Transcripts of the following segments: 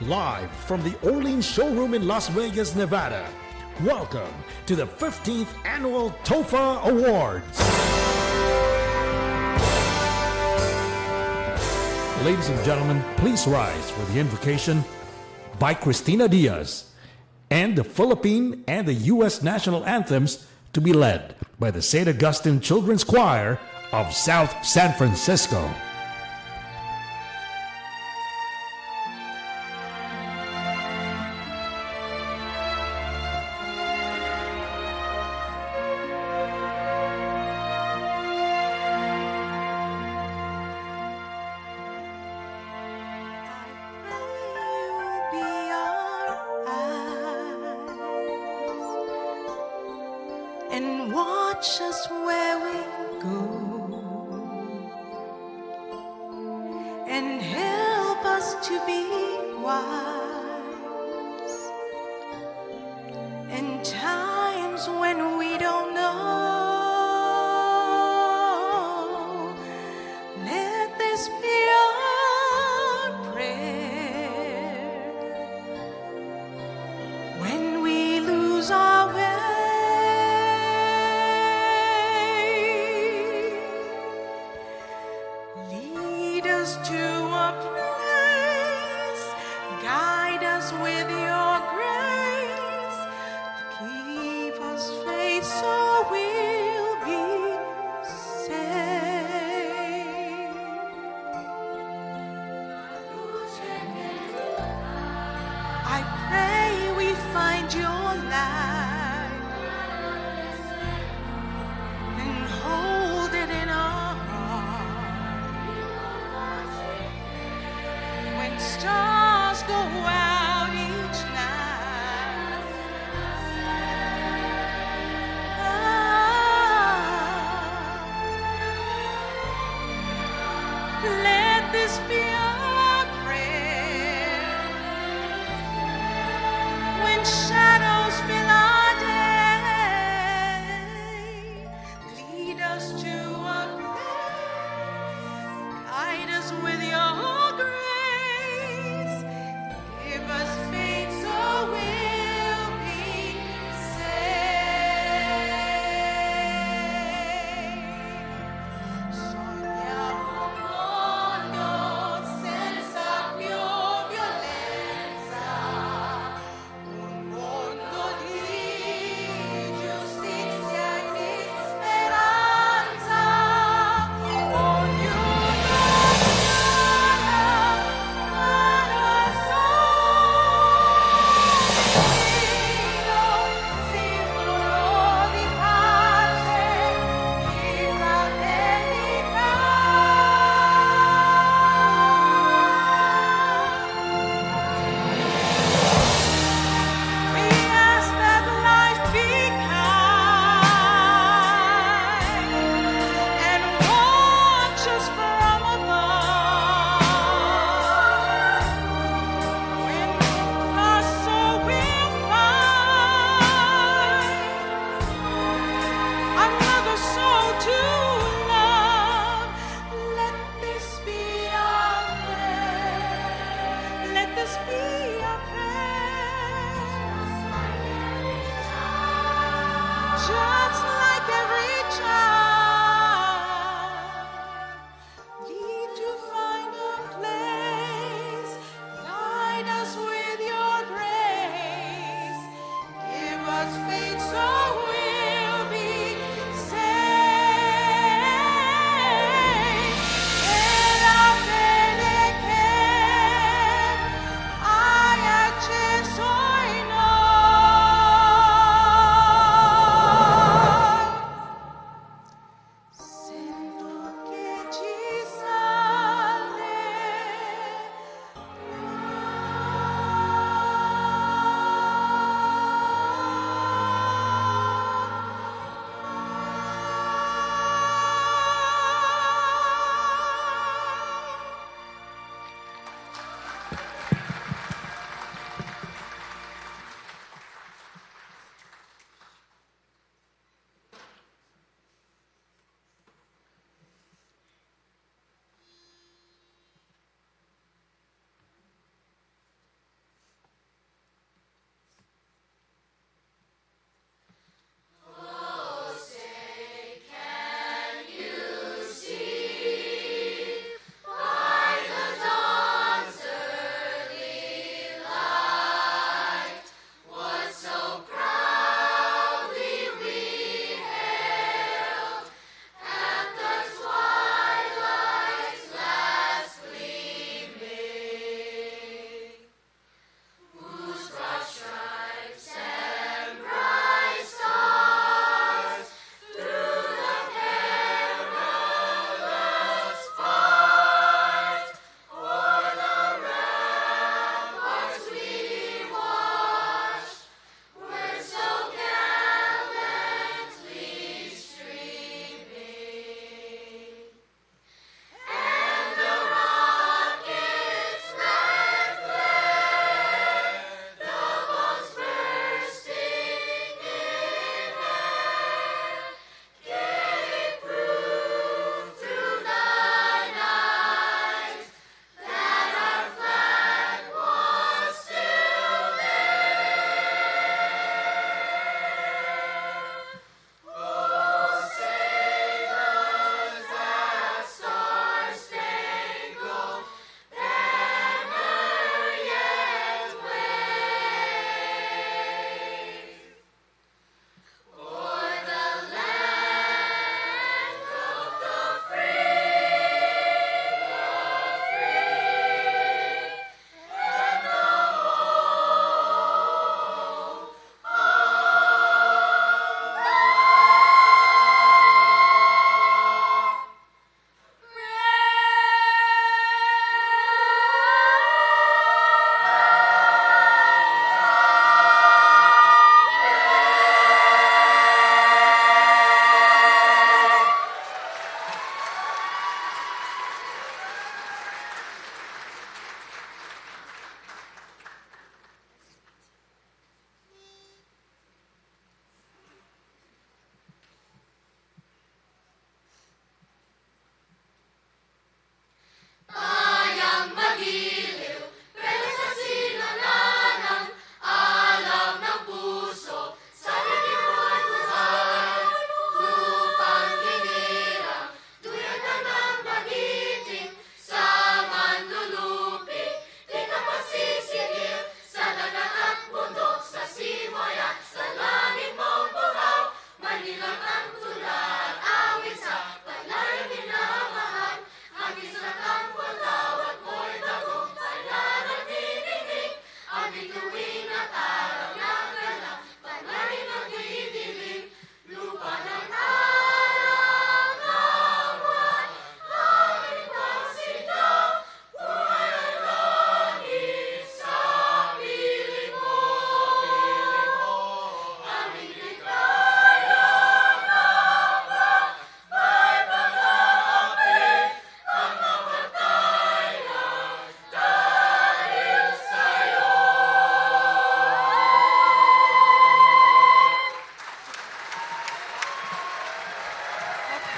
Live from the Orleans Showroom in Las Vegas, Nevada. Welcome to the 15th Annual TOFA Awards. Ladies and gentlemen, please rise for the invocation by Cristina Diaz and the Philippine and the U.S. national anthems to be led by the St. Augustine Children's Choir of South San Francisco. And watch us where we go, and help us to be wise in times when we don't know. Let this be our prayer when we lose our way. To a place, guide us with your grace, keep us faith so we'll be saved. I pray we find your light and hold it in our when stars go out each night. Let this be our prayer when shadows fill our day. Lead us to a place, guide us with your grace. Give us faith so we'll be saved. Sogniamo un mondo senza più violenza, un mondo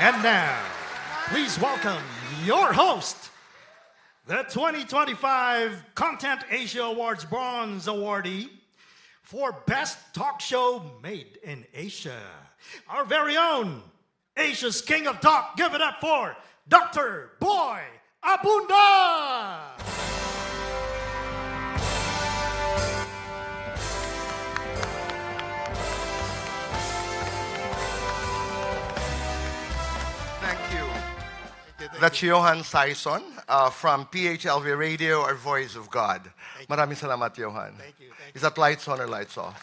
And now, please welcome your host, the 2025 Content Asia Awards Bronze Awardee for Best Talk Show Made in Asia. Our very own Asia's King of Talk. Give it up for Dr. Boy Abunda! Thank you. That's Johan Saison from PHLV Radio, our Voice of God. Maraming salamat, Johan. Thank you. Is that lights on or lights off?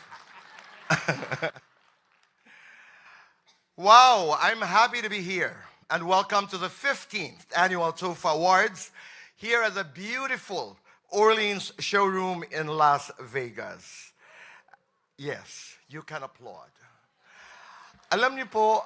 Wow, I'm happy to be here. And welcome to the 15th Annual TOFA Awards here at the beautiful Orleans Showroom in Las Vegas. Yes, you can applaud. Alam niyo po,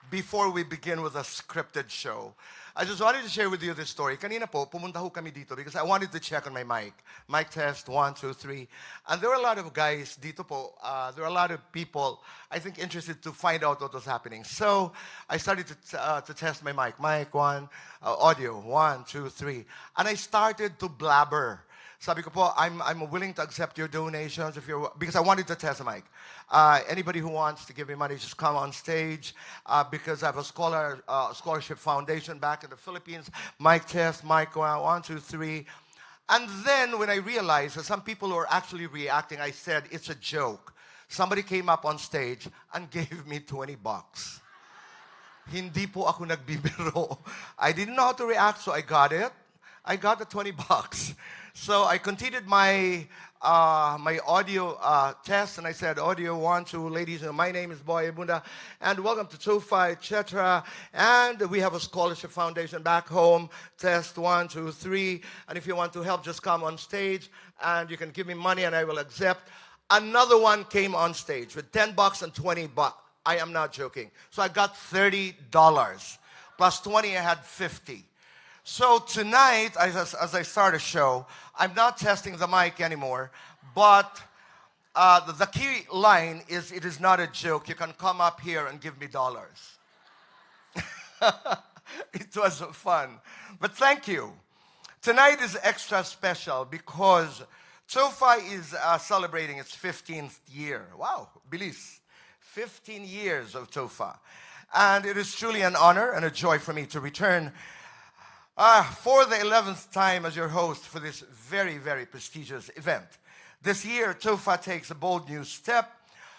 before we begin with a scripted show, I just wanted to share with you this story. Kanina po, pumunta ho kami dito because I wanted to check on my mic. Mic test, 1, 2, 3. And there were a lot of guys dito po. There were a lot of people, I think, interested to find out what was happening. So I started to test my mic. Mic 1, audio 1, 2, 3. And I started to blabber. Sabi ko po, I'm willing to accept your donations because I wanted to test the mic. Anybody who wants to give me money, just come on stage because I have a scholarship foundation back in the Philippines. Mic test, mic 1, 2, 3. And then when I realized that some people were actually reacting, I said, it's a joke. Somebody came up on stage and gave me $20. Hindi po ako nagbibiro. I didn't know how to react, so I got it. I got the $20. So I continued my audio test, and I said, audio 1, 2, ladies, my name is Boy Abunda, and welcome to TOFA, etc. And we have a scholarship foundation back home. Test 1, 2, 3. And if you want to help, just come on stage, and you can give me money, and I will accept. Another one came on stage with $10 and $20. I am not joking. So I got $30. Plus 20, I had 50. So tonight, as I start a show, I'm not testing the mic anymore, but the key line is, it is not a joke. You can come up here and give me dollars. It was fun. But thank you. Tonight is extra special because TOFA is celebrating its 15th year. Wow, bilis. 15 years of TOFA. And it is truly an honor and a joy for me to return for the 11th time as your host for this very, very prestigious event. This year, TOFA takes a bold new step.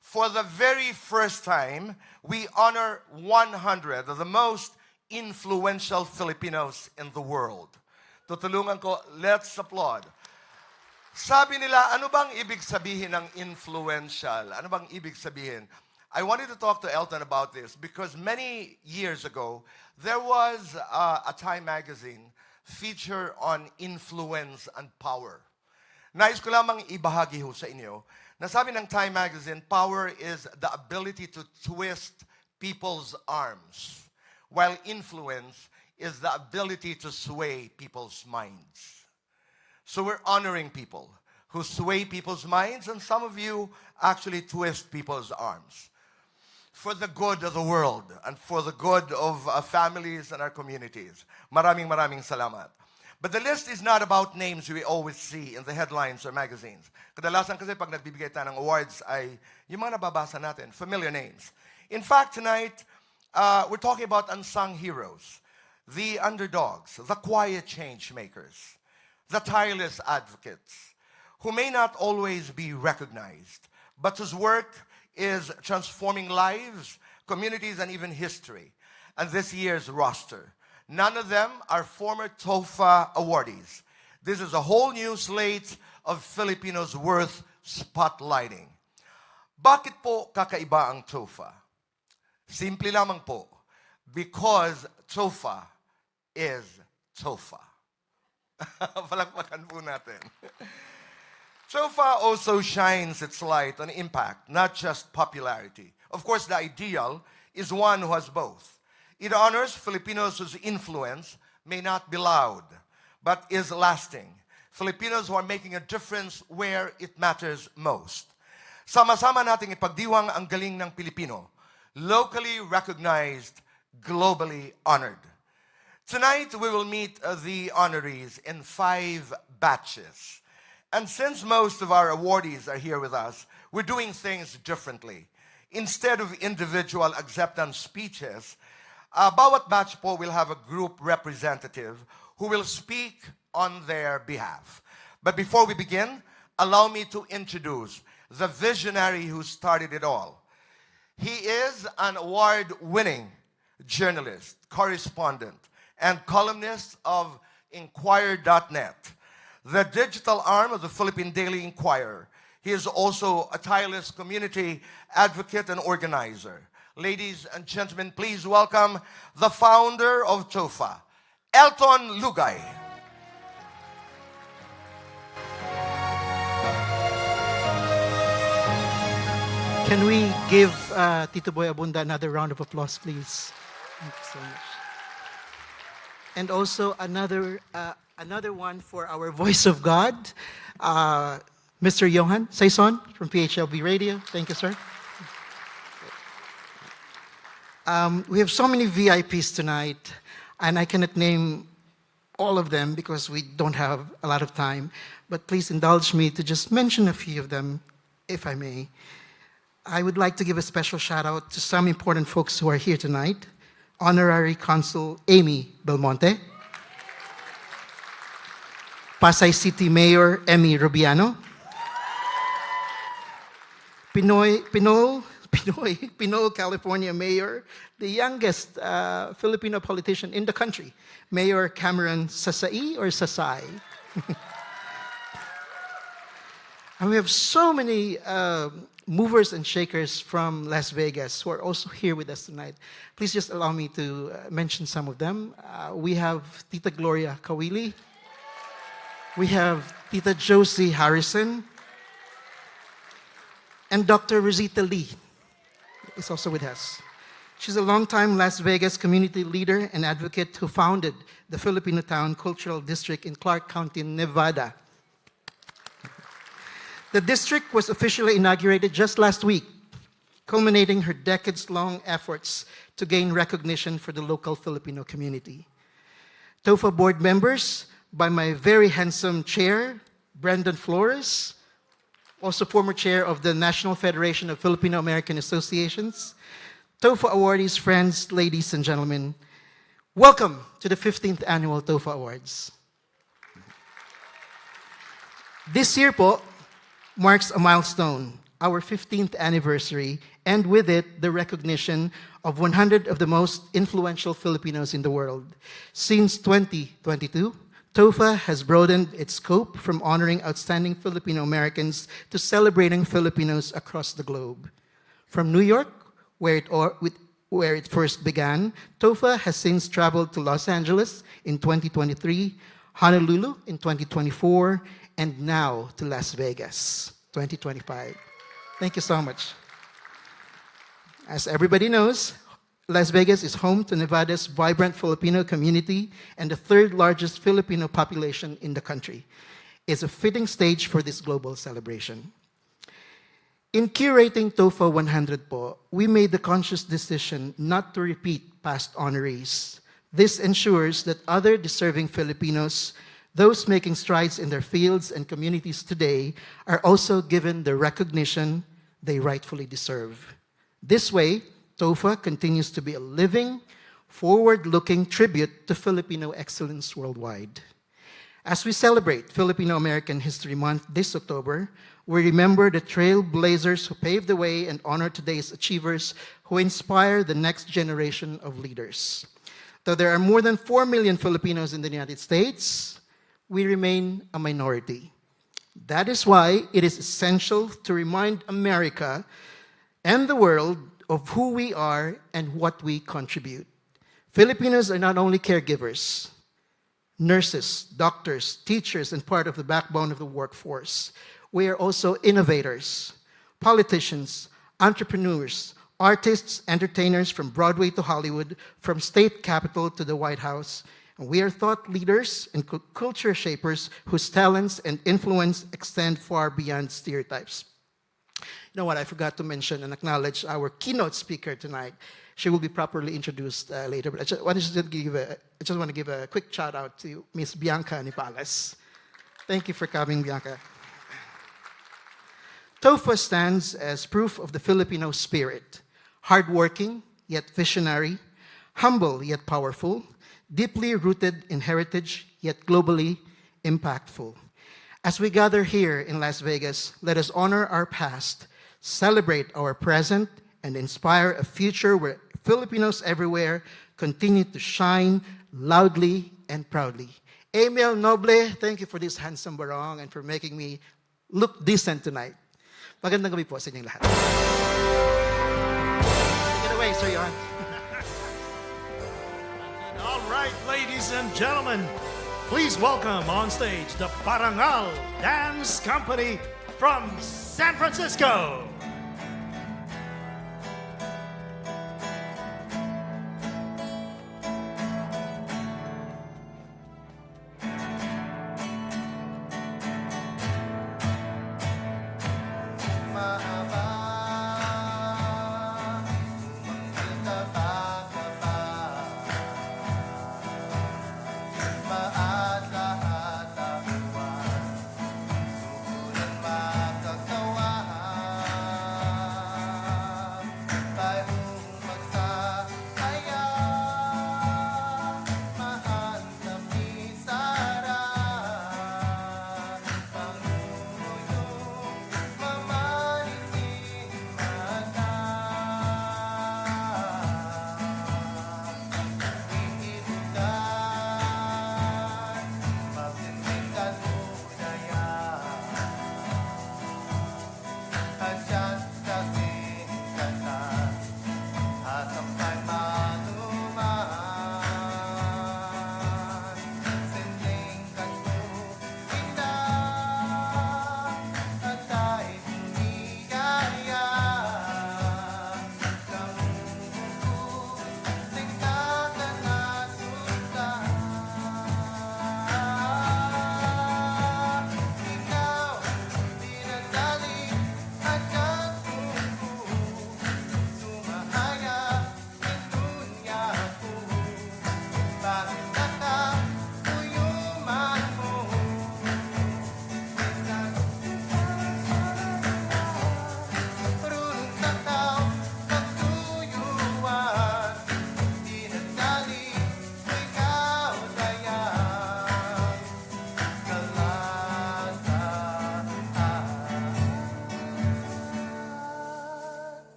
For the very first time, we honor 100 of the most influential Filipinos in the world. Tutulungan ko, let's applaud. Sabi nila, ano bang ibig sabihin ng influential? Ano bang ibig sabihin? I wanted to talk to Elton about this because many years ago, there was a Time magazine feature on influence and power. Nais ko lamang ibahagi ho sa inyo na sabi ng Time magazine, power is the ability to twist people's arms, while influence is the ability to sway people's minds. So we're honoring people who sway people's minds, and some of you actually twist people's arms for the good of the world and for the good of families and our communities. Maraming salamat. But the list is not about names we always see in the headlines or magazines. Kadalasan kasi pag nagbibigay tayo ng awards ay yung mga nababasa natin, familiar names. In fact, tonight, we're talking about unsung heroes, the underdogs, the quiet change makers, the tireless advocates, who may not always be recognized, but whose work is transforming lives, communities, and even history. And this year's roster, none of them are former TOFA awardees. This is a whole new slate of Filipinos worth spotlighting. Bakit po kakaiba ang TOFA? Simple lamang po, because TOFA is TOFA. Palakpakan po natin. TOFA also shines its light on impact, not just popularity. Of course, the ideal is one who has both. It honors Filipinos whose influence may not be loud, but is lasting. Filipinos who are making a difference where it matters most. Sama-sama nating ipagdiwang ang galing ng Pilipino, locally recognized globally honored. Tonight, we will meet the honorees in 5 batches. And since most of our awardees are here with us, we're doing things differently. Instead of individual acceptance speeches, bawat batch po will have a group representative who will speak on their behalf. But before we begin, allow me to introduce the visionary who started it all. He is an award-winning journalist, correspondent, and columnist of Inquirer.net, the digital arm of the Philippine Daily Inquirer. He is also a tireless community advocate and organizer. Ladies and gentlemen, please welcome the founder of TOFA, Elton Lugay. Can we give Tito Boy Abunda another round of applause, please? Thank you so much. And also another one for our voice of God, Mr. Johan Saison from PHLV Radio. Thank you, sir. We have so many VIPs tonight, and I cannot name all of them because we don't have a lot of time. But please indulge me to just mention a few of them, if I may. I would like to give a special shout out to some important folks who are here tonight. Honorary Consul Amy Belmonte, Pasay City Mayor Emmy Rubiano, Pinol, California Mayor, the youngest Filipino politician in the country, Mayor Cameron Sasai or Sasai. And we have so many movers and shakers from Las Vegas who are also here with us tonight. Please just allow me to mention some of them. We have Tita Gloria Kawili. We have Tita Josie Harrison. And Dr. Rosita Lee is also with us. She's a longtime Las Vegas community leader and advocate who founded the Filipino Town Cultural District in Clark County, Nevada. The district was officially inaugurated just last week, culminating her decades-long efforts to gain recognition for the local Filipino community. TOFA board members, by my very handsome chair, Brendan Flores, also former chair of the National Federation of Filipino American Associations, TOFA awardees, friends, ladies and gentlemen, welcome to the 15th Annual TOFA Awards. This year po, marks a milestone, our 15th anniversary, and with it, the recognition of 100 of the most influential Filipinos in the world. Since 2022, TOFA has broadened its scope from honoring outstanding Filipino Americans to celebrating Filipinos across the globe. From New York, where it first began, TOFA has since traveled to Los Angeles in 2023, Honolulu in 2024, and now to Las Vegas, 2025. Thank you so much. As everybody knows, Las Vegas is home to Nevada's vibrant Filipino community and the third largest Filipino population in the country. It's a fitting stage for this global celebration. In curating TOFA 100 po, we made the conscious decision not to repeat past honorees. This ensures that other deserving Filipinos, those making strides in their fields and communities today, are also given the recognition they rightfully deserve. This way, TOFA continues to be a living, forward-looking tribute to Filipino excellence worldwide. As we celebrate Filipino American History Month this October, we remember the trailblazers who paved the way and honor today's achievers who inspire the next generation of leaders. Though there are more than 4 million Filipinos in the United States, we remain a minority. That is why it is essential to remind America and the world of who we are and what we contribute. Filipinos are not only caregivers, nurses, doctors, teachers, and part of the backbone of the workforce. We are also innovators, politicians, entrepreneurs, artists, entertainers from Broadway to Hollywood, from state capitol to the White House. And we are thought leaders and culture shapers whose talents and influence extend far beyond stereotypes. You know what, I forgot to mention and acknowledge our keynote speaker tonight. She will be properly introduced later. But I just want to give a quick shout out to Miss Bianca Nipales. Thank you for coming, Bianca. TOFA stands as proof of the Filipino spirit, hardworking yet visionary, humble yet powerful, deeply rooted in heritage yet globally impactful. As we gather here in Las Vegas, let us honor our past, celebrate our present, and inspire a future where Filipinos everywhere continue to shine loudly and proudly. Emil Noble, thank you for this handsome barong and for making me look decent tonight. Magandang gabi po sa inyong lahat. Take it away, Sir Johan. All right, ladies and gentlemen, please welcome on stage the Parangal Dance Company from San Francisco.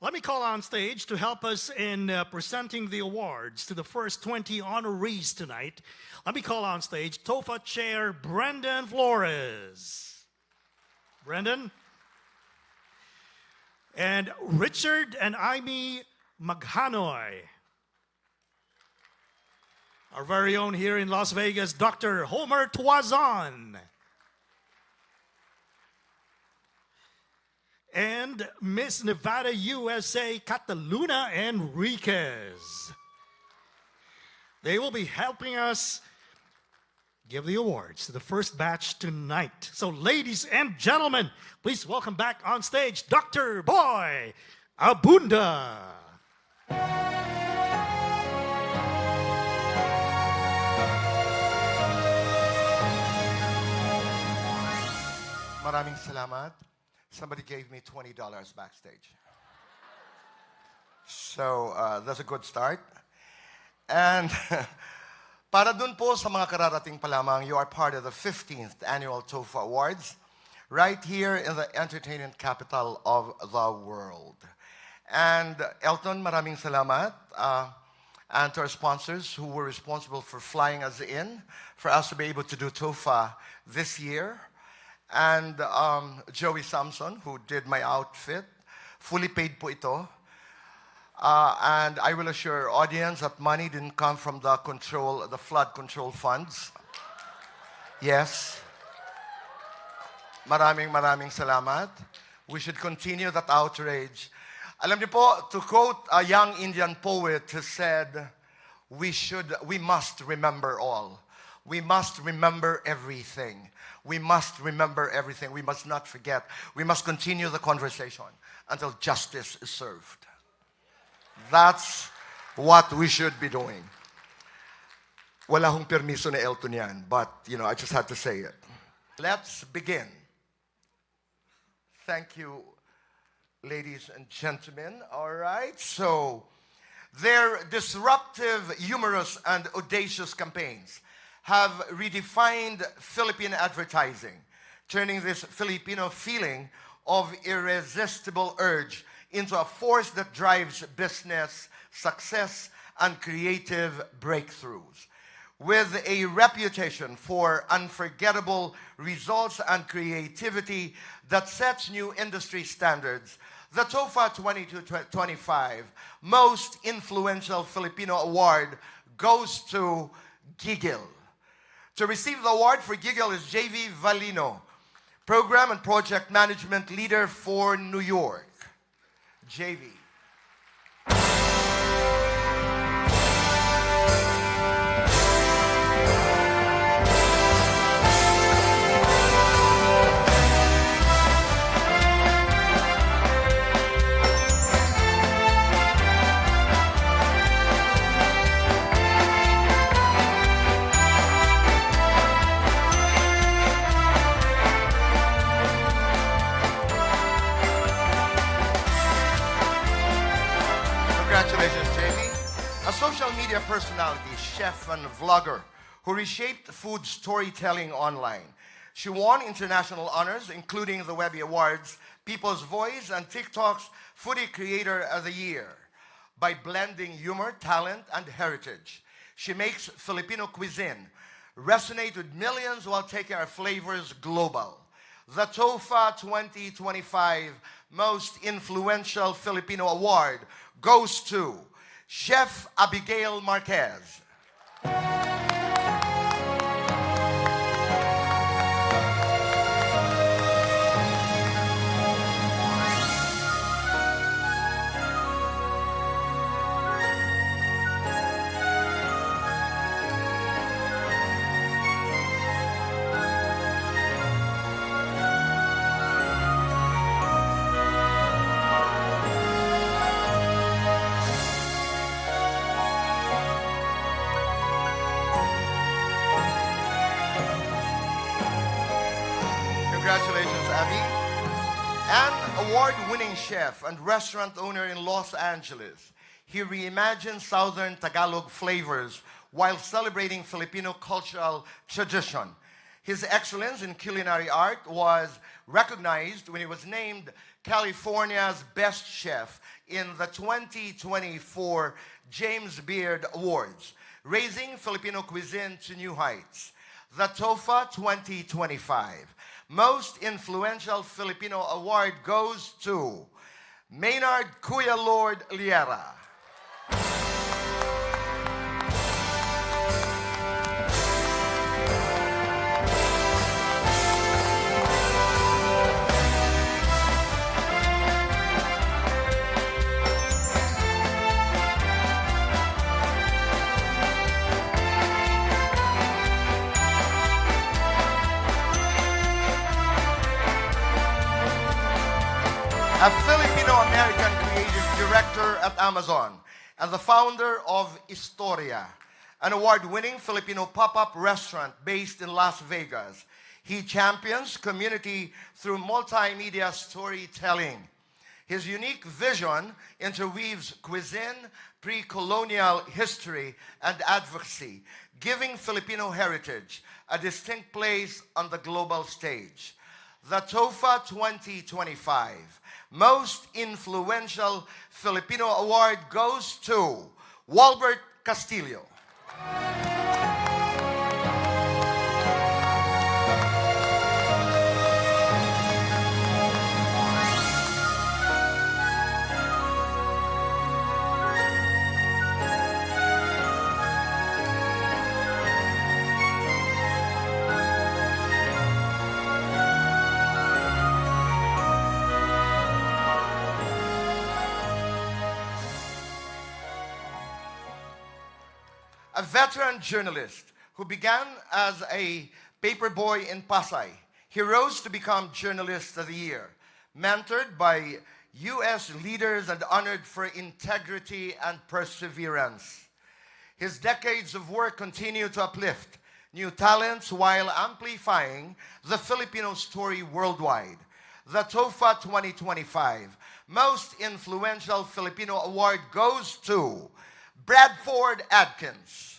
Let me call on stage to help us in presenting the awards to the first 20 honorees tonight. Let me call on stage TOFA Chair Brendan Flores. Brendan. And Richard and Amy Maghanoy. Our very own here in Las Vegas, Dr. Homer Tuazon. And Miss Nevada USA Cataluna Enriquez. They will be helping us give the awards to the first batch tonight. So ladies and gentlemen, please welcome back on stage Dr. Boy Abunda. Maraming salamat. Somebody gave me $20 backstage. So that's a good start. And para dun po sa mga kararating pa lamang, you are part of the 15th Annual TOFA Awards right here in the entertainment capital of the world. And Elton, maraming salamat. And to our sponsors who were responsible for flying us in, for us to be able to do TOFA this year. And Joey Samson, who did my outfit. Fully paid po ito. And I will assure our audience that money didn't come from the flood control funds. Yes. Maraming salamat. We should continue that outrage. Alam niyo po, to quote a young Indian poet who said, we must remember all. We must remember everything. We must remember everything. We must not forget. We must continue the conversation until justice is served. That's what we should be doing. Wala hong permiso na Elton yan, but, I just had to say it. Let's begin. Thank you, ladies and gentlemen. All right, so their disruptive, humorous, and audacious campaigns have redefined Philippine advertising, turning this Filipino feeling of irresistible urge into a force that drives business, success, and creative breakthroughs. With a reputation for unforgettable results and creativity that sets new industry standards, the TOFA 2025 Most Influential Filipino Award goes to Gigil. To receive the award for Gigil is JV Valino, Program and Project Management Leader for New York. JV. Congratulations, Jamie. A social media personality, chef, and vlogger who reshaped food storytelling online. She won international honors, including the Webby Awards, People's Voice, and TikTok's Foodie Creator of the Year. By blending humor, talent, and heritage, she makes Filipino cuisine resonate with millions while taking our flavors global. The TOFA 2025 Most Influential Filipino Award goes to Chef Abigail Marquez. Congratulations, Abby. An award-winning chef and restaurant owner in Los Angeles, he reimagined Southern Tagalog flavors while celebrating Filipino cultural tradition. His excellence in culinary art was recognized when he was named California's Best Chef in the 2024 James Beard Awards, raising Filipino cuisine to new heights. The TOFA 2025 Most Influential Filipino Award goes to Maynard Kuya Lord Liera. A Filipino-American creative director at Amazon and the founder of Historia, an award-winning Filipino pop-up restaurant based in Las Vegas. He champions community through multimedia storytelling. His unique vision interweaves cuisine, pre-colonial history, and advocacy, giving Filipino heritage a distinct place on the global stage. The TOFA 2025 Most Influential Filipino Award goes to Walbert Castillo. A veteran journalist who began as a paperboy in Pasay. He rose to become Journalist of the Year, mentored by U.S. leaders and honored for integrity and perseverance. His decades of work continue to uplift new talents while amplifying the Filipino story worldwide. The TOFA 2025 Most Influential Filipino Award goes to Bradford Adkins.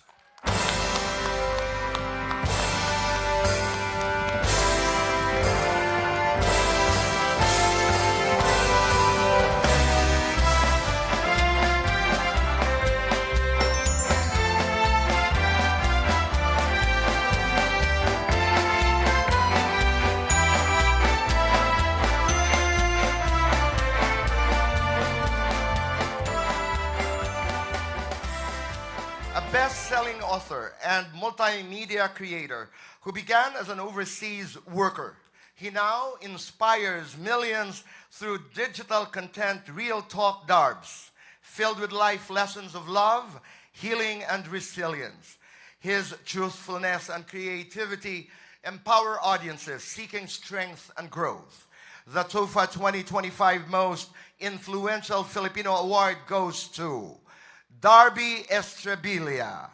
Best-selling author and multimedia creator who began as an overseas worker. He now inspires millions through digital content, Real Talk Darbs, filled with life lessons of love, healing, and resilience. His truthfulness and creativity empower audiences seeking strength and growth. The TOFA 2025 Most Influential Filipino Award goes to Darby Estrabilia.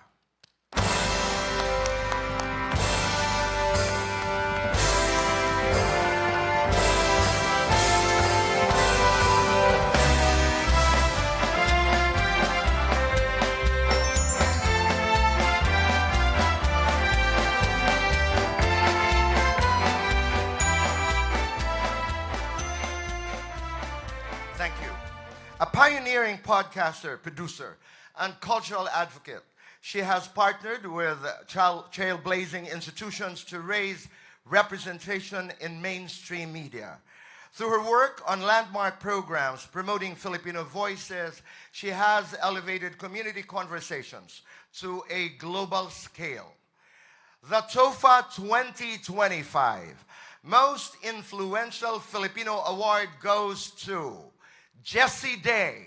Thank you. A pioneering podcaster, producer, and cultural advocate, she has partnered with trailblazing institutions to raise representation in mainstream media. Through her work on landmark programs promoting Filipino voices, she has elevated community conversations to a global scale. The TOFA 2025 Most Influential Filipino Award goes to Jessie Day.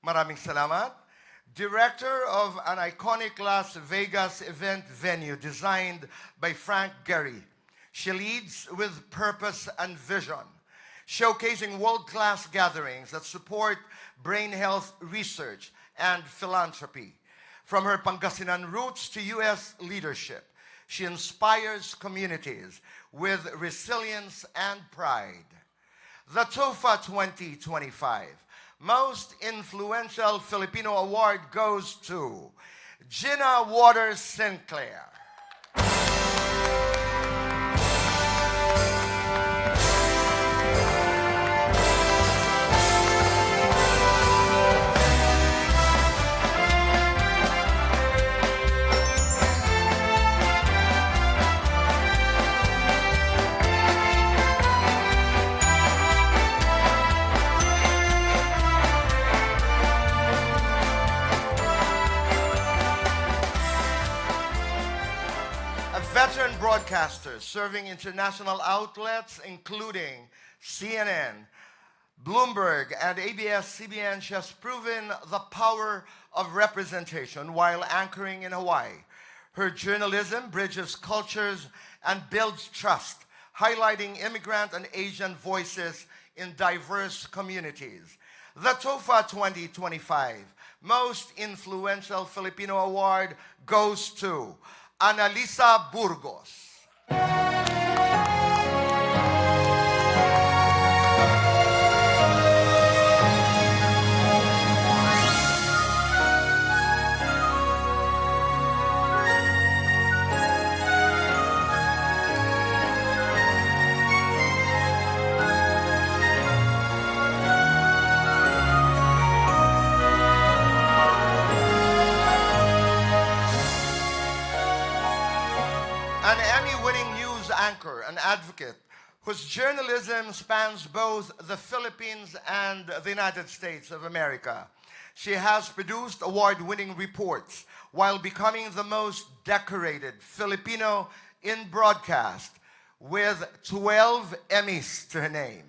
Maraming salamat. Director of an iconic Las Vegas event venue designed by Frank Gehry. She leads with purpose and vision, showcasing world-class gatherings that support brain health research and philanthropy. From her Pangasinan roots to U.S. leadership, she inspires communities with resilience and pride. The TOFA 2025 Most Influential Filipino Award goes to Gina Waters Sinclair. Veteran broadcaster serving international outlets including CNN, Bloomberg, and ABS-CBN, she has proven the power of representation while anchoring in Hawaii. Her journalism bridges cultures and builds trust, highlighting immigrant and Asian voices in diverse communities. The TOFA 2025 Most Influential Filipino Award goes to Analisa Burgos. An Emmy-winning news anchor and advocate whose journalism spans both the Philippines and the United States of America. She has produced award-winning reports while becoming the most decorated Filipino in broadcast with 12 Emmys to her name.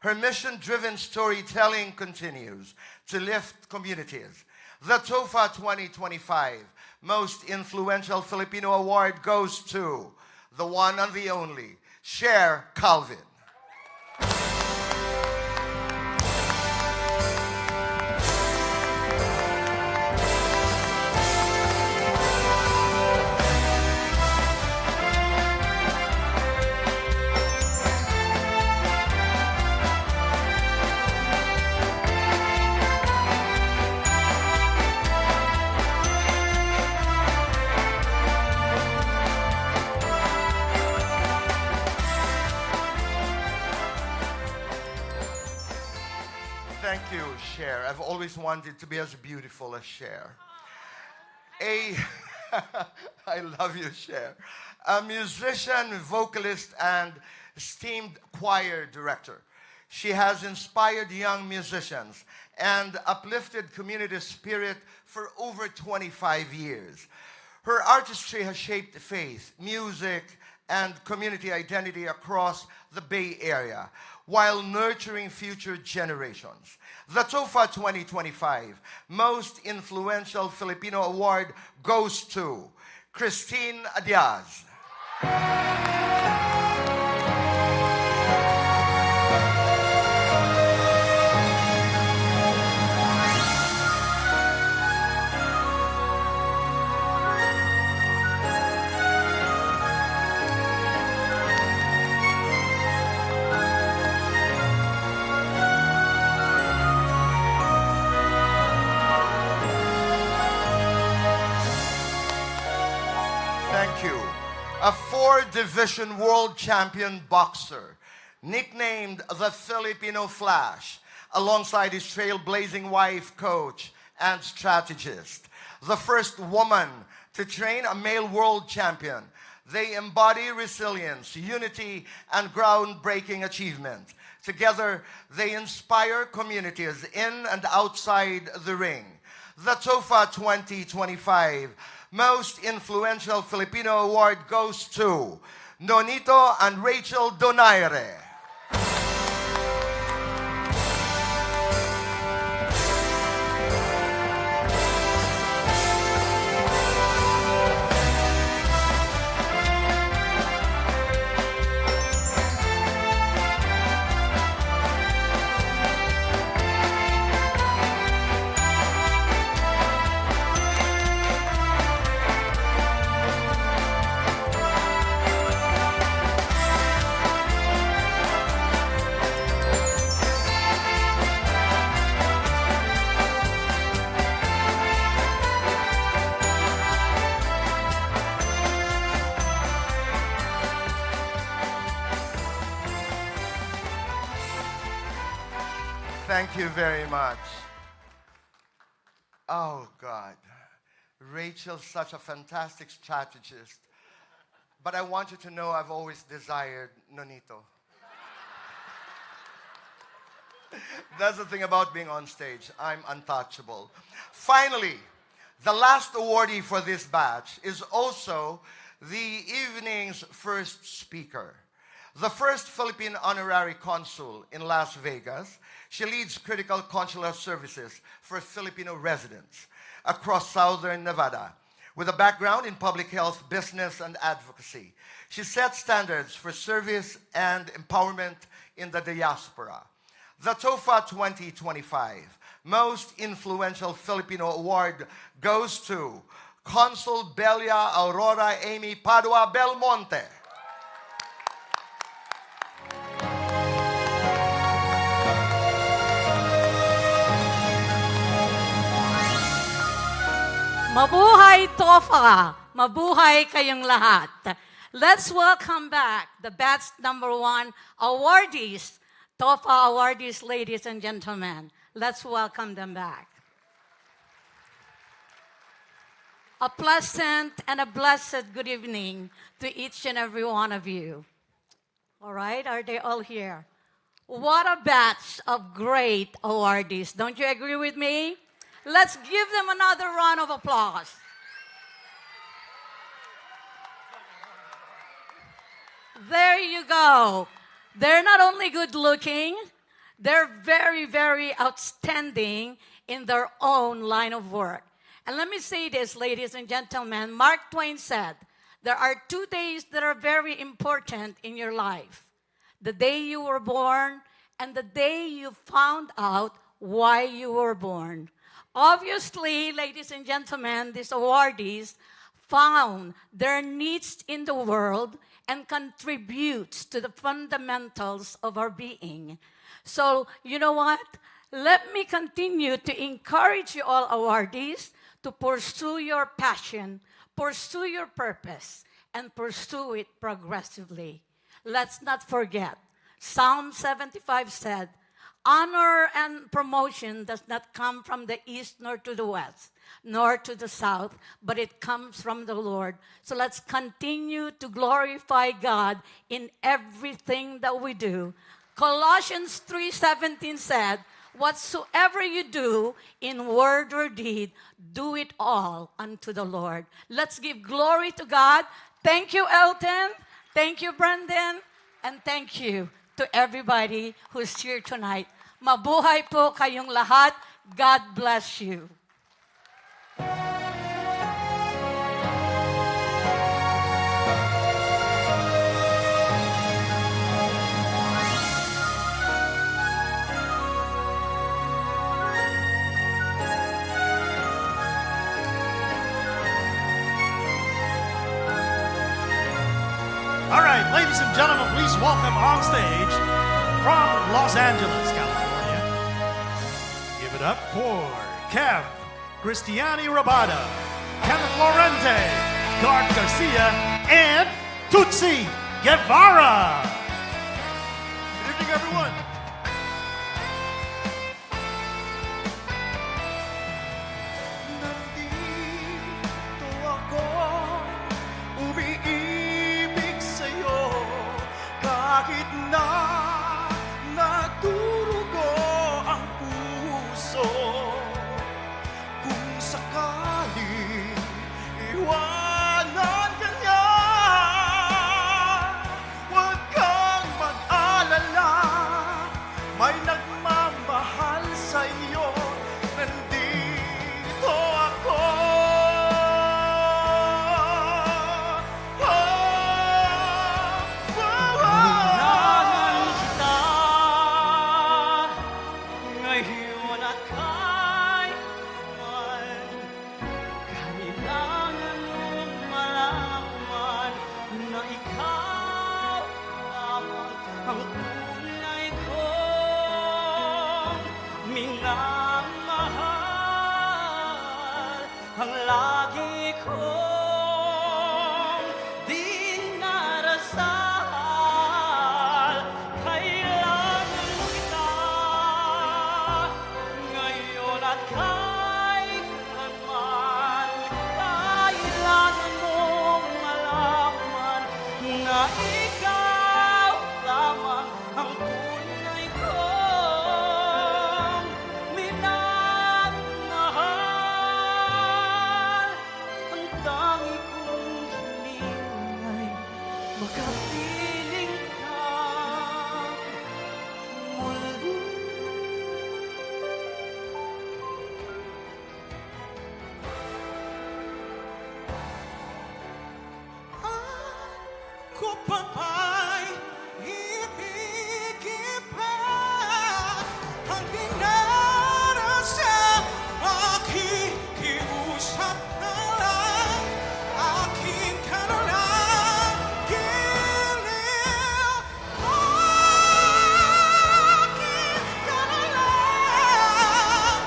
Her mission-driven storytelling continues to lift communities. The TOFA 2025 Most Influential Filipino Award goes to the one and the only, Cher Calvin. Thank you, Cher. I've always wanted to be as beautiful as Cher. I love you, Cher. A musician, vocalist, and esteemed choir director. She has inspired young musicians and uplifted community spirit for over 25 years. Her artistry has shaped faith, music, and community identity across the Bay Area, while nurturing future generations. The TOFA 2025 Most Influential Filipino Award goes to Christine Diaz. Thank you. A 4-division world champion boxer, nicknamed the Filipino Flash, alongside his trailblazing wife, coach, and strategist. The first woman to train a male world champion. They embody resilience, unity, and groundbreaking achievement. Together, they inspire communities in and outside the ring. The TOFA 2025 Most Influential Filipino Award goes to Nonito and Rachel Donaire. Thank you very much. Oh, God. Rachel's such a fantastic strategist. But I want you to know I've always desired Nonito. That's the thing about being on stage. I'm untouchable. Finally, the last awardee for this batch is also the evening's first speaker. The first Philippine honorary consul in Las Vegas. She leads critical consular services for Filipino residents across southern Nevada. With a background in public health, business, and advocacy, she sets standards for service and empowerment in the diaspora. The TOFA 2025 Most Influential Filipino Award goes to Consul Belia Aurora Amy Padua Belmonte. Mabuhay TOFA! Mabuhay kayong lahat! Let's welcome back the batch number 1 awardees, TOFA awardees, ladies and gentlemen. Let's welcome them back. A pleasant and a blessed good evening to each and every one of you. All right, are they all here? What a batch of great awardees. Don't you agree with me? Let's give them another round of applause. There you go. They're not only good looking, they're very, very outstanding in their own line of work. And let me say this, ladies and gentlemen. Mark Twain said, there are 2 days that are very important in your life. The day you were born and the day you found out why you were born. Obviously, ladies and gentlemen, these awardees found their needs in the world and contributes to the fundamentals of our being. So, you know what? Let me continue to encourage you all awardees to pursue your passion, pursue your purpose, and pursue it progressively. Let's not forget, Psalm 75 said, honor and promotion does not come from the east nor to the west, nor to the south, but it comes from the Lord. So let's continue to glorify God in everything that we do. Colossians 3:17 said, whatsoever you do in word or deed, do it all unto the Lord. Let's give glory to God. Thank you, Elton. Thank you, Brendan. And thank you to everybody who's here tonight. Mabuhay po kayong lahat. God bless you. All right, ladies and gentlemen, please welcome on stage from Los Angeles, California. Give it up for Kev, Cristiani Rabada, Kenneth Lorente, Gart Garcia, and Tutsi Guevara. Good evening, everyone. Nandito ako, umiibig sa'yo, kahit na nagdurugo ang puso. Kung sakaling iwanan ka niya, huwag kang mag-alala. makapiling kang muli. Ako pa ba'y ibigin pa ang dinarasa? Makikiusap na lang, aking ka na lang giliw. Aking ka na lang,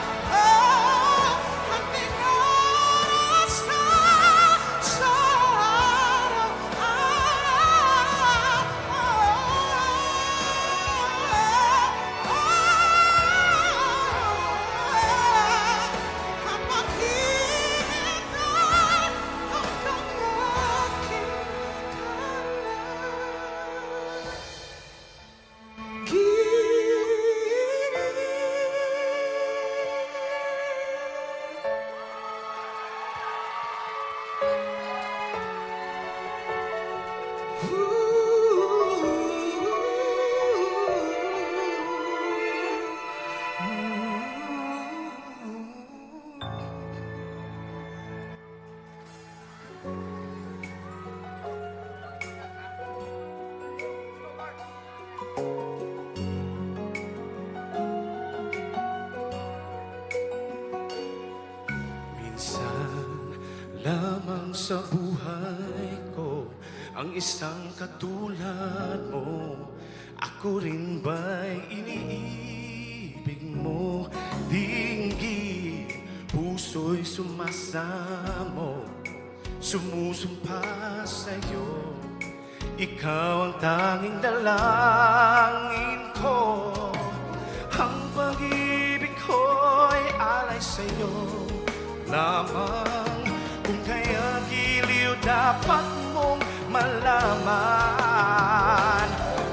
ang dinarasa sa Minsan lamang sa buhay ko ang isang katulad mo. Ako rin ba'y iniibig mo? Dinggin, puso'y sumasamo, sumusumpa sa'yo. Ikaw ang tanging dalangin ko. Ang pag-ibig ko'y alay sa'yo lamang. Kung kaya giliw dapat mong malaman.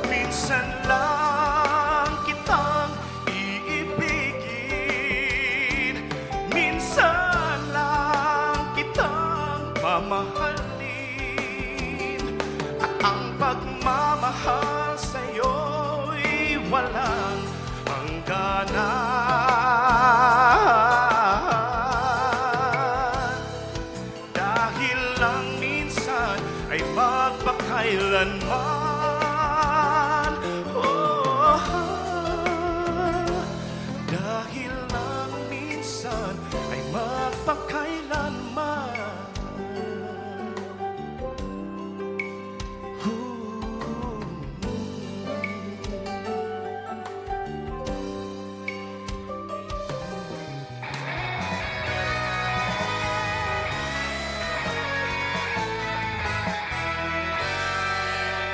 Minsan lang kitang iibigin, minsan lang kitang mamahalin. At ang pagmamahal sa'yo'y walang hangganan. Dahil lang minsan ay magpakailanman. Dahil lang minsan ay magpakailanman.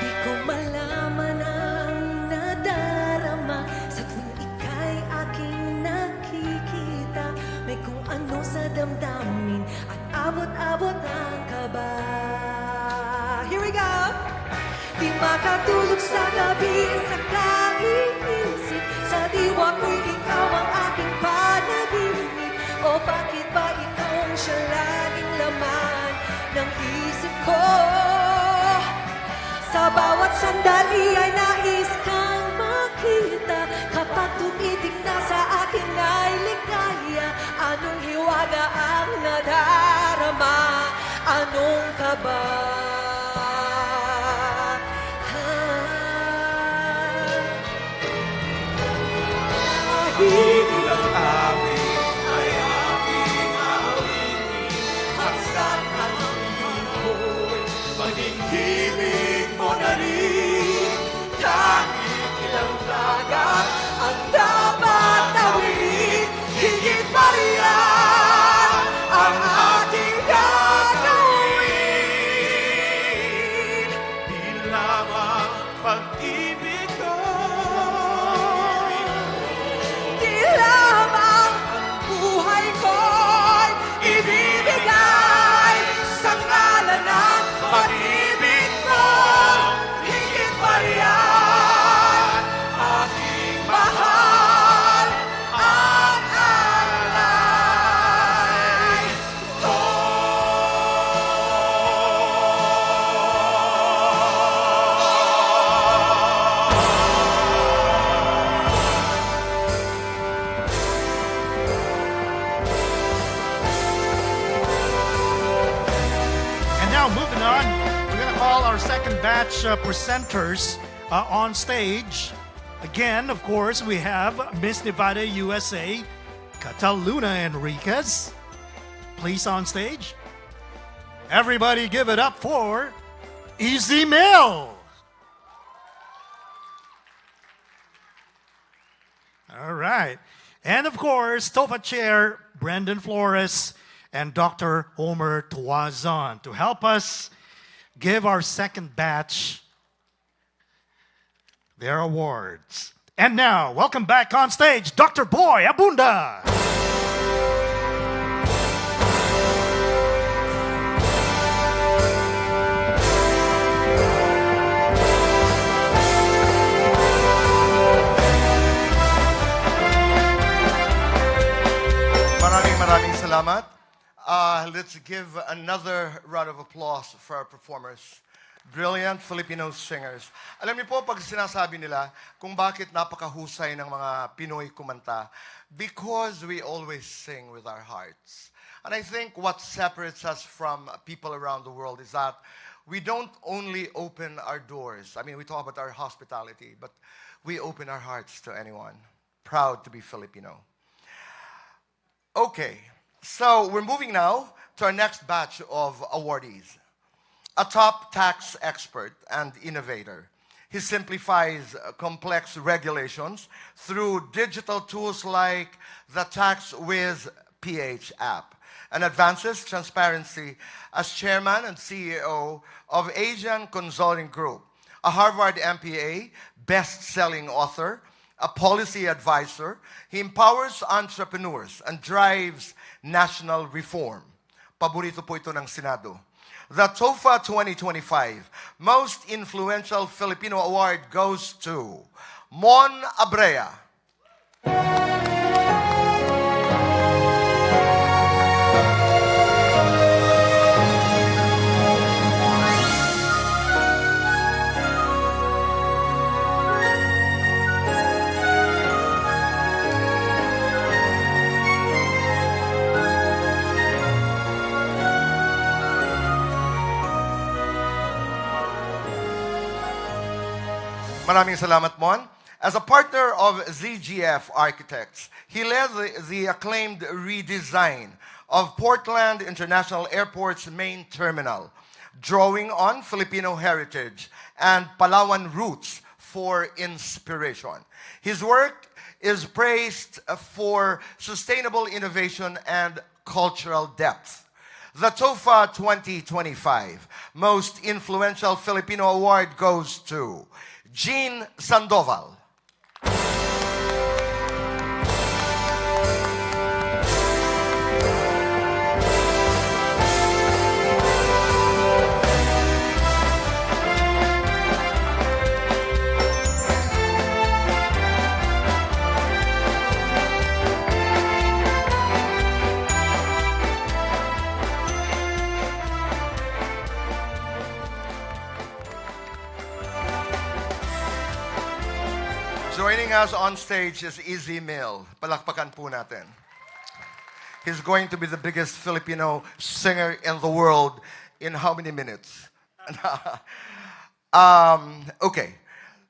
Di ko malaman ang nadarama sa tuwing ika'y aking nakikita. May kung ano sa damdamin at abot-abot ang kaba. Here we go! Di makatulog sa gabi sa kaiisip. Sa diwa ko'y ikaw ang aking panaginip. O bakit ba ikaw ang siya laging laman ng isip ko? Sa bawat sandali ay nais kang makita. Kapag tumitig na sa akin ay ligaya. Anong hiwaga ang nadarama? Anong kaba? Higit ang amin ay aking aawinin. Hanggang ang ko'y maninhimik mo na rin. Kahit ilang dagat ang dapat tawid, higit pa riyan ang ating gagawin. Di lamang pag-ibig ko, Di lamang ang buhay ko'y ibibigay sa ngalan ng pag-ibig mo. Higit pa riyan aking mahal. call our second batch presenters on stage. Again, of course, we have Miss Nevada USA, Cataluna Enriquez. Please on stage. Everybody give it up for Easy Mill. All right. And of course, TOFA Chair Brendan Flores and Dr. Omer Tuazon to help us give our second batch their awards. And now, welcome back on stage, Dr. Boy Abunda. Maraming salamat. Let's give another round of applause for our performers. Brilliant Filipino singers. Alam niyo po, pag sinasabi nila kung bakit napakahusay ng mga Pinoy kumanta, because we always sing with our hearts. And I think what separates us from people around the world is that we don't only open our doors. I mean, we talk about our hospitality, but we open our hearts to anyone. Proud to be Filipino. Okay, so we're moving now to our next batch of awardees. A top tax expert and innovator. He simplifies complex regulations through digital tools like the TaxWiz PH app and advances transparency as chairman and CEO of Asian Consulting Group, a Harvard MPA, best-selling author, a policy advisor. He empowers entrepreneurs and drives national reform. Paborito po ito ng Senado. The TOFA 2025 Most Influential Filipino Award goes to Mon Abrea. Maraming salamat, Mon. As a partner of ZGF Architects, he led the acclaimed redesign of Portland International Airport's main terminal, drawing on Filipino heritage and Palawan roots for inspiration. His work is praised for sustainable innovation and cultural depth. The TOFA 2025 Most Influential Filipino Award goes to Jean Sandoval. Joining us on stage is Easy Mill. Palakpakan po natin. He's going to be the biggest Filipino singer in the world in how many minutes? Okay.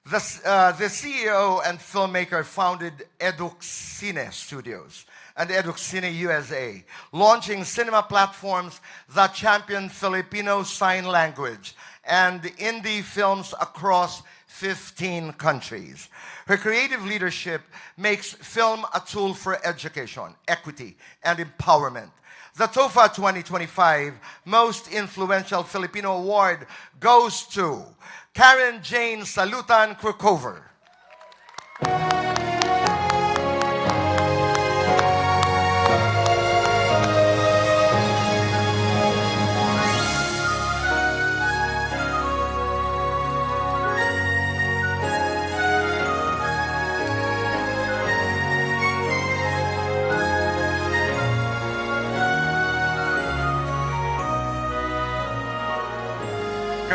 The CEO and filmmaker founded Educine Studios and Educine USA, launching cinema platforms that champion Filipino Sign Language and indie films across 15 countries. Her creative leadership makes film a tool for education, equity, and empowerment. The TOFA 2025 Most Influential Filipino Award goes to Karen Jane Salutan Krukover.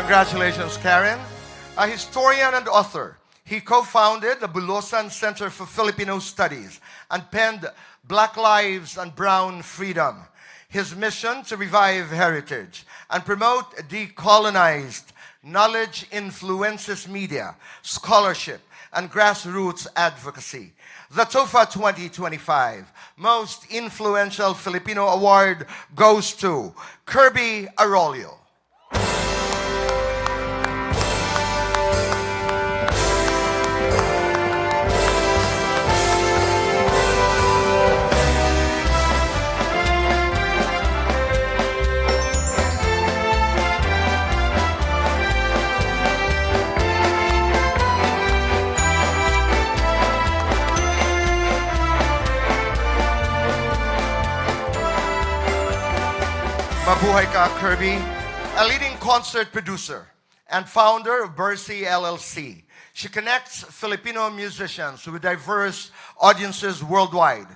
Congratulations, Karen. A historian and author, he co-founded the Bulosan Center for Filipino Studies and penned Black Lives and Brown Freedom. His mission to revive heritage and promote decolonized knowledge influences media, scholarship, and grassroots advocacy. The TOFA 2025 Most Influential Filipino Award goes to Kirby Arroyo. Mabuhay ka, Kirby. A leading concert producer and founder of Bercy LLC. She connects Filipino musicians with diverse audiences worldwide.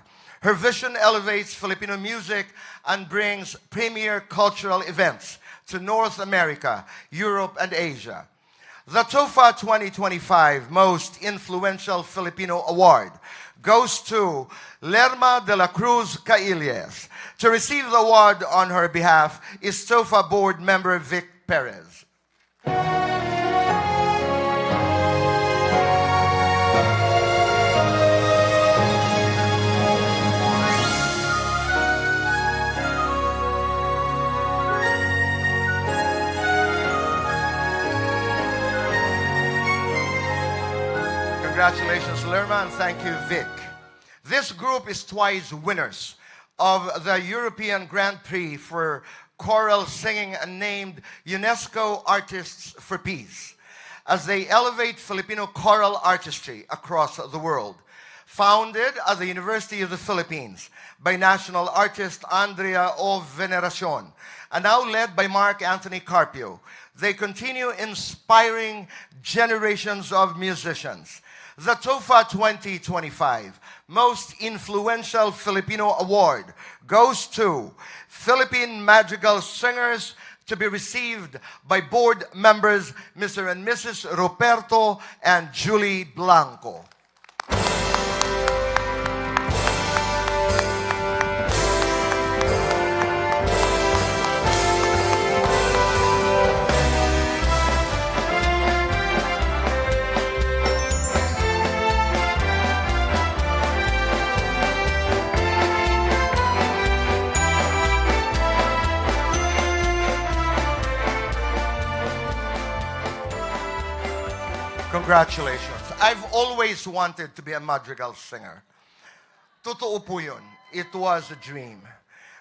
Her vision elevates Filipino music and brings premier cultural events to North America, Europe, and Asia. The TOFA 2025 Most Influential Filipino Award goes to Lerma de la Cruz Cailles. To receive the award on her behalf is TOFA board member Vic Perez. Congratulations, Lerma, and thank you, Vic. This group is twice winners of the European Grand Prix for choral singing and named UNESCO Artists for Peace as they elevate Filipino choral artistry across the world. Founded at the University of the Philippines by national artist Andrea O. Veneracion and now led by Mark Anthony Carpio, they continue inspiring generations of musicians. The TOFA 2025 Most Influential Filipino Award goes to Philippine Madrigal Singers, to be received by board members Mr. and Mrs. Roberto and Julie Blanco. Congratulations. I've always wanted to be a madrigal singer. Totoo po yun. It was a dream.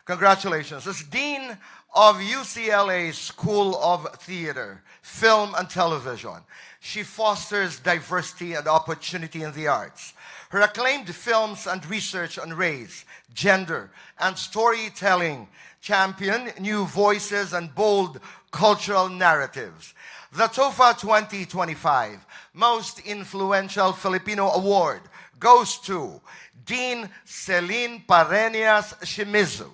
Congratulations. As Dean of UCLA School of Theater, Film and Television, she fosters diversity and opportunity in the arts. Her acclaimed films and research on race, gender, and storytelling champion new voices and bold cultural narratives. The TOFA 2025 Most Influential Filipino Award goes to Dean Celine Parenias Shimizu.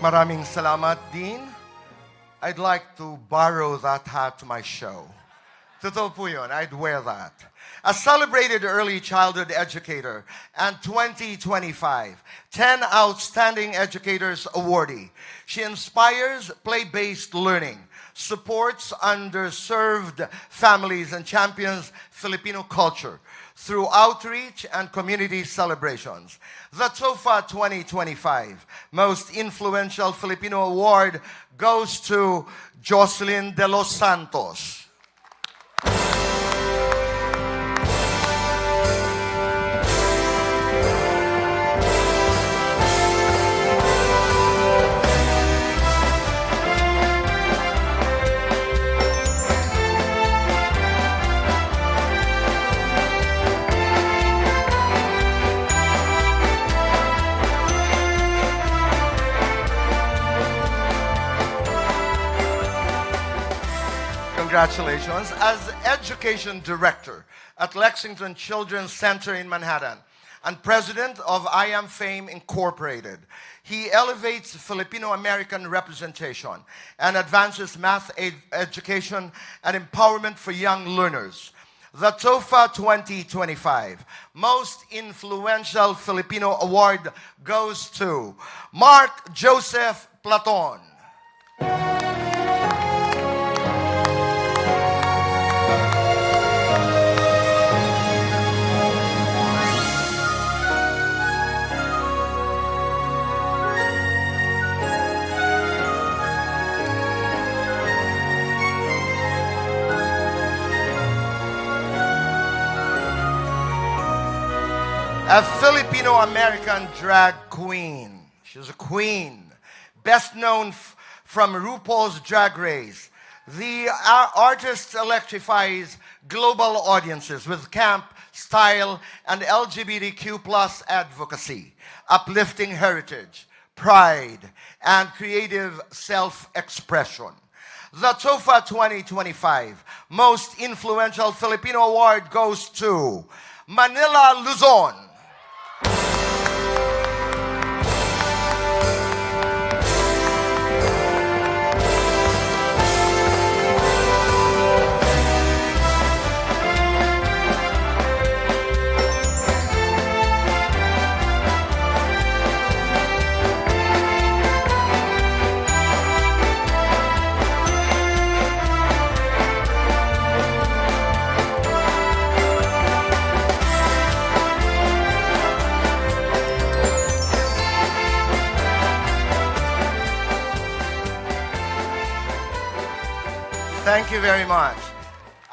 Maraming salamat, Dean. I'd like to borrow that hat to my show. Totoo po yun, I'd wear that. A celebrated early childhood educator and 2025 10 Outstanding Educators Awardee. She inspires play-based learning, supports underserved families, and champions Filipino culture through outreach and community celebrations. The TOFA 2025 Most Influential Filipino Award goes to Jocelyn De Los Santos. Congratulations. As Education Director at Lexington Children's Center in Manhattan and President of I Am Fame Incorporated, he elevates Filipino-American representation and advances math education and empowerment for young learners. The TOFA 2025 Most Influential Filipino Award goes to Mark Joseph Platon. A Filipino-American drag queen. She's a queen. Best known from RuPaul's Drag Race. The artist electrifies global audiences with camp, style, and LGBTQ plus advocacy, uplifting heritage, pride, and creative self-expression. The TOFA 2025 Most Influential Filipino Award goes to Manila Luzon. Thank you very much.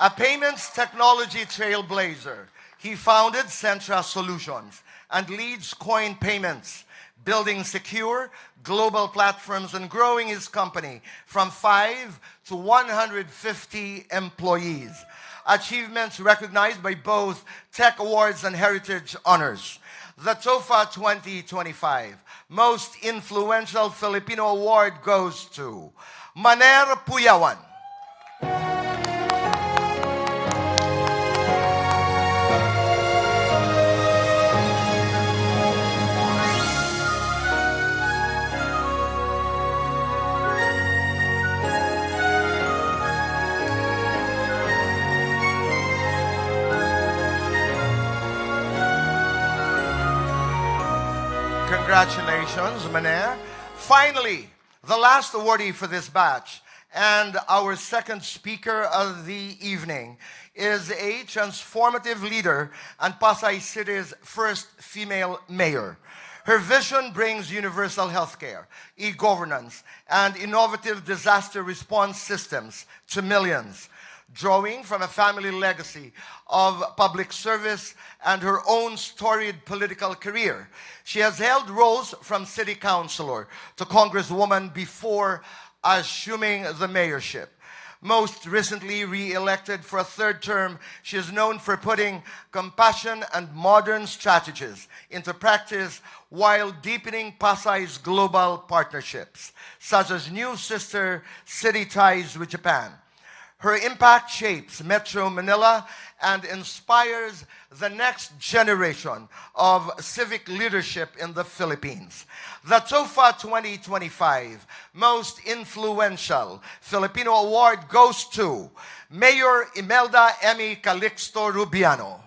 A payments technology trailblazer, he founded Centra Solutions and leads Coin Payments, building secure global platforms and growing his company from 5 to 150 employees. Achievements recognized by both Tech Awards and Heritage Honors. The TOFA 2025 Most Influential Filipino Award goes to Maner Puyawan. Congratulations, Maner. Finally, the last awardee for this batch and our second speaker of the evening is a transformative leader and Pasay City's first female mayor. Her vision brings universal healthcare, e-governance, and innovative disaster response systems to millions. Drawing from a family legacy of public service and her own storied political career, she has held roles from city councilor to congresswoman before assuming the mayorship. Most recently re-elected for a third term, she is known for putting compassion and modern strategies into practice while deepening Pasay's global partnerships, such as new sister city ties with Japan. Her impact shapes Metro Manila and inspires the next generation of civic leadership in the Philippines. The TOFA 2025 Most Influential Filipino Award goes to Mayor Imelda Emmy Calixto Rubiano.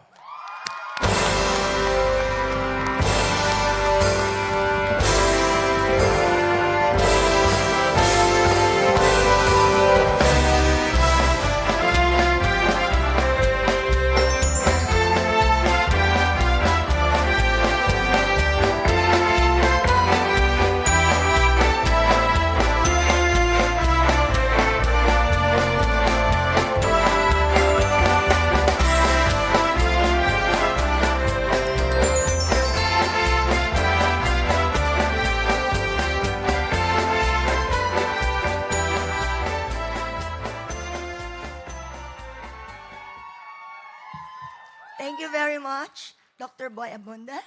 Thank you very much, Dr. Boy Abunda.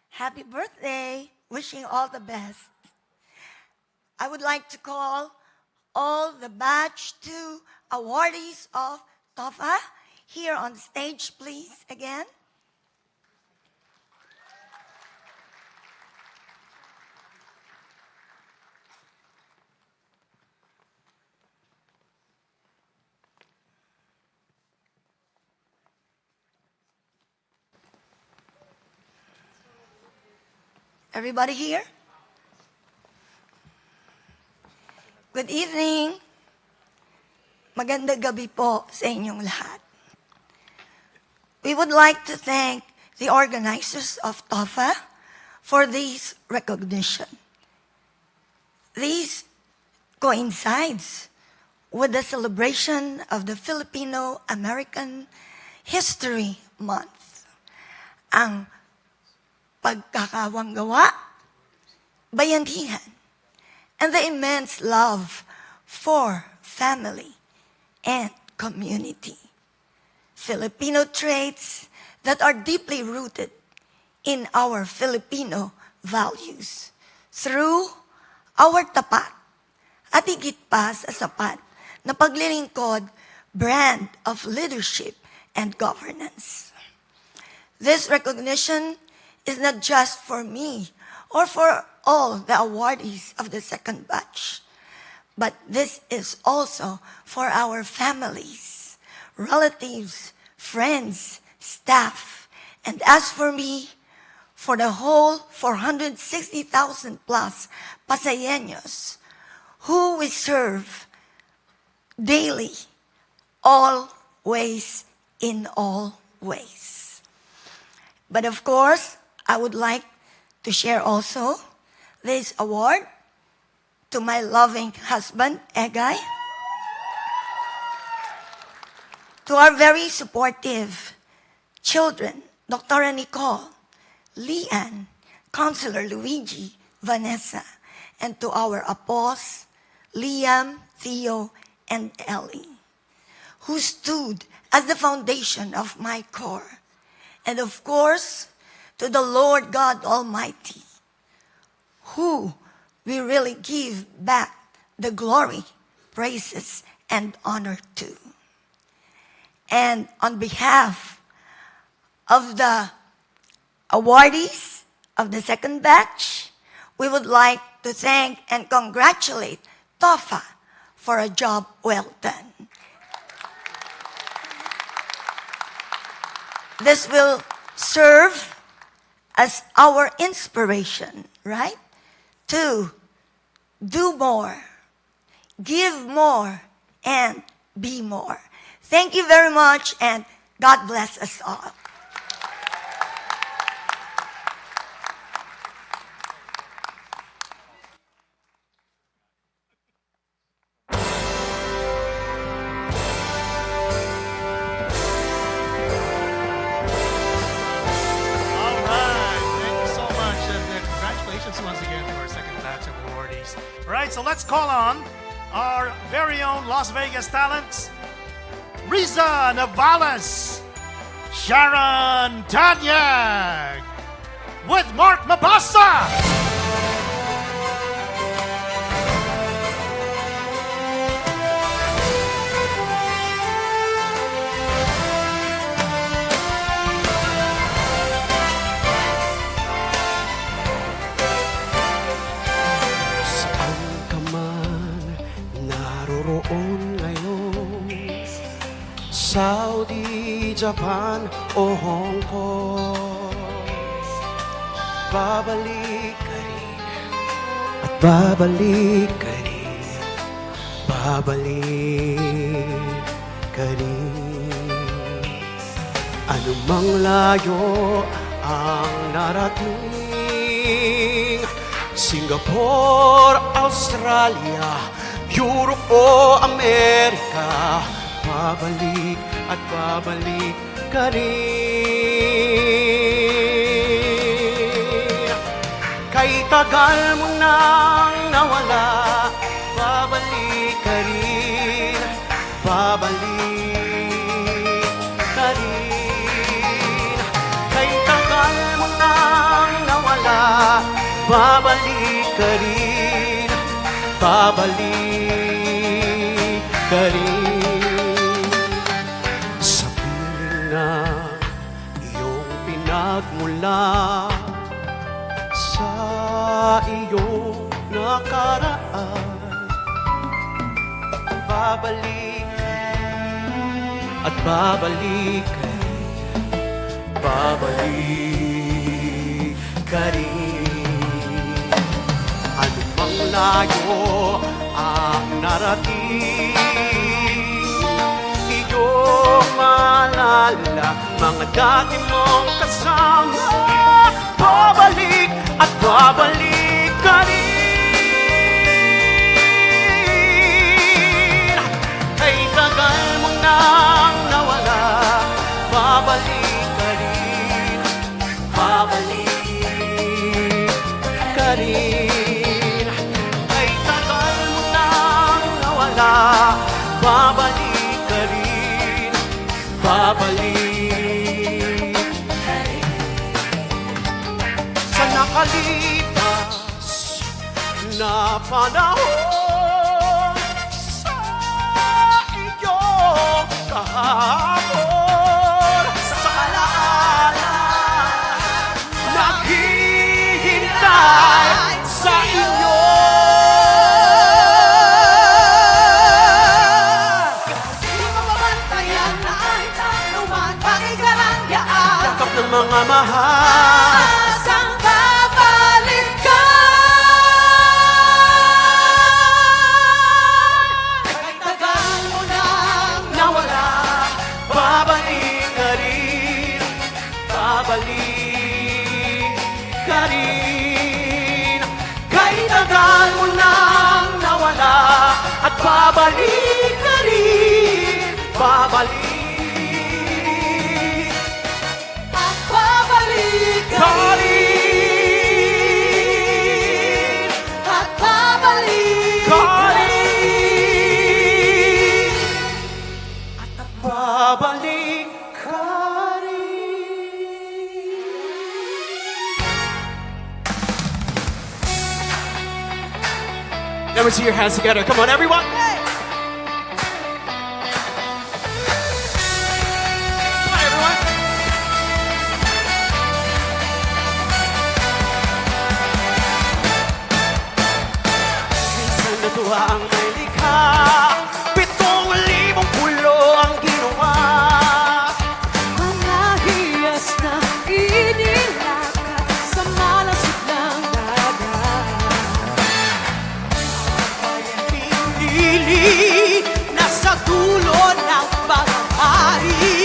Happy birthday. Wishing all the best. I would like to call all the batch 2 awardees of TOFA here on stage, please, again. Everybody here? Good evening. Magandang gabi po sa inyong lahat. We would like to thank the organizers of TOFA for this recognition. This coincides with the celebration of the Filipino American History Month. Ang pagkakawanggawa, bayanihan, and the immense love for family and community. Filipino traits that are deeply rooted in our Filipino values through our tapat at higit pa sa sapat na paglilingkod brand of leadership and governance. This recognition is not just for me or for all the awardees of the second batch, but this is also for our families, relatives, friends, staff, and as for me, for the whole 460,000 plus Pasayeños who we serve daily, always, in all ways. But of course, I would like to share also this award to my loving husband, Egay, to our very supportive children, Dr. Nicole, Leanne, Counselor Luigi, Vanessa, and to our apos, Liam, Theo, and Ellie, who stood as the foundation of my core. And of course, to the Lord God Almighty, who we really give back the glory, praises, and honor to. And on behalf of the awardees of the second batch, we would like to thank and congratulate TOFA for a job well done. This will serve as our inspiration, right? To do more, give more, and be more. Thank you very much, and God bless us all. All right, thank you so much, and congratulations once again to our second batch of awardees. All right, so let's call on our very own Las Vegas talents, Riza Navales, Sharon Tanyag, with Mark Mabasa. Saan ka man naroroon ngayon, Saudi, Japan o Hong Kong, babalik ka rin at babalik ka rin, babalik ka rin. Anumang layo ang narating, Singapore, Australia, Europe o Amerika, babalik at babalik ka rin. Kay tagal mo nang nawala, babalik ka rin, babalik ka rin. Kay tagal mo nang nawala, babalik ka rin, babalik mula sa iyong nakaraan. Babalik at babalik ka rin. Anumang layo ang narating, iyong maalala mga dati mong kasama. Babalik at babalik ka rin. Kay tagal mo nang nawala, babalik ka rin. Babalik ka rin. Kay tagal mo nang nawala, babalik ka rin. Babalik ka rin. Sa nakalipas na panahon, sa iyong kahapon, sa alaala naghihintay sa inyo. Di mababantayan na ang takluman, pakikaranggaan. Yakap ng mga mahal, Asang babalik ka? Kahit tagal mo nang nawala, babalik ka rin. Babalik ka rin. Kahit tagal mo nang nawala, at babalik ka rin. Babalik at babalik ka ka rin. rin. At babalik Ka ka rin. At babalik ka rin. Let me see your hands together. Come on, everyone. Come on, everyone. Minsan natuwa ang may likha, 7,000 pulo ang ginawa. Mga hiyas na inilakad sa malasig ng dagat. Pinili nasa dulo ng paghahari.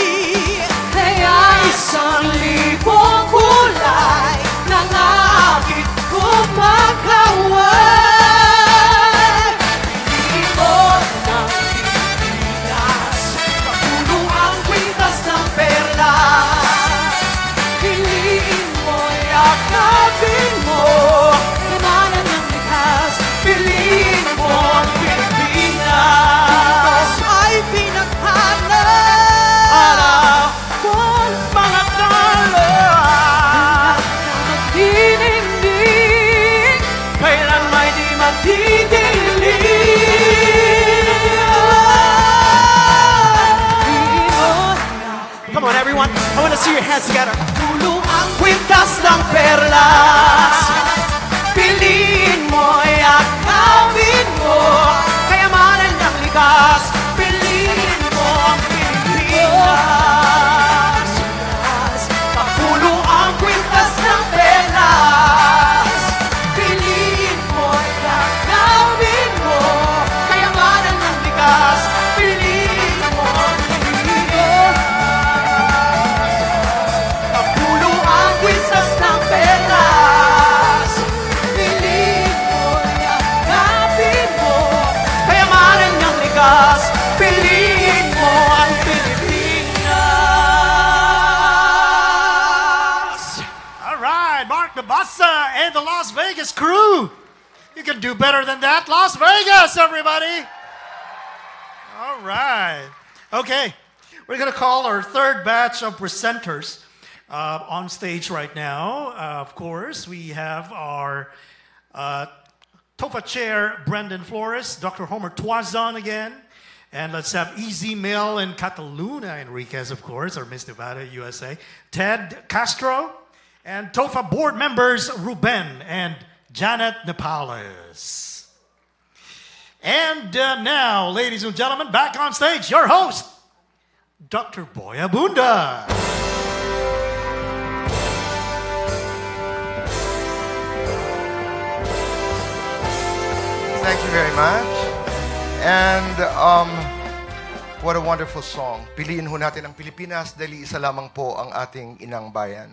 Kaya 1,000 kulay ng akit kumakaway. Ibon ng Pilipinas, papuno ang kwintas ng perlas. Piliin mo, yakapin mo, Kaimanan ng likas, piliin mo ang Pilipinas. ay pinaghala. Para mga talo, Magdinigdig, kailan may di magdidilig. Come on, everyone. I want to see your hands together. Tulo ang kwintas ng perlas. Piliin mo, yakapin mo, kayamanan ng likas. Piliin mo ang Pilipinas. Kapulo ang kwintas ng perlas. Piliin mo, yakapin mo, kayamanan ng likas. Piliin mo ang Pilipinas. Kapulo ang kwintas ng perlas. Piliin mo, yakapin mo, kayamanan ng likas. Piliin mo ang Pilipinas. All right, Mark Nabasa and the Las Vegas crew. You can do better than that. Las Vegas, everybody. All right. Okay, we're going to call our third batch of presenters on stage right now. Of course, we have our TOFA chair, Brendan Flores, Dr. Homer Tuazon again. And let's have Easy Mill and Cataluna Enriquez, of course, or Miss Nevada, USA. Ted Castro and TOFA board members Ruben and Janet Nepales. And now, ladies and gentlemen, back on stage, your host, Dr. Boy Abunda. Thank you very much. And what a wonderful song. Piliin ho natin ang Pilipinas dahil isa lamang po ang ating inang bayan.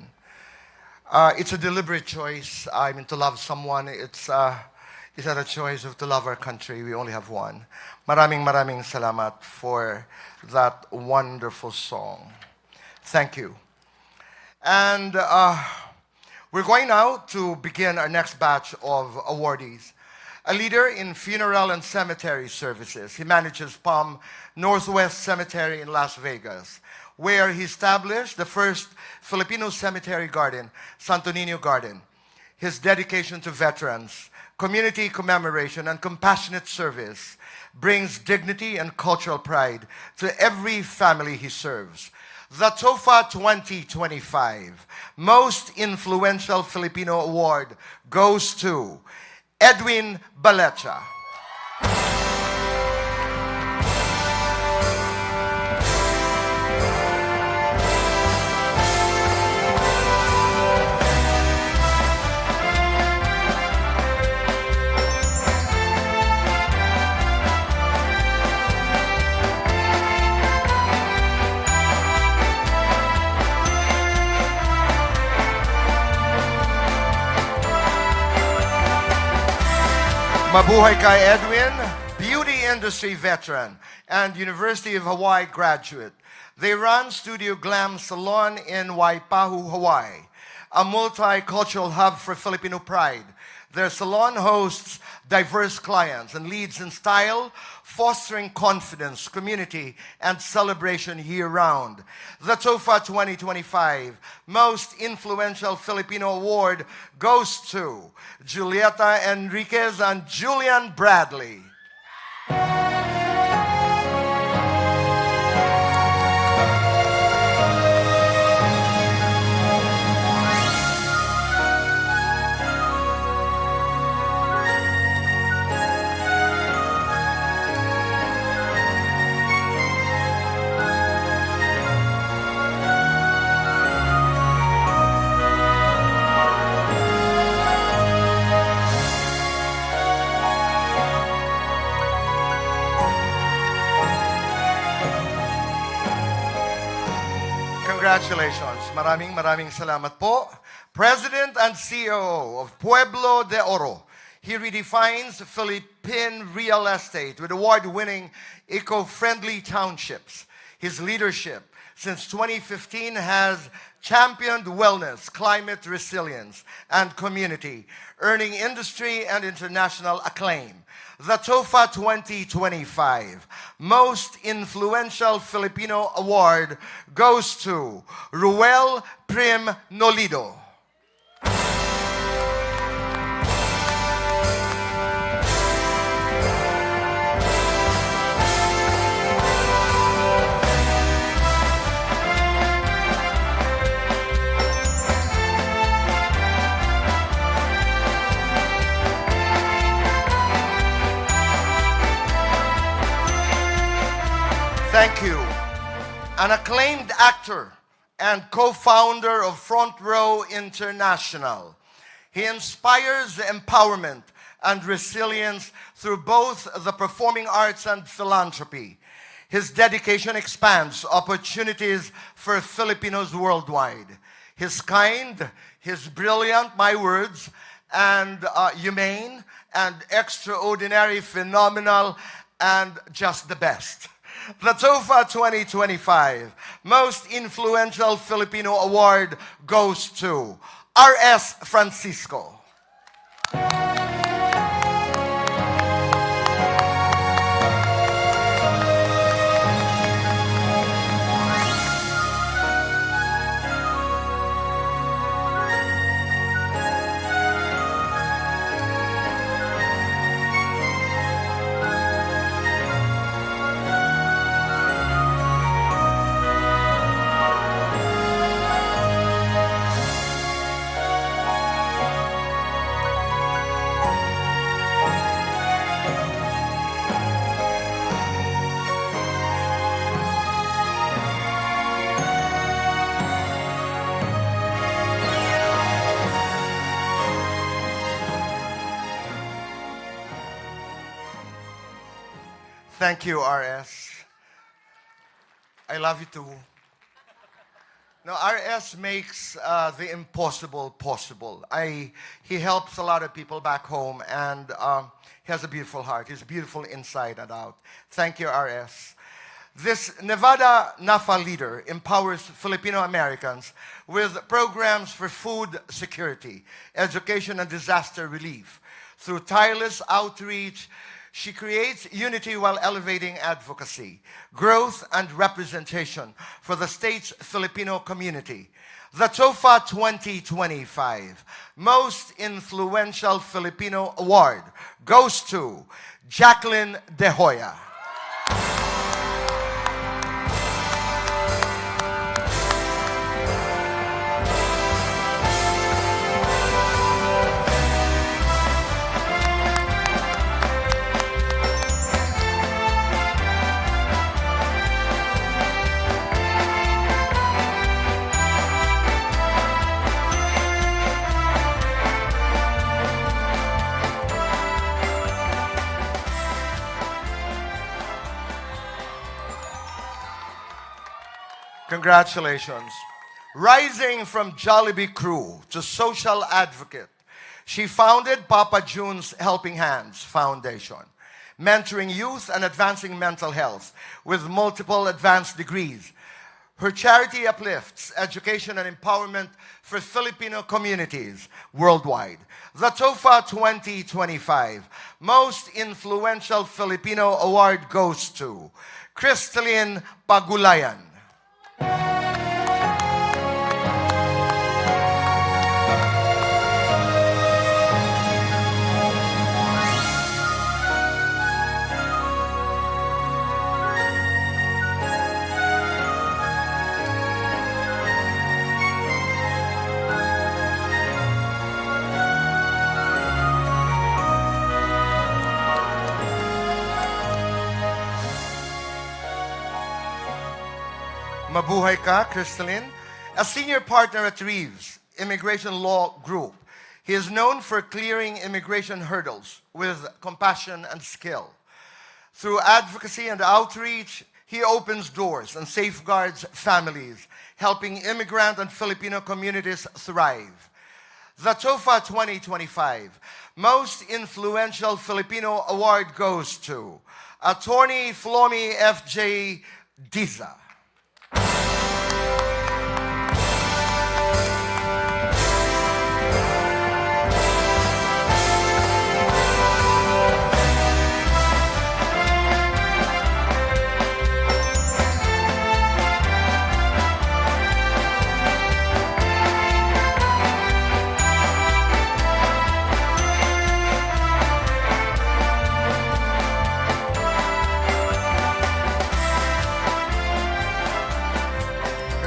It's a deliberate choice. I mean, to love someone, it's not a choice of to love our country. We only have one. Maraming salamat for that wonderful song. Thank you. And we're going now to begin our next batch of awardees. A leader in funeral and cemetery services. He manages Palm Northwest Cemetery in Las Vegas, where he established the first Filipino cemetery garden, Santo Niño Garden. His dedication to veterans, community commemoration, and compassionate service brings dignity and cultural pride to every family he serves. The TOFA 2025 Most Influential Filipino Award goes to Edwin Balecha. Mabuhay kay Edwin, beauty industry veteran and University of Hawaii graduate. They run Studio Glam Salon in Waipahu, Hawaii, a multicultural hub for Filipino pride. Their salon hosts diverse clients and leads in style, fostering confidence, community, and celebration year-round. The TOFA 2025 Most Influential Filipino Award goes to Julieta Enriquez and Julian Bradley. Congratulations. Maraming salamat po. President and CEO of Pueblo de Oro. He redefines Philippine real estate with award-winning eco-friendly townships. His leadership since 2015 has championed wellness, climate resilience, and community, earning industry and international acclaim. The TOFA 2025 Most Influential Filipino Award goes to Ruel Prim Nolido. Thank you. An acclaimed actor and co-founder of Front Row International. He inspires empowerment and resilience through both the performing arts and philanthropy. His dedication expands opportunities for Filipinos worldwide. His kind, his brilliant, my words, and humane and extraordinary, phenomenal, and just the best. The TOFA 2025 Most Influential Filipino Award goes to R.S. Francisco. Thank you, RS. I love you too. No, RS makes the impossible possible. He helps a lot of people back home, and he has a beautiful heart. He's beautiful inside and out. Thank you, RS. This Nevada NAFA leader empowers Filipino Americans with programs for food security, education, and disaster relief. Through tireless outreach, she creates unity while elevating advocacy, growth, and representation for the state's Filipino community. The TOFA 2025 Most Influential Filipino Award goes to Jacqueline De Hoya. Congratulations. Rising from Jollibee crew to social advocate, she founded Papa June's Helping Hands Foundation, mentoring youth and advancing mental health with multiple advanced degrees. Her charity uplifts education and empowerment for Filipino communities worldwide. The TOFA 2025 Most Influential Filipino Award goes to Crystalline Pagulayan. Mabuhay ka, Crystalline. A senior partner at Reeves Immigration Law Group, he is known for clearing immigration hurdles with compassion and skill. Through advocacy and outreach, he opens doors and safeguards families, helping immigrant and Filipino communities thrive. The TOFA 2025 Most Influential Filipino Award goes to Attorney Flomi F.J. Diza.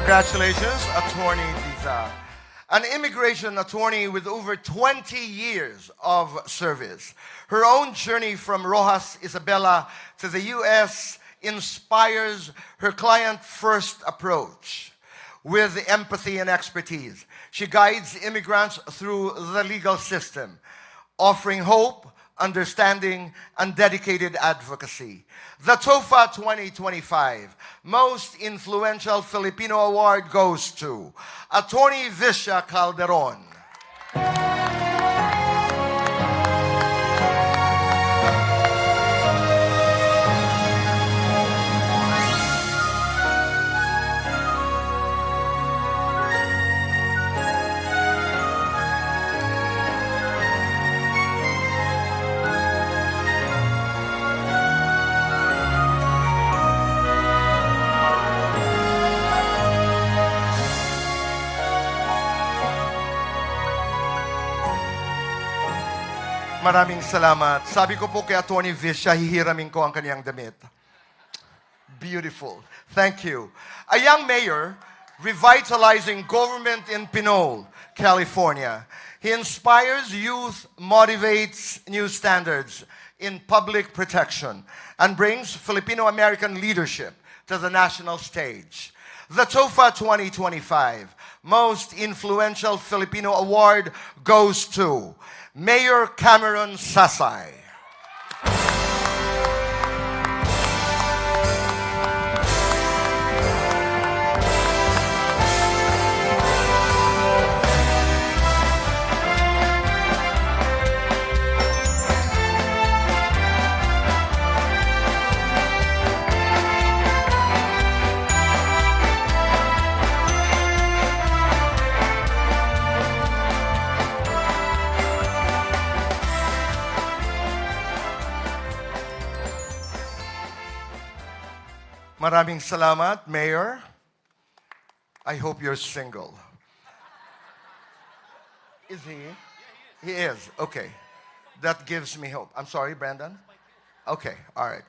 Congratulations, Attorney Diza. An immigration attorney with over 20 years of service. Her own journey from Rojas, Isabela to the U.S. inspires her client-first approach. With empathy and expertise, she guides immigrants through the legal system, offering hope, understanding, and dedicated advocacy. The TOFA 2025 Most Influential Filipino Award goes to Attorney Visha Calderon. Maraming salamat. Sabi ko po kay Attorney Visha, hihiramin ko ang kaniyang damit. Beautiful. Thank you. A young mayor revitalizing government in Pinole, California. He inspires youth, motivates new standards in public protection, and brings Filipino-American leadership to the national stage. The TOFA 2025 Most Influential Filipino Award goes to Mayor Cameron Sasay. Maraming salamat, Mayor. I hope you're single. Is he? He is. Okay. That gives me hope. I'm sorry, Brandon? Okay, all right.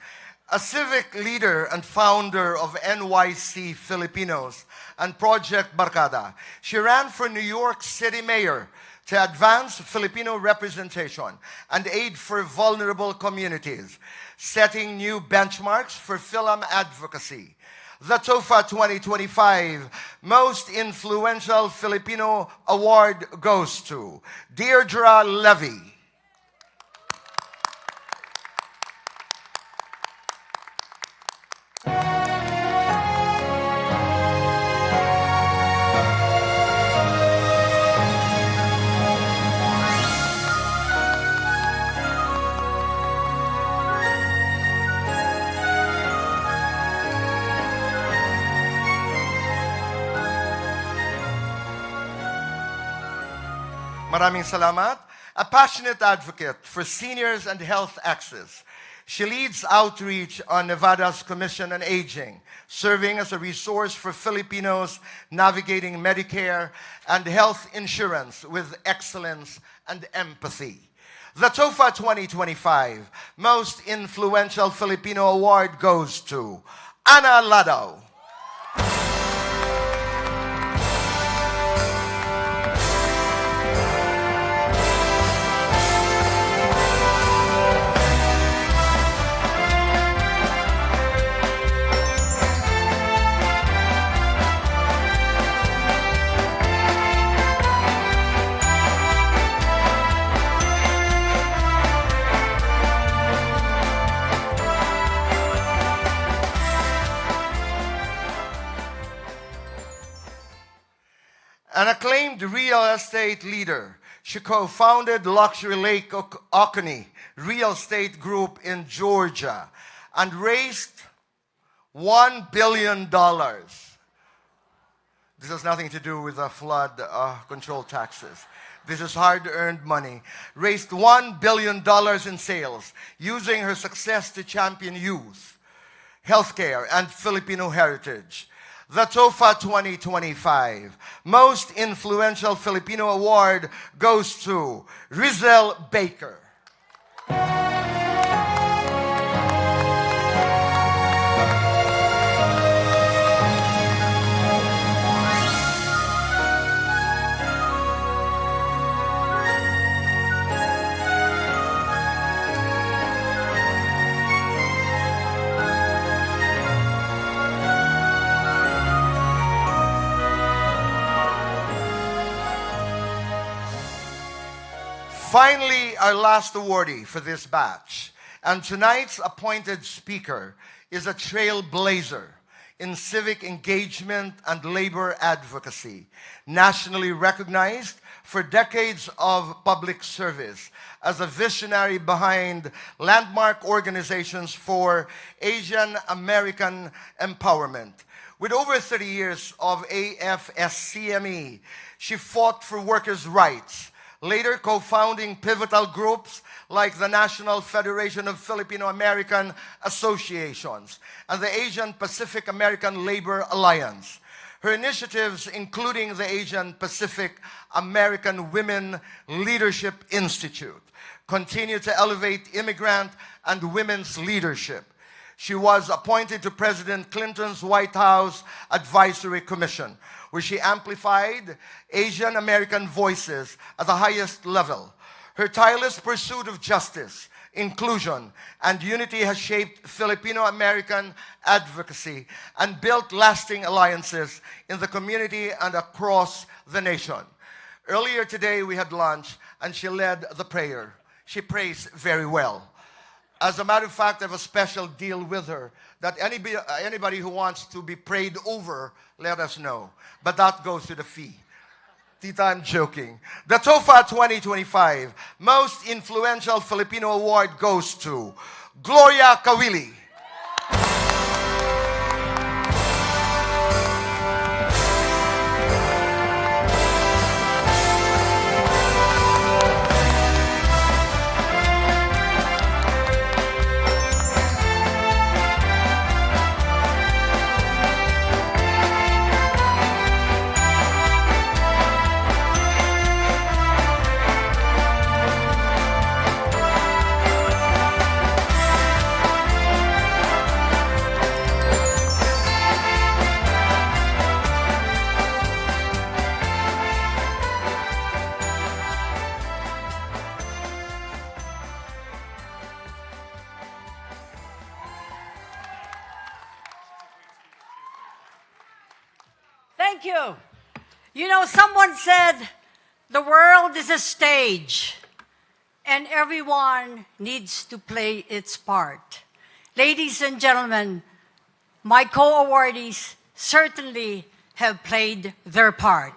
A civic leader and founder of NYC Filipinos and Project Barkada, she ran for New York City Mayor to advance Filipino representation and aid for vulnerable communities, setting new benchmarks for film advocacy. The TOFA 2025 Most Influential Filipino Award goes to Deirdre Levy. Maraming salamat. A passionate advocate for seniors and health access. She leads outreach on Nevada's Commission on Aging, serving as a resource for Filipinos navigating Medicare and health insurance with excellence and empathy. The TOFA 2025 Most Influential Filipino Award goes to Ana Ladao. An acclaimed real estate leader, she co-founded Luxury Lake Oconee Real Estate Group in Georgia and raised $1 billion. This has nothing to do with the flood control taxes. This is hard-earned money. Raised $1 billion in sales using her success to champion youth, healthcare, and Filipino heritage. The TOFA 2025 Most Influential Filipino Award goes to Rizel Baker. Finally, our last awardee for this batch. And tonight's appointed speaker is a trailblazer in civic engagement and labor advocacy, nationally recognized for decades of public service as a visionary behind landmark organizations for Asian American empowerment. With over 30 years of AFSCME, she fought for workers' rights, later co-founding pivotal groups like the National Federation of Filipino American Associations and the Asian Pacific American Labor Alliance. Her initiatives, including the Asian Pacific American Women Leadership Institute, continue to elevate immigrant and women's leadership. She was appointed to President Clinton's White House Advisory Commission, where she amplified Asian American voices at the highest level. Her tireless pursuit of justice, inclusion, and unity has shaped Filipino American advocacy and built lasting alliances in the community and across the nation. Earlier today, we had lunch, and she led the prayer. She prays very well. As a matter of fact, I have a special deal with her that anybody who wants to be prayed over, let us know. But that goes to the fee. Tita, I'm joking. The TOFA 2025 Most Influential Filipino Award goes to Gloria Kawili. Thank you. You know, someone said the world is a stage and everyone needs to play its part. Ladies and gentlemen, my co-awardees certainly have played their part.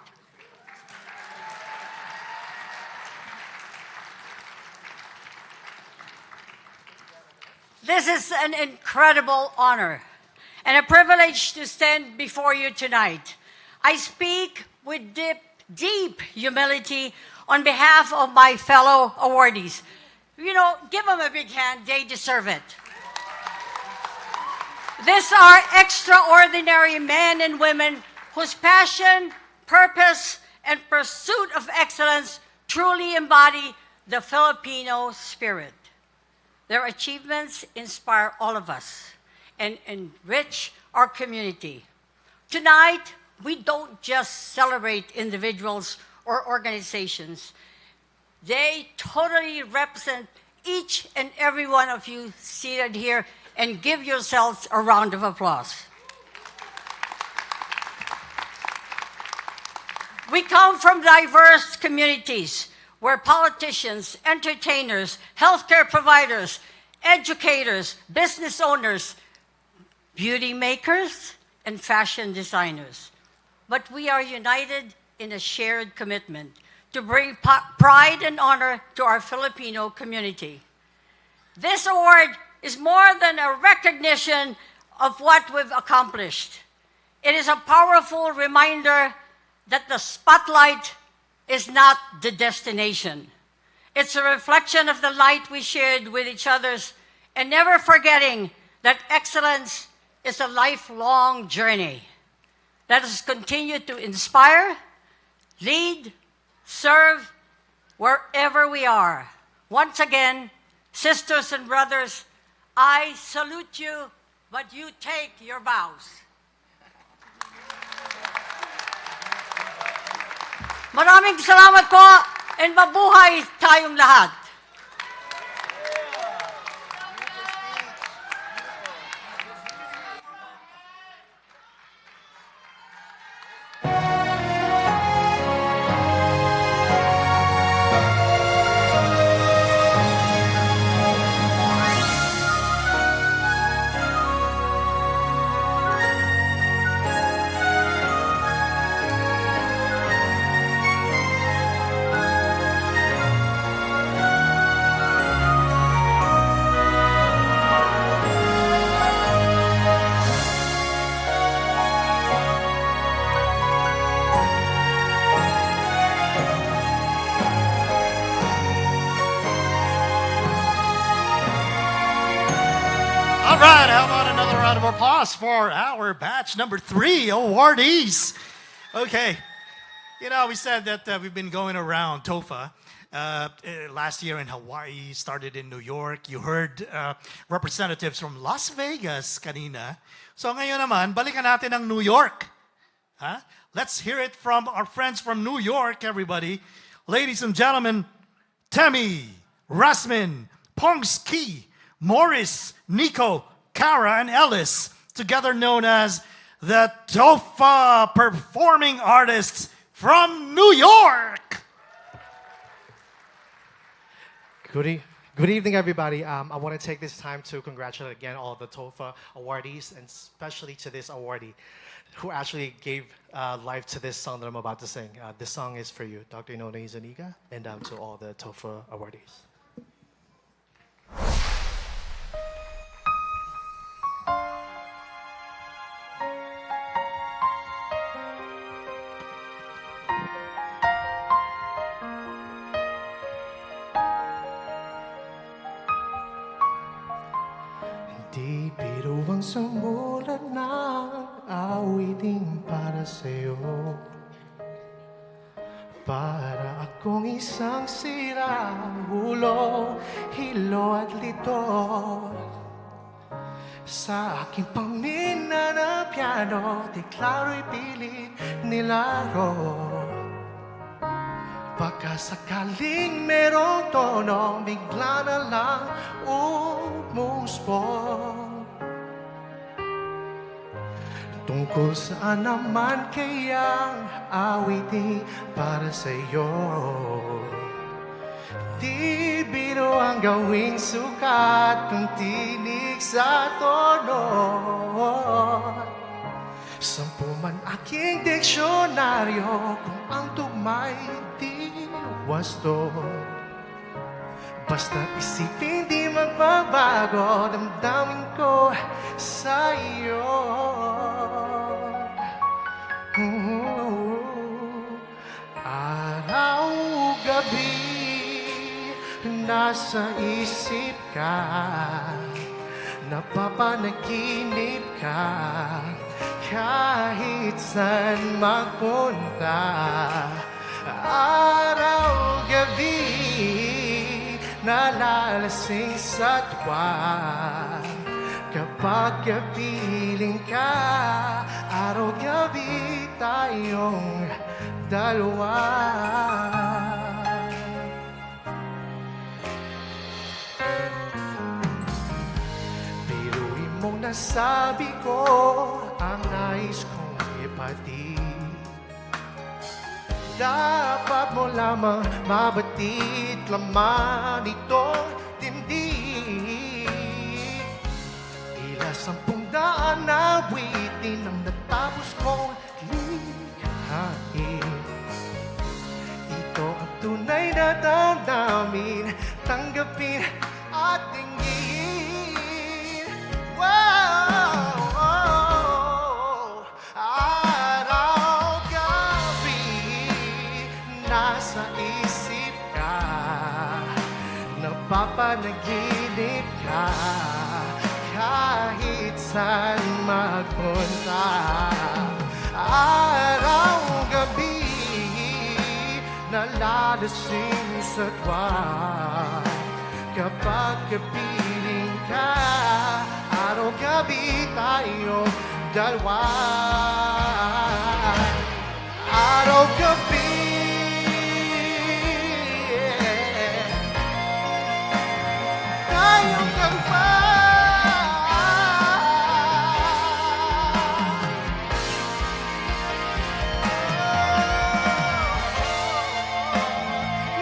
This is an incredible honor and a privilege to stand before you tonight. I speak with deep humility on behalf of my fellow awardees. You know, give them a big hand, they deserve it. These are extraordinary men and women whose passion, purpose, and pursuit of excellence truly embody the Filipino spirit. Their achievements inspire all of us and enrich our community. Tonight, we don't just celebrate individuals or organizations. They totally represent each and every one of you seated here, and give yourselves a round of applause. We come from diverse communities where politicians, entertainers, healthcare providers, educators, business owners, beauty makers, and fashion designers. But we are united in a shared commitment to bring pride and honor to our Filipino community. This award is more than a recognition of what we've accomplished. It is a powerful reminder that the spotlight is not the destination. It's a reflection of the light we shared with each other, and never forgetting that excellence is a lifelong journey. Let us continue to inspire, lead, serve wherever we are. Once again, sisters and brothers, I salute you, but you take your bows. Maraming salamat po, and mabuhay tayong lahat. All right, how about another round of applause for our batch number 3 awardees? Okay, you know, we said that we've been going around TOFA. Last year in Hawaii, started in New York. You heard representatives from Las Vegas kanina. So ngayon naman, balikan natin ang New York. Huh? Let's hear it from our friends from New York, everybody. Ladies and gentlemen, Temi, Rasmin, Pongski, Morris, Nico, Kara, and Ellis, together known as the TOFA Performing Artists from New York. Good evening, everybody. I want to take this time to congratulate again all the TOFA awardees, and especially to this awardee who actually gave life to this song that I'm about to sing. This song is for you, Dr. Nona Zuniga, and to all the TOFA awardees. Di biruang sumulat ng awiting para sa'yo. Para akong isang sira, ulo, hilo at lito. Sa aking pamina na piano, di klaro'y pilit nilaro. Baka sakaling merong tono, bigla na lang umuspo. Tungkol saan naman kayang awitin para sa'yo? Di biro ang gawing sukat ng tinig sa tono. Sampu man aking diksyonaryo kung ang tugma'y di wasto. Basta isipin di magbabago damdamin ko sa'yo. Araw-gabi nasa isip ka, napapanaginip ka, kahit saan magpunta. Araw-gabi nalalasing sa tuwa, kapag kapiling ka, araw-gabi tayong dalawa. Biruin mong nasabi ko ang nais kong ipatid. Dapat mo lamang mabatid laman itong dibdib. Tila 10,000 na awitin ang natapos kong likhain. Ito ang tunay na damdamin, tanggapin at tingin. Wow! Nasa isip ka, napapanaginip ka, kahit saan magpunta. Araw-gabi nalalasing sa tuwa, kapag kapiling ka, araw-gabi tayo dalawa. Araw-gabi tayong dalawa.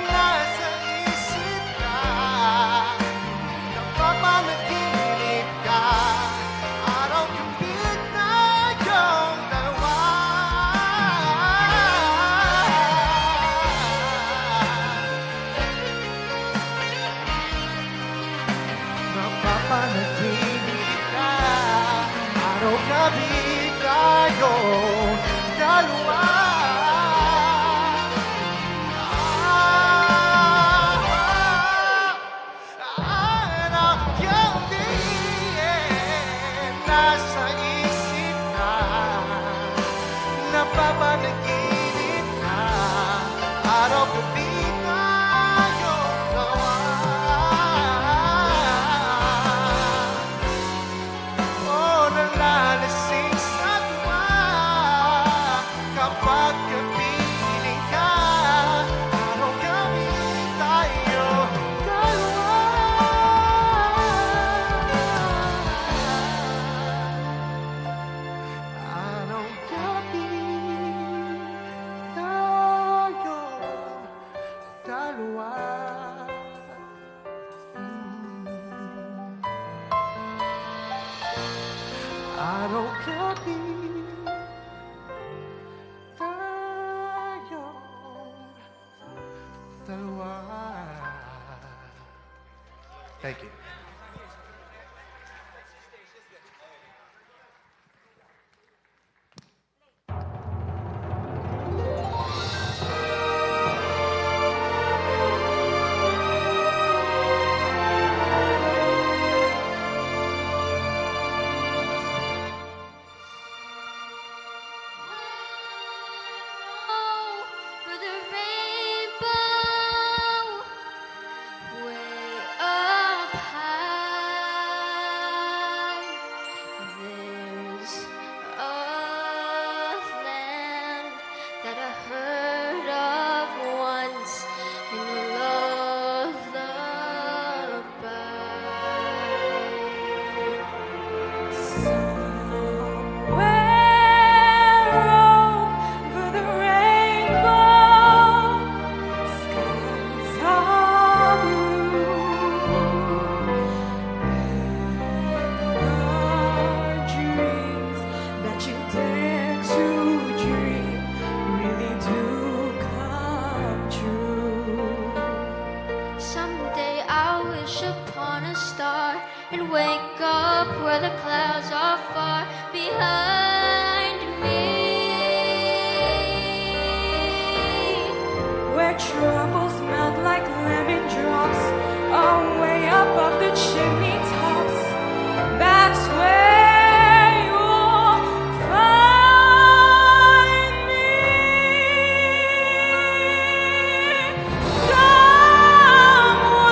Nasa isip ka, napapanaginip ka, araw-gabi tayong dalawa. Napapanaginip ka, araw-gabi tayong dalawa. Araw-gabi nasa isip ka, napapanaginip ka, araw-gabi tayong dalawa. Oh, nalalasing sa tuwa, kapag kapiling ka, araw-gabi tayo dalawa. Araw-gabi tayo dalawa. Araw-gabi tayo dalawa. Thank you. and wake up where the clouds are far behind me. Where troubles melt like lemon drops, away above the chimney tops. That's where you'll find me. Somewhere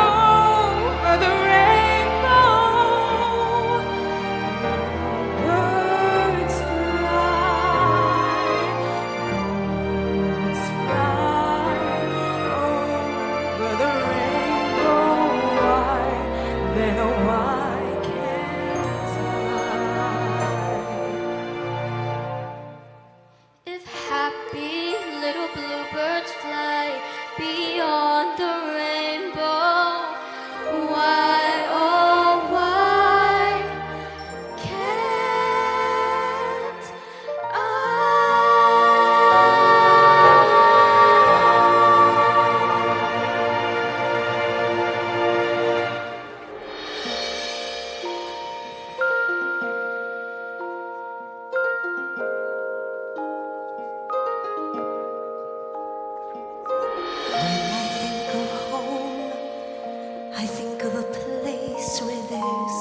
over the rainbow, birds fly, over the rainbow. Why then why can't I? If happy little bluebirds fly beyond the rainbow, why, oh why can't I? Of home, I think of a place where there's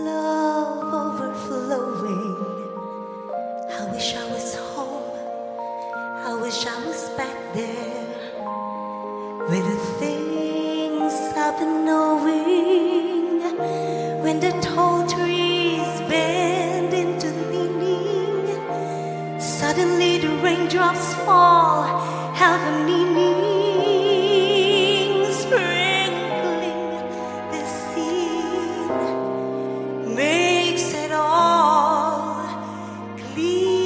love overflowing. I wish I was home. I wish I was back there with the things I've been knowing. When the tall trees bend into leaning, suddenly the raindrops fall, have a meaning, sprinkling the scene, makes it all clean.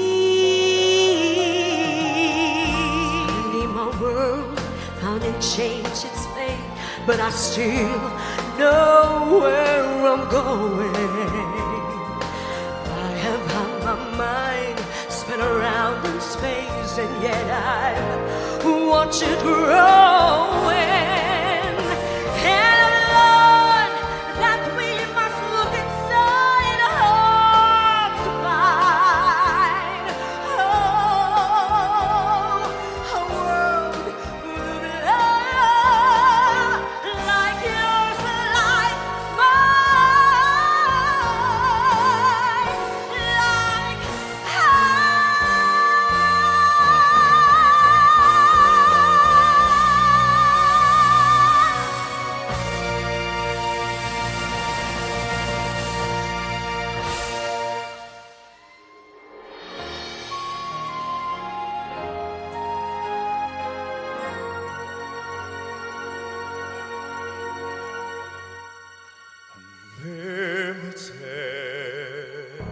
Suddenly my world found and changed its fate, but I still know where I'm going. I have had my mind spin around in space, and yet I watch it growing. And I've learned that we must look inside our hearts to find a world with love like yours, like mine, like Unlimited.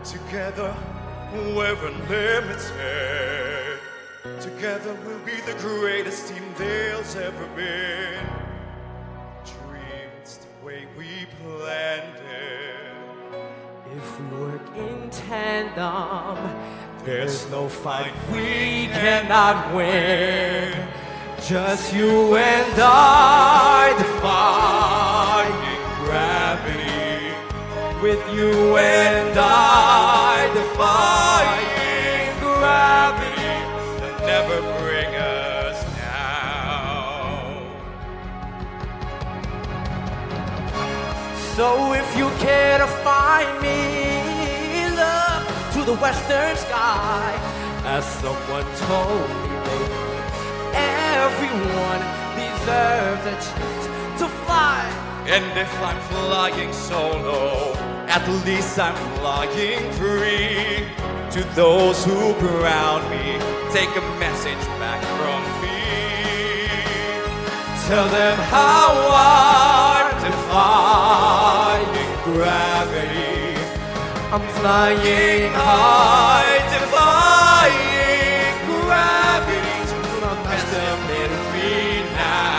Together we're unlimited. Together we'll be the greatest team there's ever been. Dreams the way we planned it. If we work in tandem, there's no fight we cannot win. Just you and I defying gravity. With you and I defying gravity. They'll never bring us down. So if you care to find me, look to the western sky. As someone told me, baby, everyone deserves a chance to fly. And if I'm flying solo, at least I'm flying free. To those who ground me, take a message back from me. Tell them how I'm defying gravity. I'm flying high, defying gravity. Estimate me now.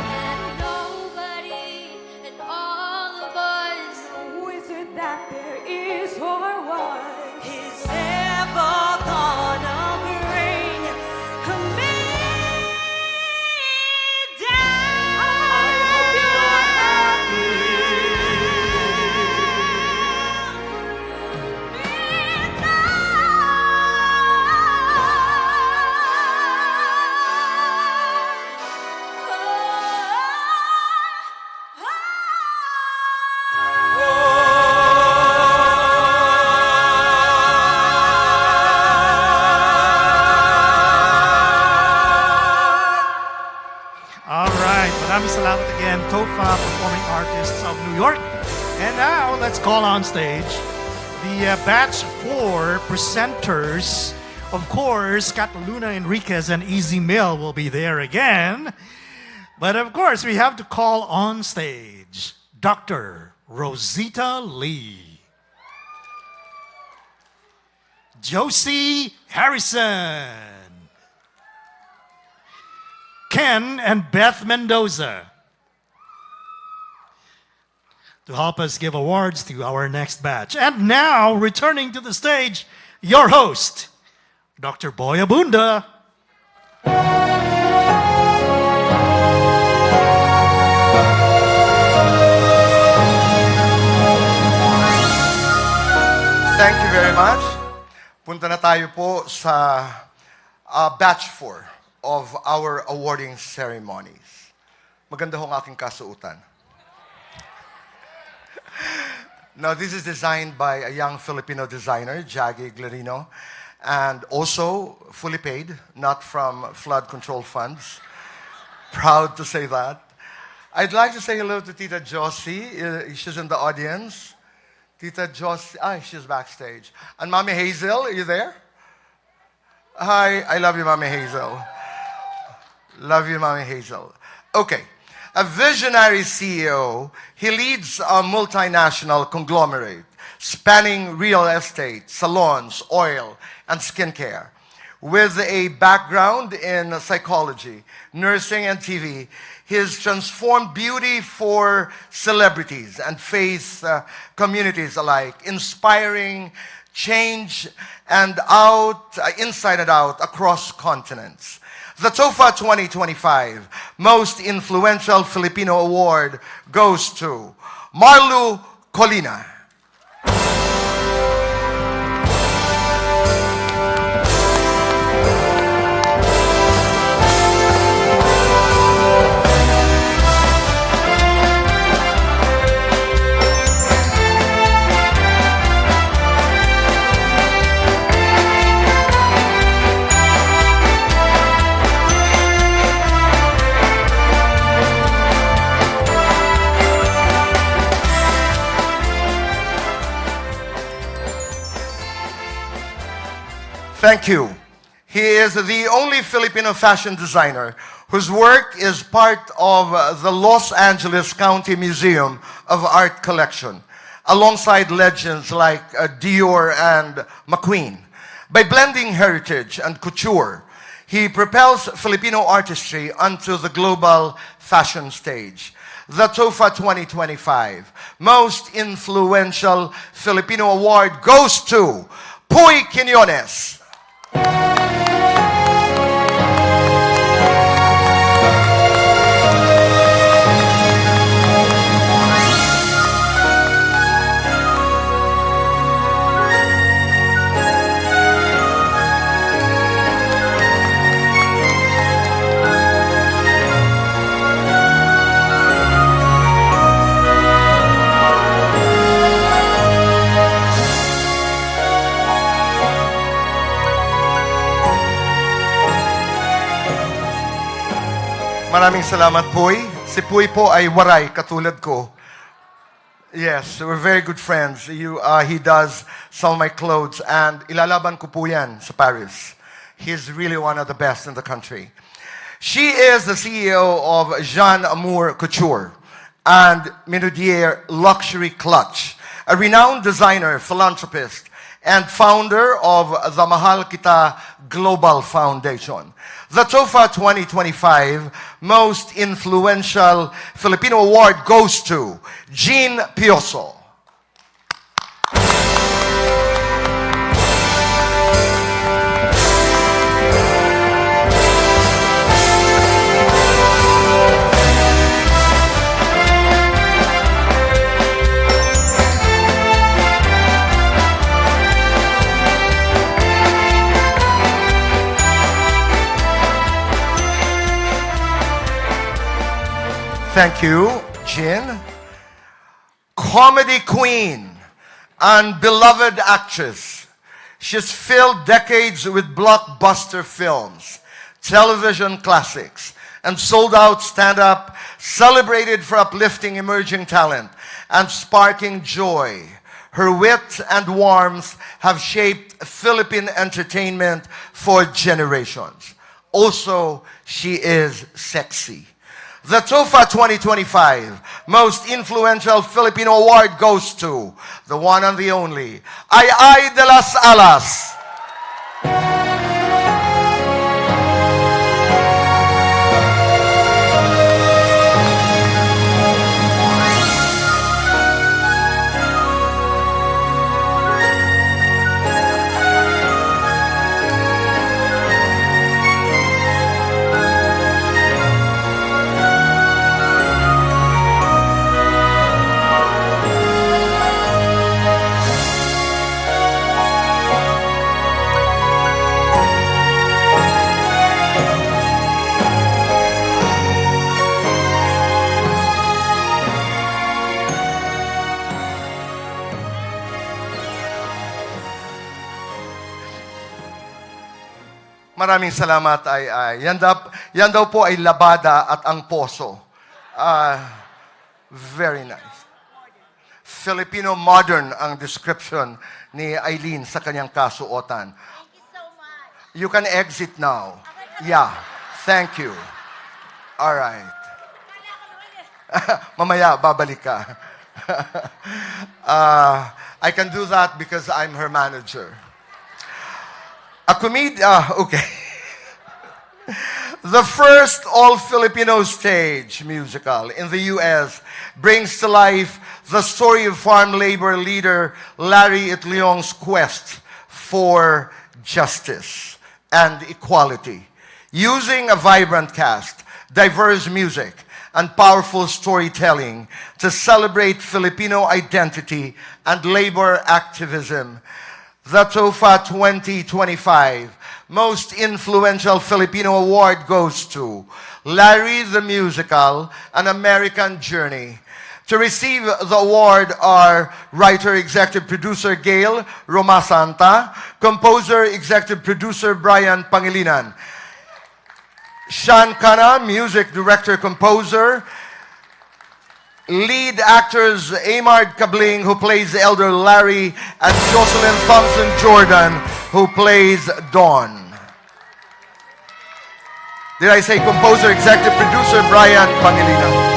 And nobody in all of us, who is it that there is or was, is ever gonna bring me right, maraming salamat again, TOFA Performing Artists of New York. And now, let's call on stage the batch 4 presenters. Of course, Cataluna Enriquez and Easy Mill will be there again. But of course, we have to call on stage Dr. Rosita Lee, Josie Harrison, Ken and Beth Mendoza, to help us give awards to our next batch. And now, returning to the stage, your host, Dr. Boy Abunda. Thank you very much. Punta na tayo po sa batch 4 of our awarding ceremonies. Maganda hong aking kasuotan. Now, this is designed by a young Filipino designer, Jaggy Glarino, and also fully paid, not from flood control funds. Proud to say that. I'd like to say hello to Tita Josie. She's in the audience. Tita Josie, she's backstage. And Mommy Hazel, are you there? Hi, I love you, Mommy Hazel. Love you, Mommy Hazel. Okay. A visionary CEO, he leads a multinational conglomerate spanning real estate, salons, oil, and skincare. With a background in psychology, nursing, and TV, he has transformed beauty for celebrities and faith communities alike, inspiring change and inside and out across continents. The TOFA 2025 Most Influential Filipino Award goes to Marlu Colina. Thank you. He is the only Filipino fashion designer whose work is part of the Los Angeles County Museum of Art collection, alongside legends like Dior and McQueen. By blending heritage and couture, he propels Filipino artistry onto the global fashion stage. The TOFA 2025 Most Influential Filipino Award goes to Puy Quiñones. Maraming salamat, Puy. Si Puy po ay waray, katulad ko. Yes, we're very good friends. He does some of my clothes, and ilalaban ko po yan sa Paris. He's really one of the best in the country. She is the CEO of Jean Amour Couture and Minaudier Luxury Clutch, a renowned designer, philanthropist, and founder of the Mahal Kita Global Foundation. The TOFA 2025 Most Influential Filipino Award goes to Jean Pioso. Thank you, Jin. Comedy queen and beloved actress. She's filled decades with blockbuster films, television classics, and sold-out stand-up celebrated for uplifting emerging talent and sparking joy. Her wit and warmth have shaped Philippine entertainment for generations. Also, she is sexy. The TOFA 2025 Most Influential Filipino Award goes to the one and the only Ay de las Alas. Maraming salamat ay. Yan daw po ay labada at ang poso. Very nice. Filipino modern ang description ni Eileen sa kanyang kasuotan. Thank you so much. You can exit now. Yeah. Thank you. All right. Mamaya, babalik ka. I can do that because I'm her manager. A okay. The first all-Filipino stage musical in the U.S. brings to life the story of farm labor leader Larry Itliong's quest for justice and equality. Using a vibrant cast, diverse music, and powerful storytelling to celebrate Filipino identity and labor activism, the TOFA 2025 Most Influential Filipino Award goes to Larry the Musical, An American Journey. To receive the award are writer, executive producer Gail Romasanta, composer, executive producer Brian Pangilinan, Sean Cana, music director, composer, lead actors Amard Cabling, who plays Elder Larry, and Jocelyn Thompson-Jordan, who plays Dawn. Did I say composer, executive producer Brian Pangilinan?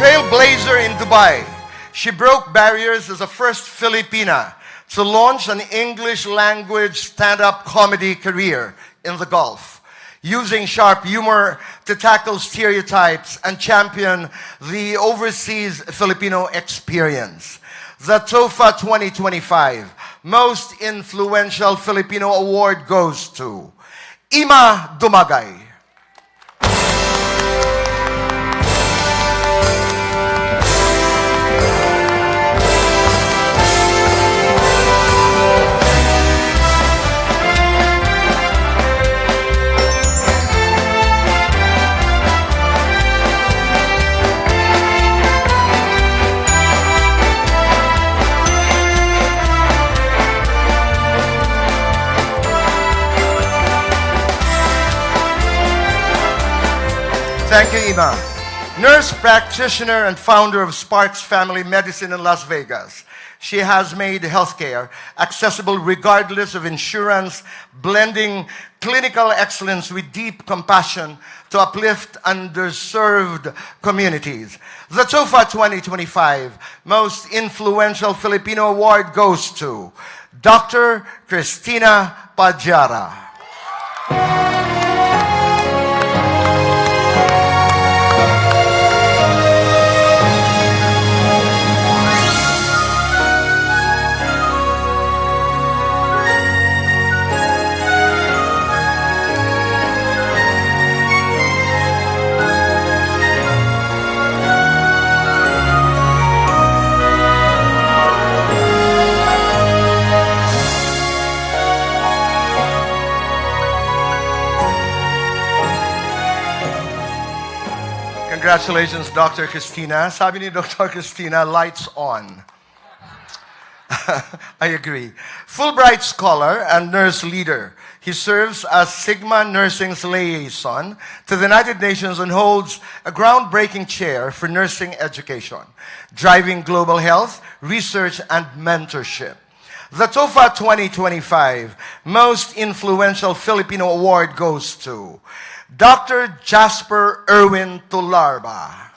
Trailblazer in Dubai, she broke barriers as the first Filipina to launch an English language stand-up comedy career in the Gulf, using sharp humor to tackle stereotypes and champion the overseas Filipino experience. The TOFA 2025 Most Influential Filipino Award goes to Ima Dumagay. Thank you, Ima. Nurse practitioner and founder of Sparks Family Medicine in Las Vegas. She has made healthcare accessible regardless of insurance, blending clinical excellence with deep compassion to uplift underserved communities. The TOFA 2025 Most Influential Filipino Award goes to Dr. Cristina Pajara. Congratulations, Dr. Christina. Sabi ni Dr. Christina, lights on. I agree. Fulbright scholar and nurse leader. He serves as Sigma Nursing's liaison to the United Nations and holds a groundbreaking chair for nursing education, driving global health, research, and mentorship. The TOFA 2025 Most Influential Filipino Award goes to Dr. Jasper Erwin Tularba.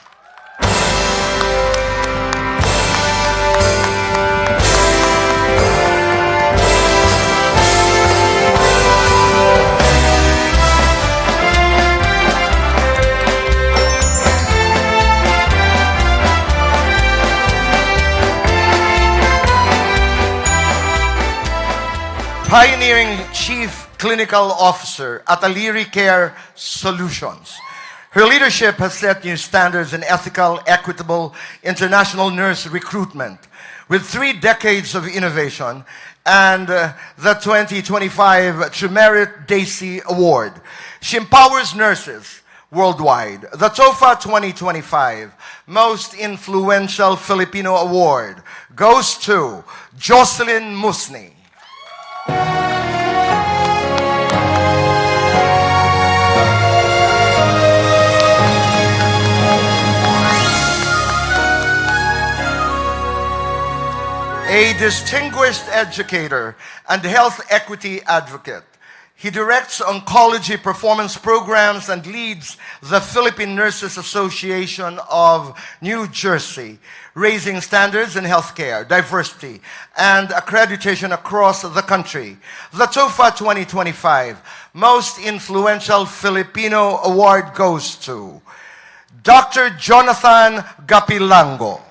Pioneering Chief Clinical Officer at Aliri Care Solutions. Her leadership has set new standards in ethical, equitable, international nurse recruitment. With 3 decades of innovation and the 2025 Trimerit Daisy Award, she empowers nurses worldwide. The TOFA 2025 Most Influential Filipino Award goes to Jocelyn Musni. A distinguished educator and health equity advocate. He directs oncology performance programs and leads the Philippine Nurses Association of New Jersey, raising standards in healthcare, diversity, and accreditation across the country. The TOFA 2025 Most Influential Filipino Award goes to Dr. Jonathan Gapilango.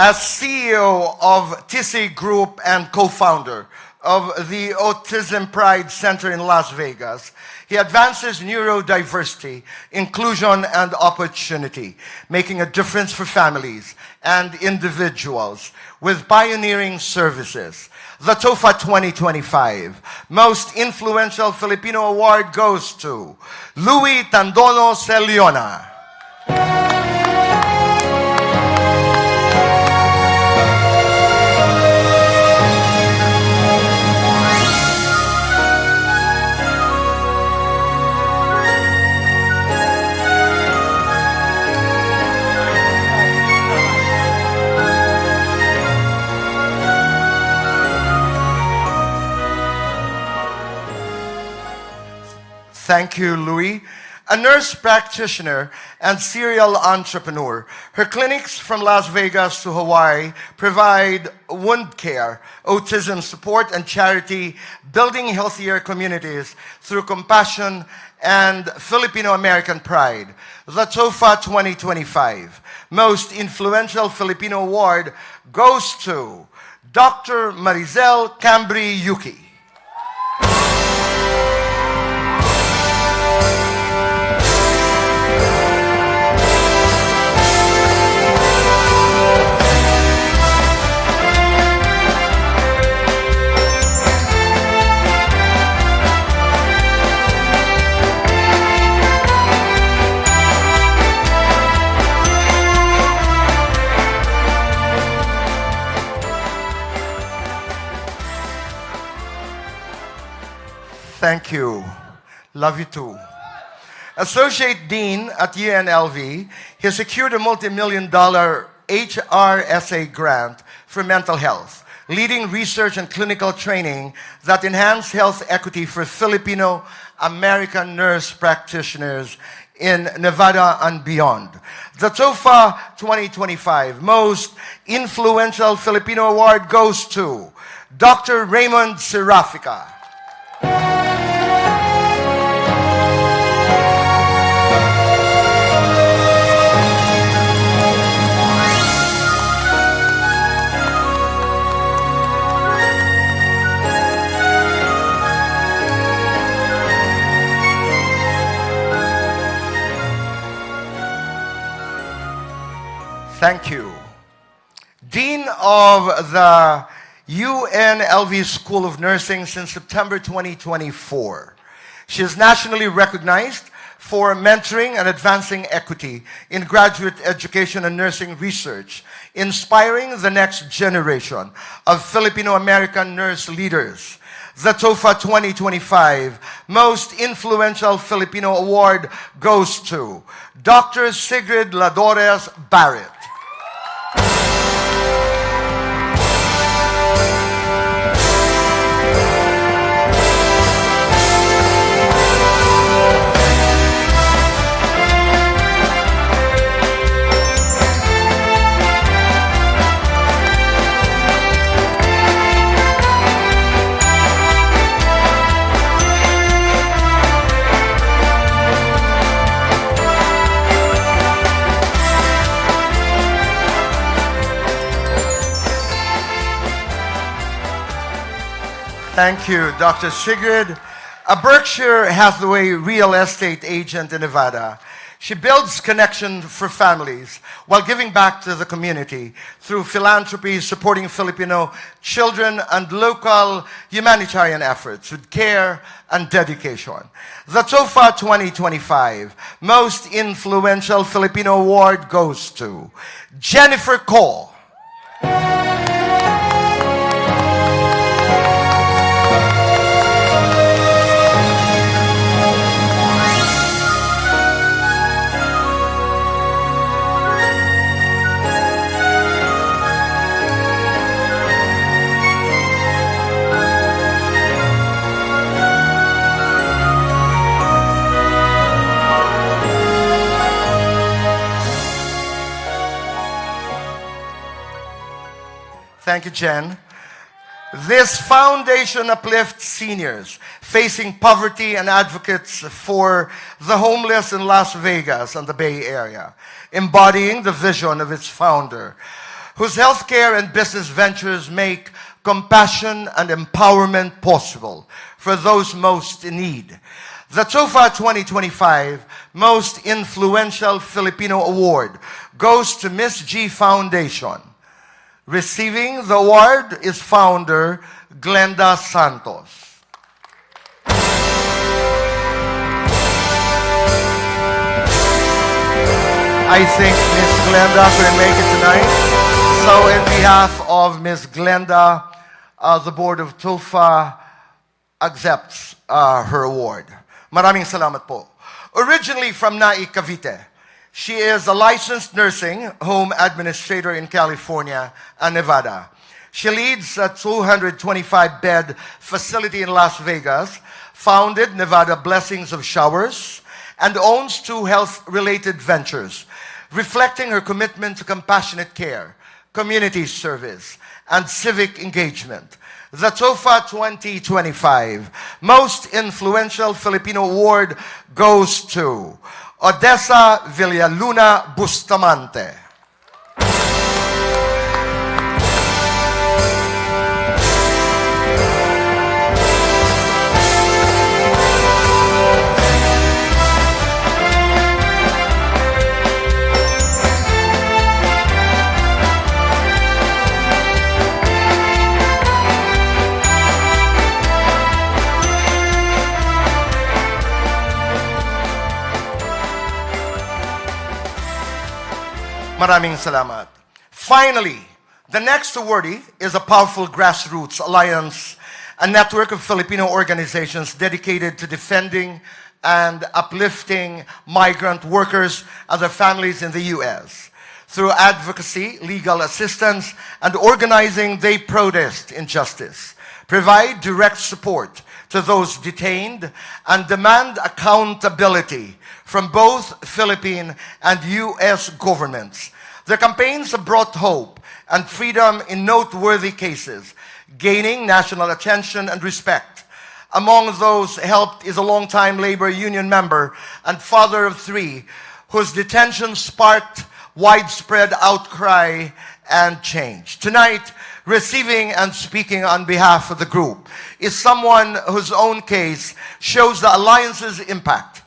As CEO of TISI Group and co-founder of the Autism Pride Center in Las Vegas, he advances neurodiversity, inclusion, and opportunity, making a difference for families and individuals with pioneering services. The TOFA 2025 Most Influential Filipino Award goes to Louis Tandono Celiona. Thank you, Louis. A nurse practitioner and serial entrepreneur. Her clinics from Las Vegas to Hawaii provide wound care, autism support, and charity, building healthier communities through compassion and Filipino-American pride. The TOFA 2025 Most Influential Filipino Award goes to Dr. Marizel Cambri Yuki. Thank you. Love you too. Associate Dean at UNLV, he secured a multi-million-dollar HRSA grant for mental health, leading research and clinical training that enhance health equity for Filipino American nurse practitioners in Nevada and beyond. The TOFA 2025 Most Influential Filipino Award goes to Dr. Raymond Serafica. Thank you. Dean of the UNLV School of Nursing since September 2024. She is nationally recognized for mentoring and advancing equity in graduate education and nursing research, inspiring the next generation of Filipino-American nurse leaders. The TOFA 2025 Most Influential Filipino Award goes to Dr. Sigrid Ladores Barrett. Thank you, Dr. Sigrid. A Berkshire Hathaway real estate agent in Nevada. She builds connection for families while giving back to the community through philanthropy, supporting Filipino children and local humanitarian efforts with care and dedication. The TOFA 2025 Most Influential Filipino Award goes to Jennifer Cole. Thank you, Jen. This foundation uplifts seniors facing poverty and advocates for the homeless in Las Vegas and the Bay Area, embodying the vision of its founder, whose healthcare and business ventures make compassion and empowerment possible for those most in need. The TOFA 2025 Most Influential Filipino Award goes to Miss G Foundation. Receiving the award is founder Glenda Santos. I think Miss Glenda couldn't make it tonight. So in behalf of Miss Glenda, the board of TOFA accepts her award. Maraming salamat po. Originally from Nai, Cavite, she is a licensed nursing home administrator in California and Nevada. She leads a 225-bed facility in Las Vegas, founded Nevada Blessings of Showers, and owns 2 health-related ventures, reflecting her commitment to compassionate care, community service, and civic engagement. The TOFA 2025 Most Influential Filipino Award goes to Odessa Villaluna Bustamante. Maraming salamat. Finally, the next awardee is a powerful grassroots alliance, a network of Filipino organizations dedicated to defending and uplifting migrant workers and their families in the U.S. Through advocacy, legal assistance, and organizing, they protest injustice, provide direct support to those detained, and demand accountability from both Philippine and U.S. governments. Their campaigns have brought hope and freedom in noteworthy cases, gaining national attention and respect. Among those helped is a longtime labor union member and father of 3, whose detention sparked widespread outcry and change. Tonight, receiving and speaking on behalf of the group is someone whose own case shows the Alliance's impact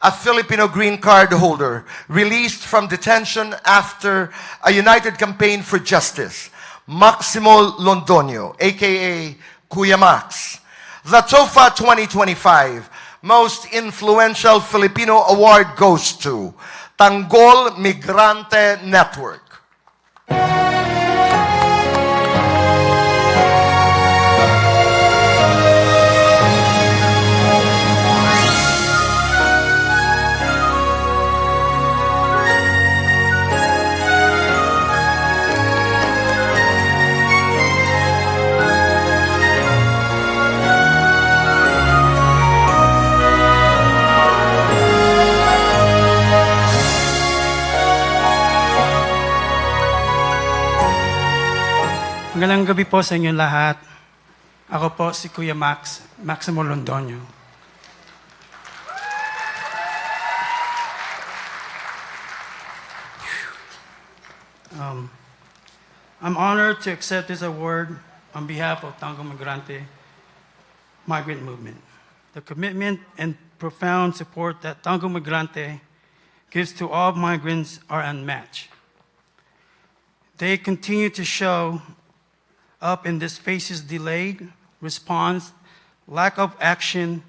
a Filipino green card holder released from detention after a united campaign for justice, Maximo Londoño, aka Kuya Max. The TOFA 2025 Most Influential Filipino Award goes to Tanggol Migrante Network. Magandang gabi po sa inyong lahat. Ako po si Kuya Maximo Londoño. I'm honored to accept this award on behalf of Tanggol Migrante Migrant Movement. The commitment and profound support that Tanggol Migrante gives to all migrants are unmatched. They continue to show up in this face's delayed response, lack of action,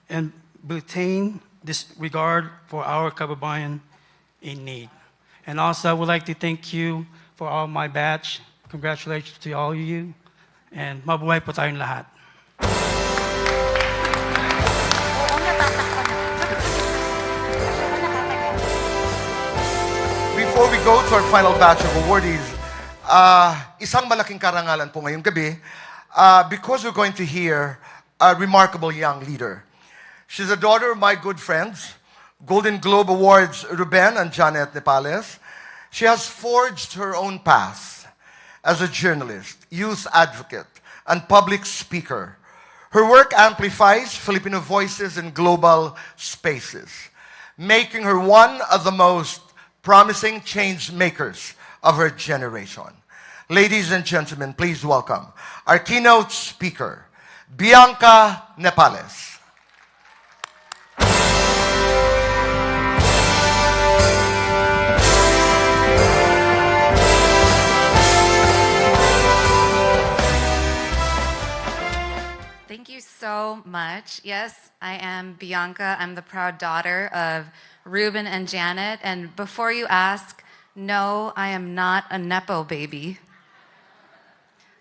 and blatant disregard for our kababayan in need. And also, I would like to thank you for all my batch. Congratulations to all of you. And mabuhay po tayong lahat. Before we go to our final batch of awardees, isang malaking karangalan po ngayong gabi because we're going to hear a remarkable young leader. She's a daughter of my good friends, Golden Globe Awards Ruben and Janet Nepales. She has forged her own path as a journalist, youth advocate, and public speaker. Her work amplifies Filipino voices in global spaces, making her one of the most promising change makers of her generation. Ladies and gentlemen, please welcome our keynote speaker, Bianca Nepales. Thank you so much. Yes, I am Bianca. I'm the proud daughter of Ruben and Janet. And before you ask, no, I am not a Nepo baby.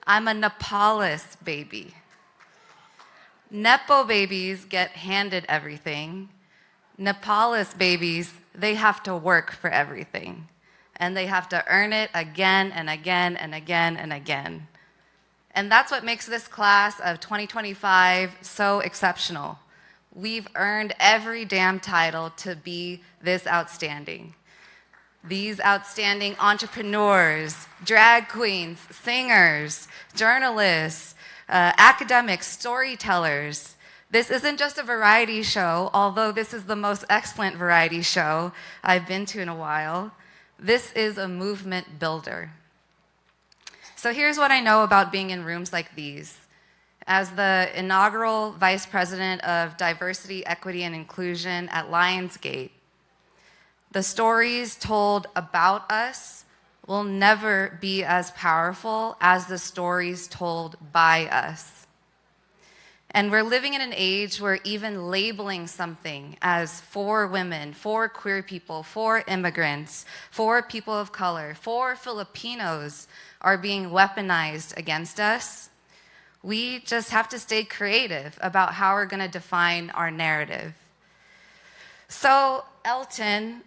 I'm a Nepalese baby. Nepo babies get handed everything. Nepalese babies, they have to work for everything. And they have to earn it again and again and again and again. And that's what makes this class of 2025 so exceptional. We've earned every damn title to be this outstanding. These outstanding entrepreneurs, drag queens, singers, journalists, academics, storytellers. This isn't just a variety show, although this is the most excellent variety show I've been to in a while. This is a movement builder. So here's what I know about being in rooms like these. As the inaugural Vice President of Diversity, Equity, and Inclusion at Lionsgate, the stories told about us will never be as powerful as the stories told by us. And we're living in an age where even labeling something as for women, for queer people, for immigrants, for people of color, for Filipinos are being weaponized against us. We just have to stay creative about how we're going to define our narrative. So, Elton,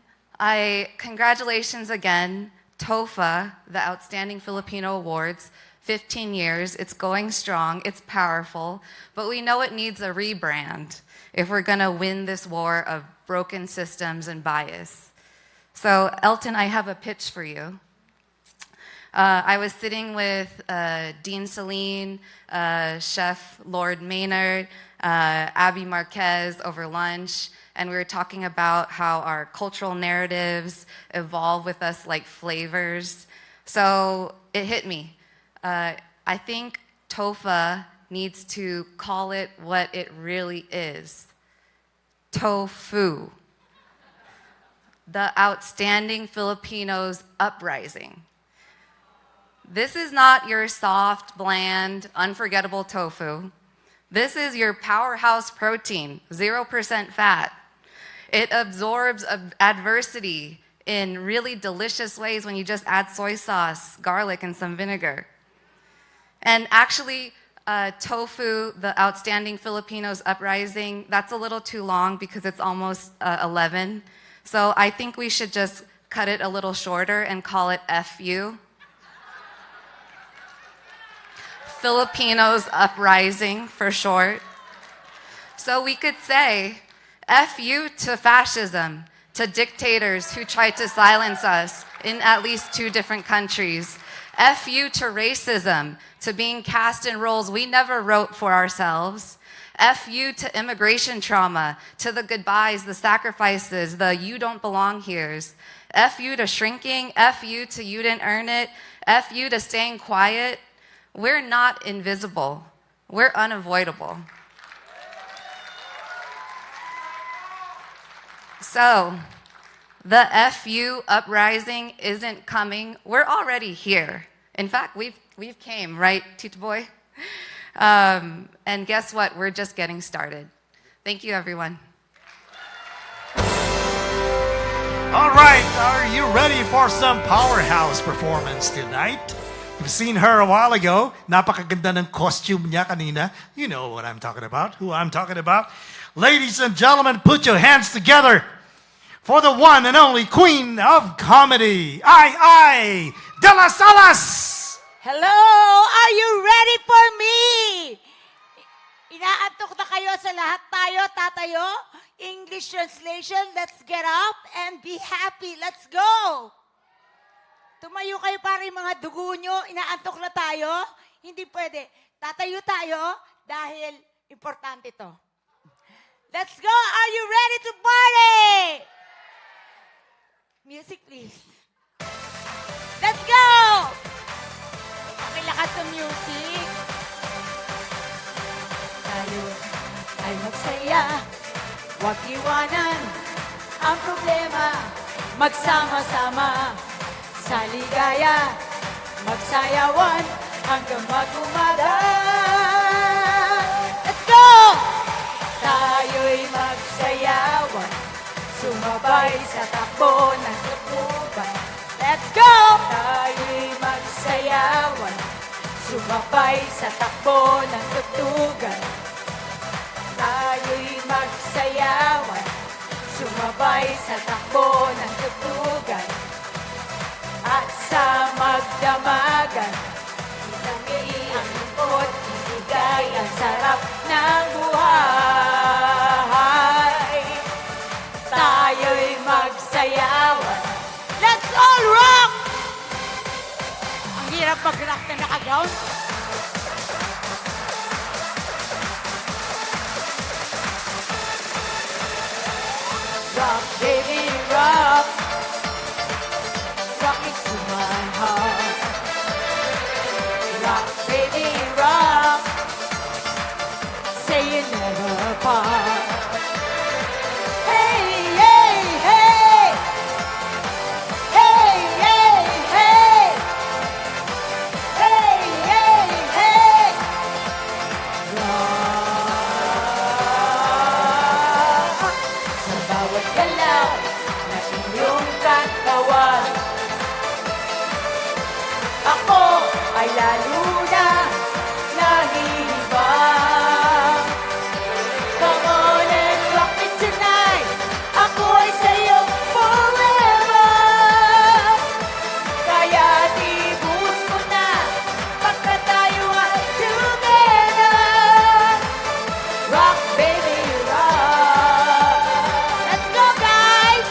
congratulations again. TOFA, the Outstanding Filipino Awards, 15 years. It's going strong. It's powerful. But we know it needs a rebrand if we're going to win this war of broken systems and bias. So, Elton, I have a pitch for you. I was sitting with Dean Celine, Chef Lord Maynard, Abby Marquez over lunch, and we were talking about how our cultural narratives evolve with us like flavors. So it hit me. I think TOFA needs to call it what it really is. Tofu. the Outstanding Filipinos Uprising. This is not your soft, bland, unforgettable tofu. This is your powerhouse protein, 0% fat. It absorbs adversity in really delicious ways when you just add soy sauce, garlic, and some vinegar. And actually, tofu, the Outstanding Filipinos Uprising, that's a little too long because it's almost 11. So I think we should just cut it a little shorter and call it FU. Filipinos Uprising for short. So we could say, FU to fascism, to dictators who tried to silence us in at least 2 different countries. FU to racism, to being cast in roles we never wrote for ourselves. FU to immigration trauma, to the goodbyes, the sacrifices, the you don't belong here's. FU to shrinking, FU to you didn't earn it, FU to staying quiet. We're not invisible. We're unavoidable. So, the FU uprising isn't coming. We're already here. In fact, we've came, right, Tito Boy? And guess what? We're just getting started. Thank you, everyone. All right, are you ready for some powerhouse performance tonight? You've seen her a while ago. Napakaganda ng costume niya kanina. You know what I'm talking about, who I'm talking about. Ladies and gentlemen, put your hands together for the one and only queen of comedy, Ai de las Alas. Hello! Are you ready for me? Inaantok na kayo sa lahat tayo, tatayo? English translation, let's get up and be happy. Let's go! Tumayo kayo para yung mga dugo nyo. Inaantok na tayo? Hindi pwede. Tatayo tayo dahil importante to. Let's go! Are you ready to party? Music, please. Let's go! Pakilakas sa music. Tayo ay magsaya. Huwag iwanan ang problema. Magsama-sama sa ligaya. Magsayawan hanggang mag-umaga. Let's go! Tayo'y magsayawan. Sumabay sa takbo ng tutuban. Let's go! Tayo'y magsayawan. Sumabay sa takbo ng tutugan. Tayo'y magsayawan. Sumabay sa takbo ng tutugan. At sa magdamagan, isang ang lungkot, ibigay ang sarap ng buhay. Tayo'y magsayawan. Let's all rock! Ang hirap mag-rock na naka-gown. Rock, baby, rock. Rock it to my heart. Rock, baby, rock. Say you never part. Hey, hey, hey. Hey, hey, hey. Hey, hey, hey. Rock. Sa bawat galaw na inyong katawan, ako ay lalo na nahihibang. Come on and rock me tonight. Ako ay sa'yo forever. Kaya tibus ko na pagka tayo ay together. Rock, baby, rock. Let's go, guys!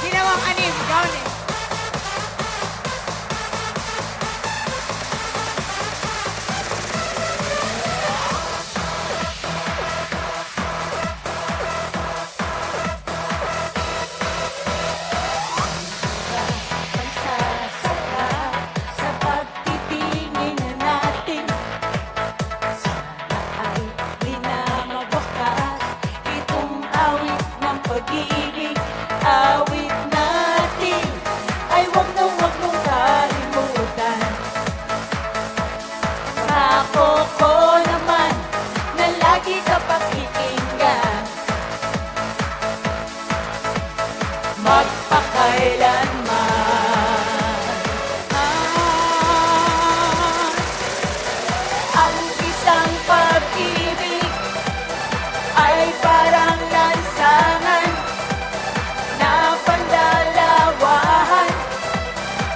Ginawang anim, gawin eh. Pagsasaka sa pagtitingin magpakailanman. Ang isang pag-ibig ay parang lansangan na pandalawahan,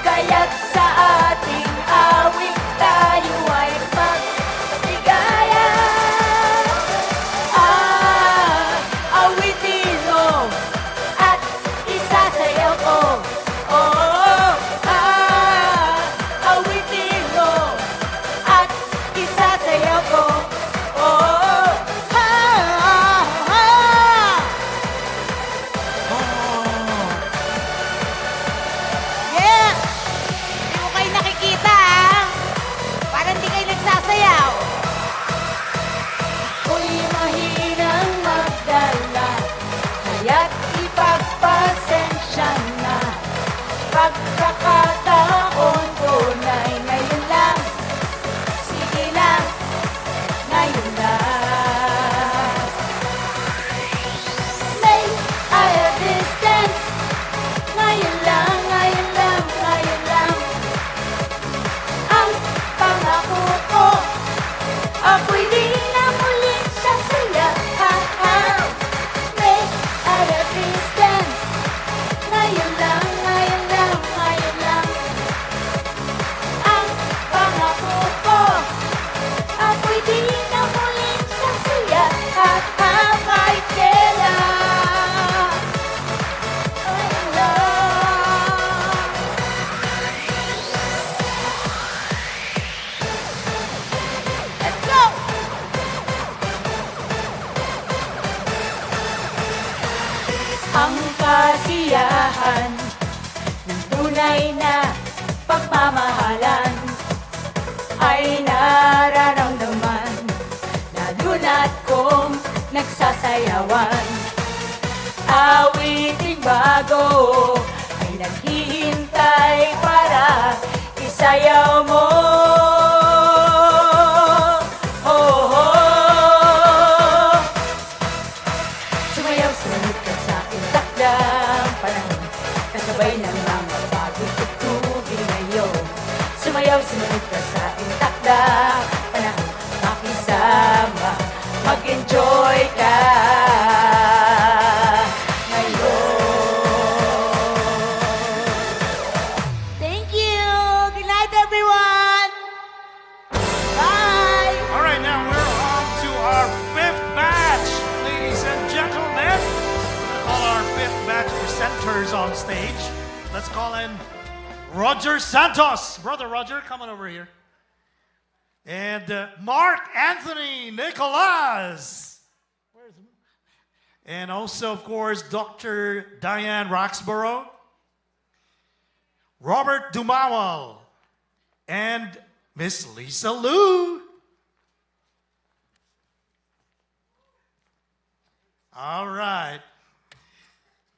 kaya't sa ating awit tayo ay magligaya. Awitin mo at isasayaw ko. Awitin mo at isasayaw ko. Yeah! Hindi mo kayo nakikita, ah. Parang di kayo nagsasayaw. Ako'y mahinang magdala, kaya't ipagpasensya na. Pagkakataon ko na'y ngayon lang. Sige lang, ngayon lang. May I a distance. Ngayon lang, ngayon lang, ngayon lang. Ang pangako ko, ako'y di na muling sasaya. May I a distance. Ngayon lang, ngayon lang, ngayon lang. Ang pangako ko, ako'y di na muling sasaya. Kahit kailan. Ngayon lang. Let's go! Ang kasiyahan ng tunay na pagmamahalan ay nararamdaman, lalo na't kung nagsasayawan. Awiting bago ay naghihintay para isayaw mo. Sumayaw, sumunod ka sa aking takdang panahon, kasabay ng mga bagong tugtugin ngayon. Sumayaw, sumunod ka sa aking takdang panahon, makisama, mag-enjoy ka ngayon. Thank you! Good night, everyone! Bye! All right, now we're on to our fifth batch, ladies and gentlemen. We'll call our fifth batch presenters on stage. Let's call in Roger Santos. Brother Roger, come on over here. And Mark Anthony Nicolas. And also, of course, Dr. Diane Roxborough, Robert Dumawal, and Miss Lisa Lou. All right.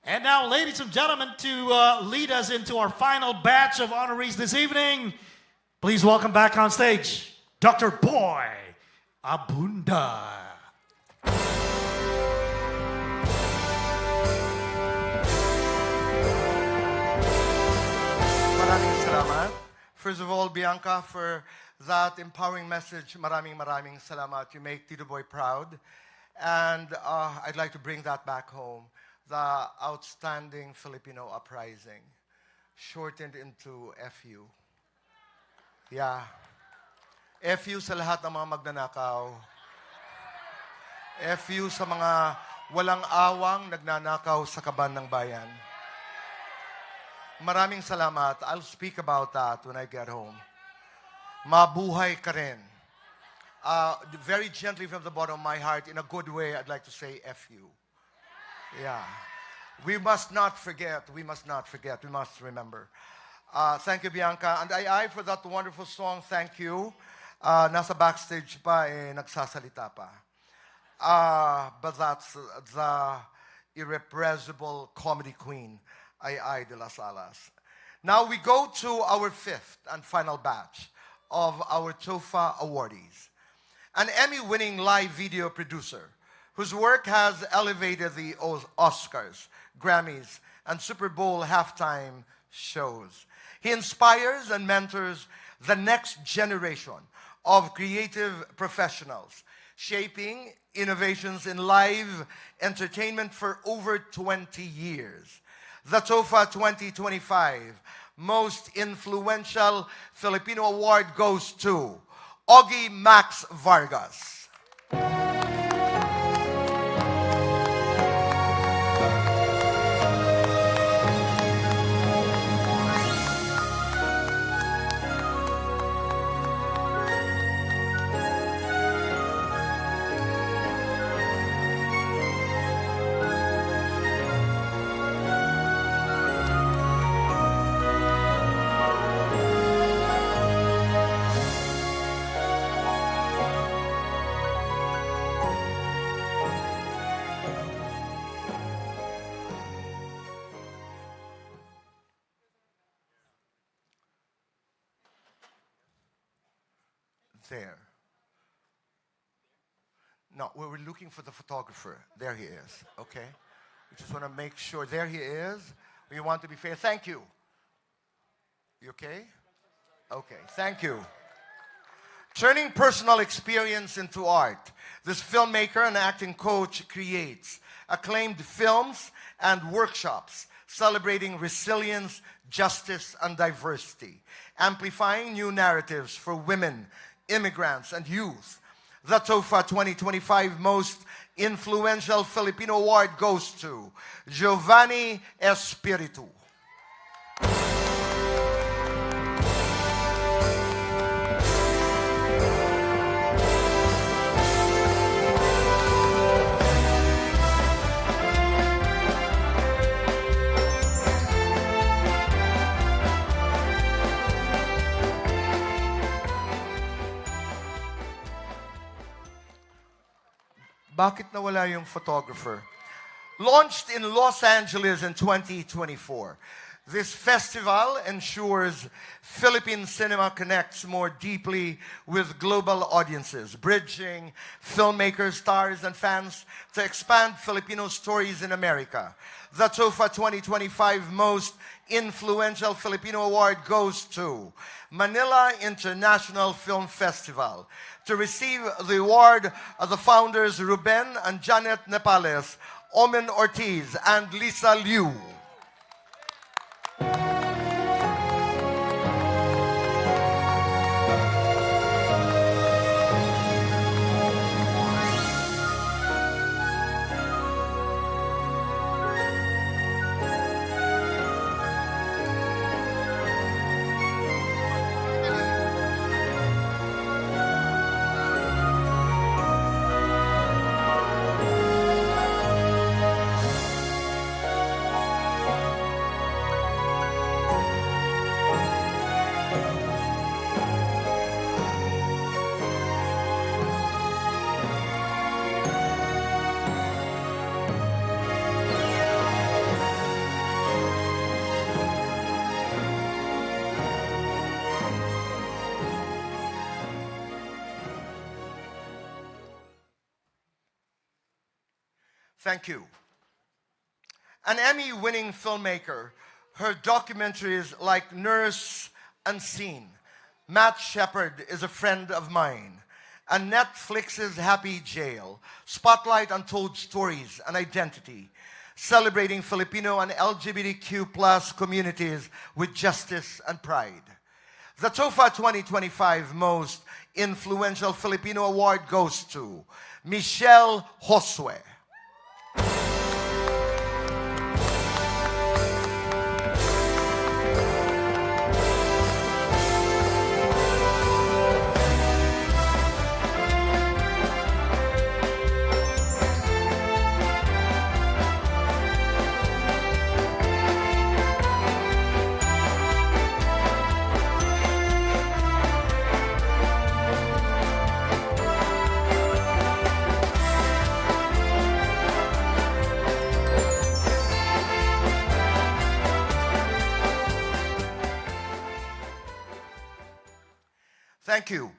And now, ladies and gentlemen, to lead us into our final batch of honorees this evening, please welcome back on stage, Dr. Boy Abunda. Maraming salamat. First of all, Bianca, for that empowering message, maraming salamat. You make Tito Boy proud. And I'd like to bring that back home. The Outstanding Filipino Uprising, shortened into FU. Yeah. FU sa lahat ng mga magnanakaw. FU sa mga walang awang nagnanakaw sa kaban ng bayan. Maraming salamat. I'll speak about that when I get home. Mabuhay ka rin. Very gently from the bottom of my heart, in a good way, I'd like to say FU. Yeah. We must not forget. We must not forget. We must remember. Thank you, Bianca. And I, for that wonderful song, thank you. Nasa backstage pa, nagsasalita pa. But that's the irrepressible comedy queen, Ay de las Alas. Now we go to our fifth and final batch of our TOFA awardees. An Emmy-winning live video producer whose work has elevated the Oscars, Grammys, and Super Bowl halftime shows. He inspires and mentors the next generation of creative professionals, shaping innovations in live entertainment for over 20 years. The TOFA 2025 Most Influential Filipino Award goes to Augie Max Vargas. There. No, we were looking for the photographer. There he is. Okay. We just want to make sure. There he is. We want to be fair. Thank you. You okay? Okay. Thank you. Turning personal experience into art, this filmmaker and acting coach creates acclaimed films and workshops celebrating resilience, justice, and diversity, amplifying new narratives for women, immigrants, and youth. The TOFA 2025 Most Influential Filipino Award goes to Giovanni Espiritu. Bakit nawala yung photographer? Launched in Los Angeles in 2024, this festival ensures Philippine cinema connects more deeply with global audiences, bridging filmmakers, stars, and fans to expand Filipino stories in America. The TOFA 2025 Most Influential Filipino Award goes to Manila International Film Festival. To receive the award are the founders Ruben and Janet Nepales, Omen Ortiz, and Lisa Liu. Thank you. An Emmy-winning filmmaker, her documentaries like Nurse Unseen, Matt Shepard is a friend of mine, and Netflix's Happy Jail, spotlight untold stories and identity, celebrating Filipino and LGBTQ plus communities with justice and pride. The TOFA 2025 Most Influential Filipino Award goes to Michelle Josue. Thank you.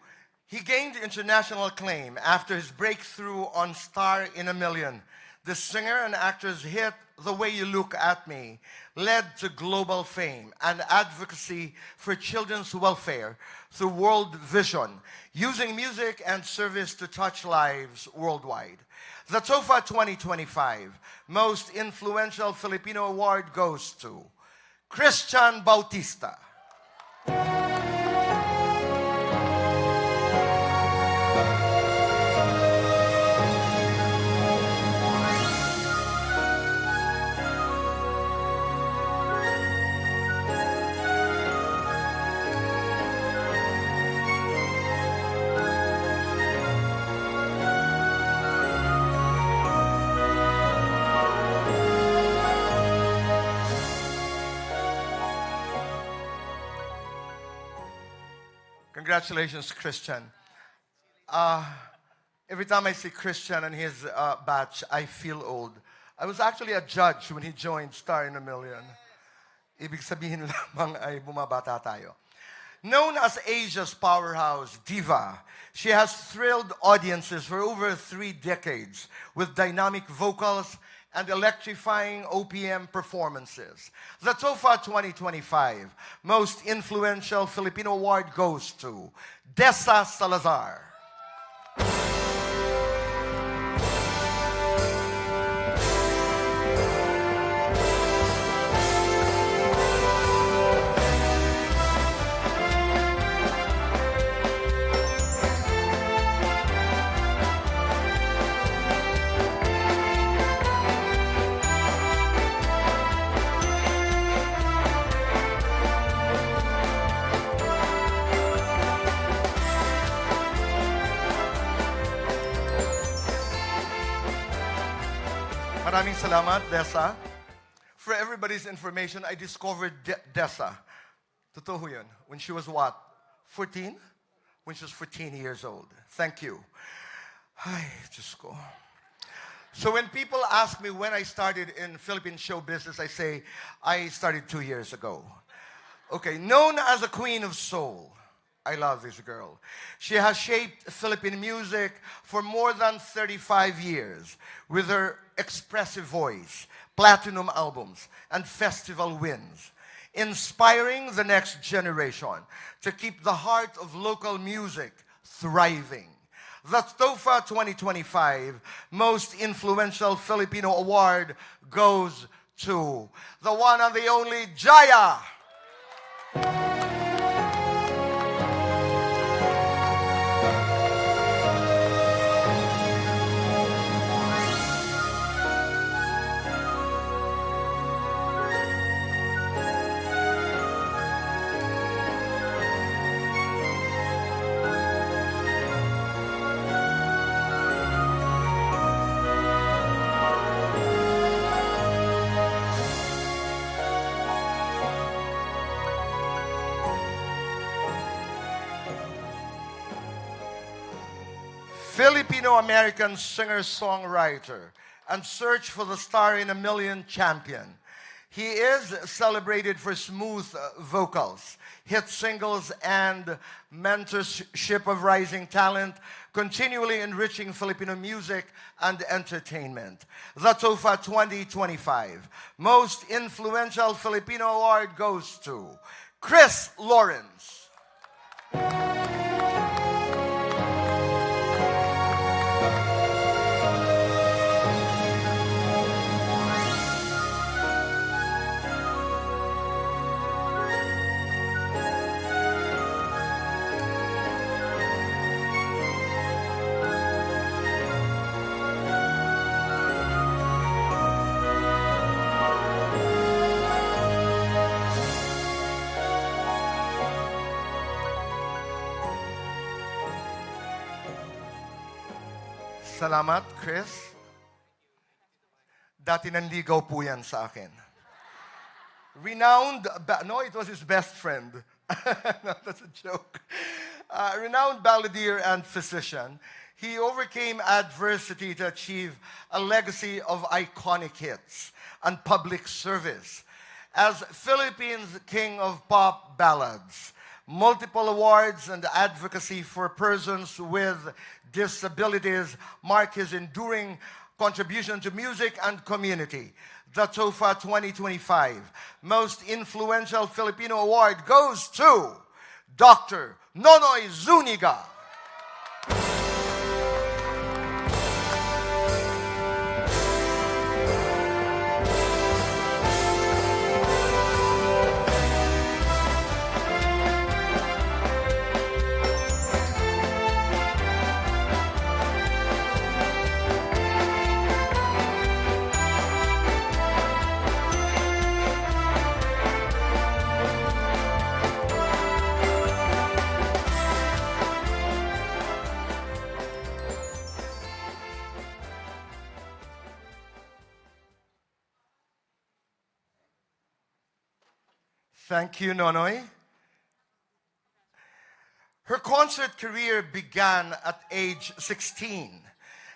He gained international acclaim after his breakthrough on Star in a Million, The singer and actor's hit, The Way You Look at Me, led to global fame and advocacy for children's welfare through World Vision, using music and service to touch lives worldwide. The TOFA 2025 Most Influential Filipino Award goes to Christian Bautista. Congratulations, Christian. Every time I see Christian and his batch, I feel old. I was actually a judge when he joined Star in a Million. Ibig sabihin lamang ay bumabata tayo. Known as Asia's powerhouse diva, she has thrilled audiences for over 3 decades with dynamic vocals and electrifying OPM performances. The TOFA 2025 Most Influential Filipino Award goes to Dessa Salazar. Maraming salamat, Dessa. For everybody's information, I discovered Dessa. Totoo yun. When she was what? 14? When she was 14 years old. Thank you. Ay, Diyos ko. So when people ask me when I started in Philippine show business, I say, I started 2 years ago. Okay, known as a queen of soul. I love this girl. She has shaped Philippine music for more than 35 years with her expressive voice, platinum albums, and festival wins, inspiring the next generation to keep the heart of local music thriving. The TOFA 2025 Most Influential Filipino Award goes to the one and the only Jaya. Filipino-American singer-songwriter and Search for the Star in a Million champion. He is celebrated for smooth vocals, hit singles, and mentorship of rising talent, continually enriching Filipino music and entertainment. The TOFA 2025 Most Influential Filipino Award goes to Chris Lawrence. Salamat, Chris. Dati nanligaw po yan sa akin. No, it was his best friend. No, that's a joke. Renowned balladeer and physician, he overcame adversity to achieve a legacy of iconic hits and public service. As Philippines' king of pop ballads, multiple awards and advocacy for persons with disabilities mark his enduring contribution to music and community. The TOFA 2025 Most Influential Filipino Award goes to Dr. Nonoy Zuniga. Thank you, Nonoy. Her concert career began at age 16,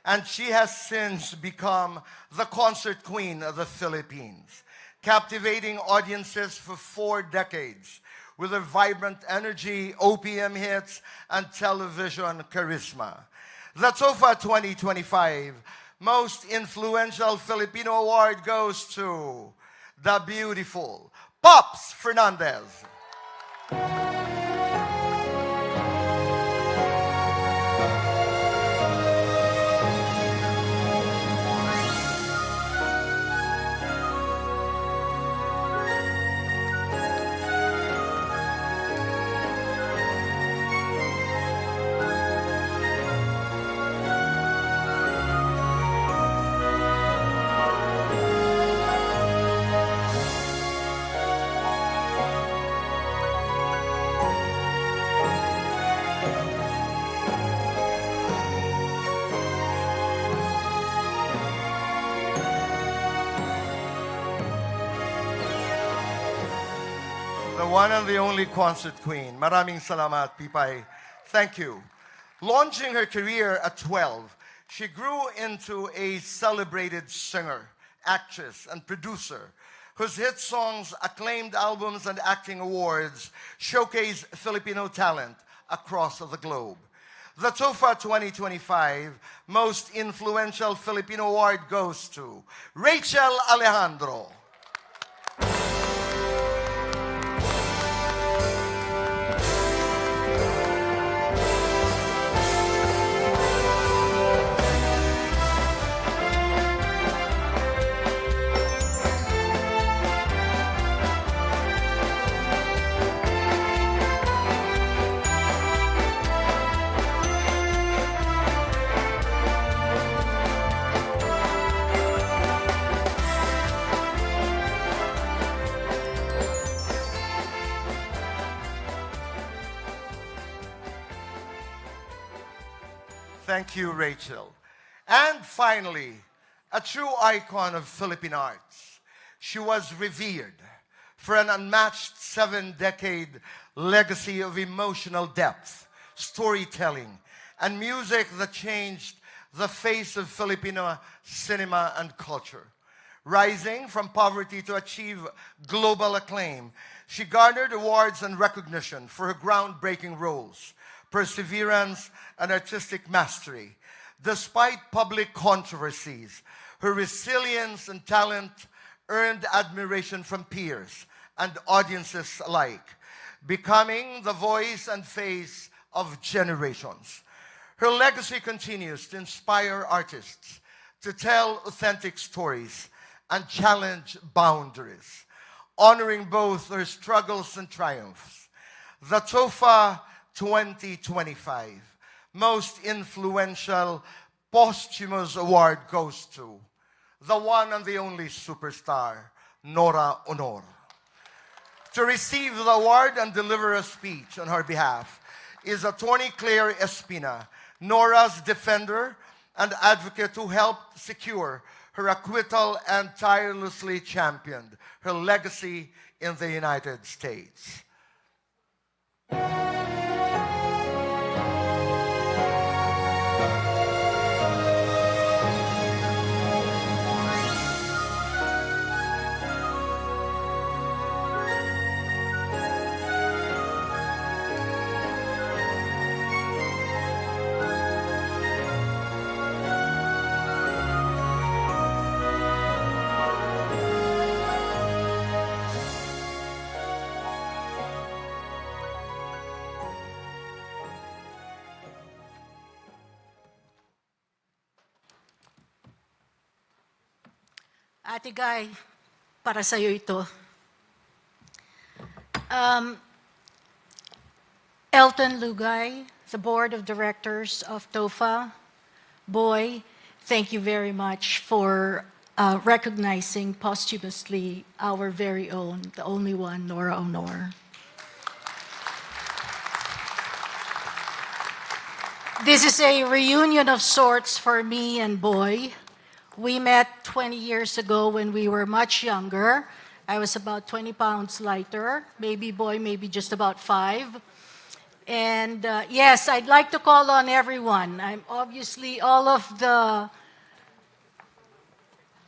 and she has since become the concert queen of the Philippines, captivating audiences for 4 decades with her vibrant energy, OPM hits, and television charisma. The TOFA 2025 Most Influential Filipino Award goes to the beautiful Pops Fernandez. The one and the only concert queen. Maraming salamat, Pipay. Thank you. Launching her career at 12, she grew into a celebrated singer, actress, and producer whose hit songs, acclaimed albums, and acting awards showcase Filipino talent across the globe. The TOFA 2025 Most Influential Filipino Award goes to Rachel Alejandro. Thank you, Rachel. And finally, a true icon of Philippine arts. She was revered for an unmatched 7-decade legacy of emotional depth, storytelling, and music that changed the face of Filipino cinema and culture. Rising from poverty to achieve global acclaim, she garnered awards and recognition for her groundbreaking roles, perseverance, and artistic mastery. Despite public controversies, her resilience and talent earned admiration from peers and audiences alike, becoming the voice and face of generations. Her legacy continues to inspire artists to tell authentic stories and challenge boundaries, honoring both her struggles and triumphs. The TOFA 2025 Most Influential Posthumous Award goes to the one and the only superstar, Nora Honor. To receive the award and deliver a speech on her behalf is Attorney Claire Espina, Nora's defender and advocate who helped secure her acquittal and tirelessly championed her legacy in the United States. Ate Guy, para sa'yo ito. Elton Lugay, the board of directors of TOFA, Boy, thank you very much for recognizing posthumously our very own, the only one, Nora Honor. This is a reunion of sorts for me and Boy. We met 20 years ago when we were much younger. I was about 20 pounds lighter, maybe Boy, maybe just about 5. And yes, I'd like to call on everyone. I'm obviously all of the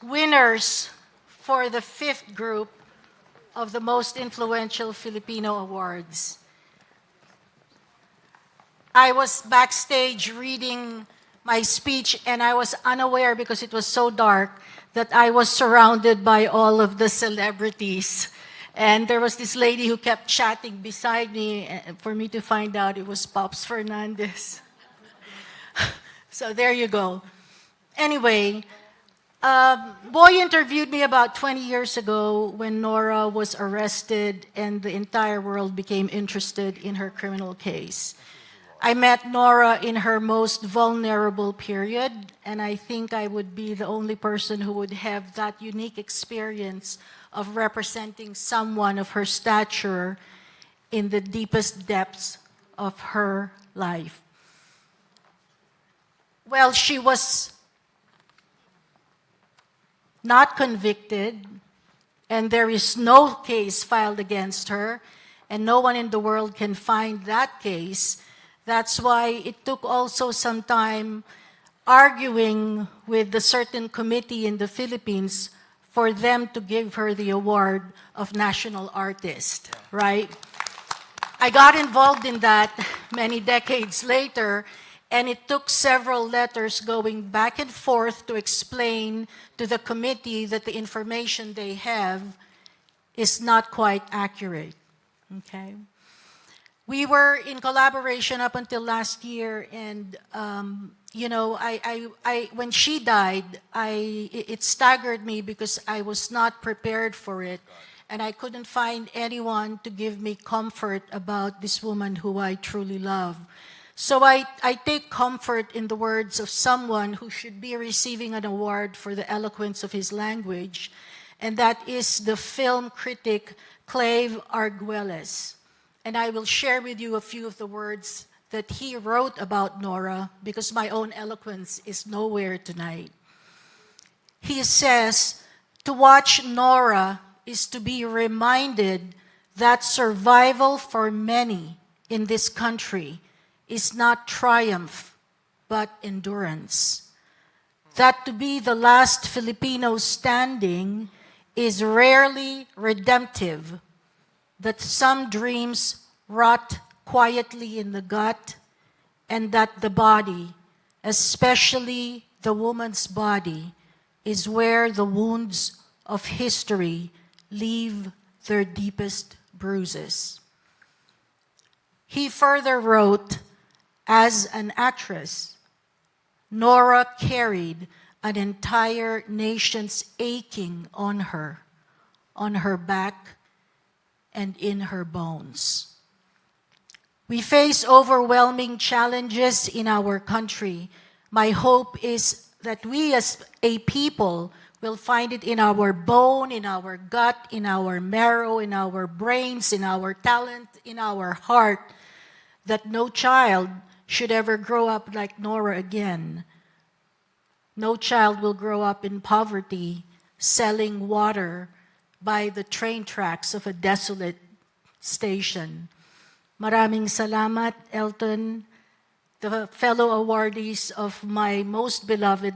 winners for the 5th group of the most influential Filipino awards. I was backstage reading my speech and I was unaware because it was so dark that I was surrounded by all of the celebrities. And there was this lady who kept chatting beside me for me to find out it was Pops Fernandez. So there you go. Anyway, Boy interviewed me about 20 years ago when Nora was arrested and the entire world became interested in her criminal case. I met Nora in her most vulnerable period, and I think I would be the only person who would have that unique experience of representing someone of her stature in the deepest depths of her life. Well, she was not convicted, and there is no case filed against her, and no one in the world can find that case. That's why it took also some time arguing with a certain committee in the Philippines for them to give her the award of National Artist, right? I got involved in that many decades later, and it took several letters going back and forth to explain to the committee that the information they have is not quite accurate, okay? We were in collaboration up until last year, and you know, when she died, it staggered me because I was not prepared for it, and I couldn't find anyone to give me comfort about this woman who I truly love. So I take comfort in the words of someone who should be receiving an award for the eloquence of his language, and that is the film critic Clave Arguelles. And I will share with you a few of the words that he wrote about Nora because my own eloquence is nowhere tonight. He says, to watch Nora is to be reminded that survival for many in this country is not triumph, but endurance. That to be the last Filipino standing is rarely redemptive, that some dreams rot quietly in the gut, and that the body, especially the woman's body, is where the wounds of history leave their deepest bruises. He further wrote, as an actress, Nora carried an entire nation's aching on her back, and in her bones. We face overwhelming challenges in our country. My hope is that we as a people will find it in our bone, in our gut, in our marrow, in our brains, in our talent, in our heart, that no child should ever grow up like Nora again. No child will grow up in poverty, selling water by the train tracks of a desolate station. Maraming salamat, Elton, the fellow awardees of my most beloved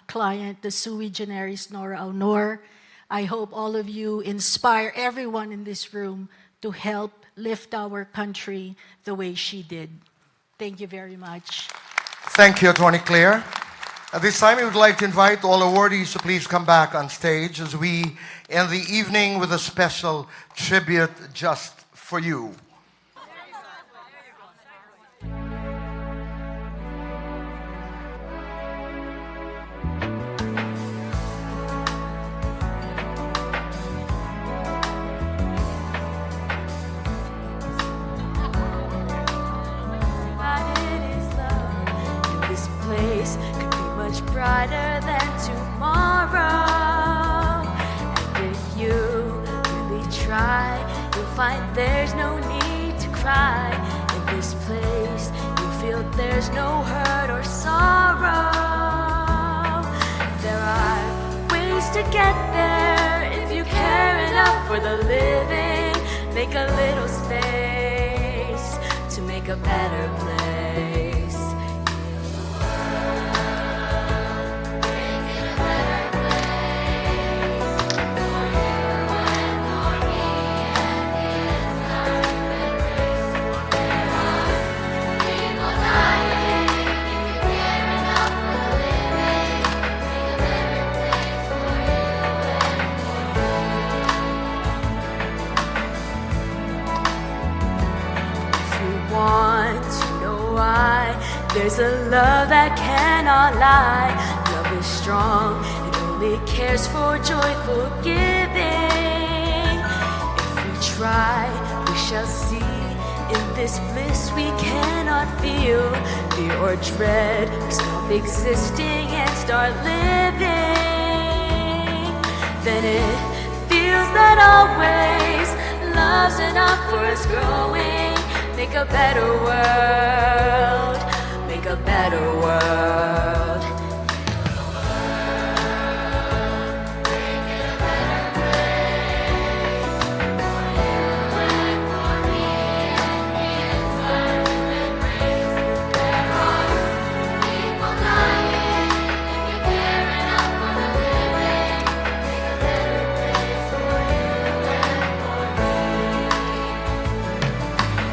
client, the sui generis Nora Honor. I hope all of you inspire everyone in this room to help lift our country the way she did. Thank you very much. Thank you, Attorney Claire. At this time, we would like to invite all awardees to please come back on stage as we end the evening with a special tribute just for you. high, you'll find there's no need to cry. In this place, you feel there's no hurt or sorrow. There are ways to get there if you care enough for the living. Make a little space to make a better place. Want to know why? There's a love that cannot lie. Love is strong, it only cares for joyful giving. If we try, we shall see. In this bliss we cannot feel fear or dread. We stop existing and start living. Then it feels that always love's enough for us growing. Make a better world, make a better world.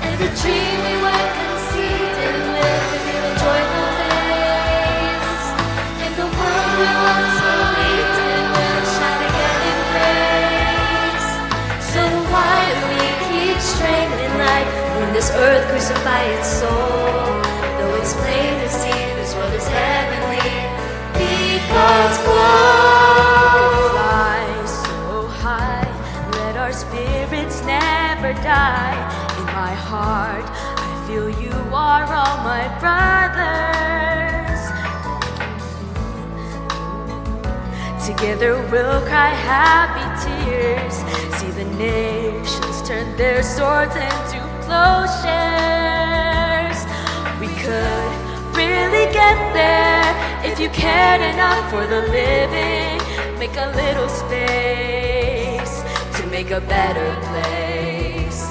Every dream we were conceived in with reveal a joyful face. And the world we once believed in will shine again in grace. So why do we keep strangling life when this earth crucify its soul? Though it's plain to see this world is heavenly, be God's glow. Fly so high, let our spirits never die. My heart, I feel you are all my brothers. Together we'll cry happy tears. See the nations turn their swords into plowshares. We could really get there if you cared enough for the living. Make a little space to make a better place.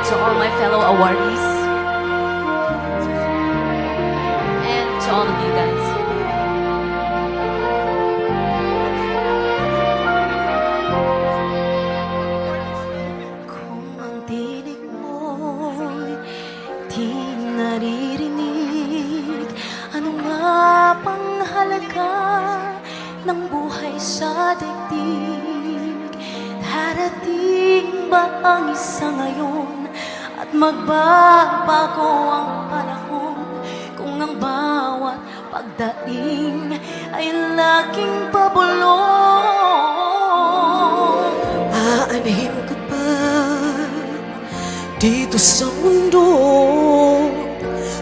to all my fellow awardees, and to all of you guys. Kung ang tinig mo'y di naririnig, ano nga bang halaga ng buhay sa daigdig? Darating ba ang isa ngayon at magbabago ang panahon kung ang bawat pagdaing ay laging pabulong? Aanhin ko pa dito sa mundo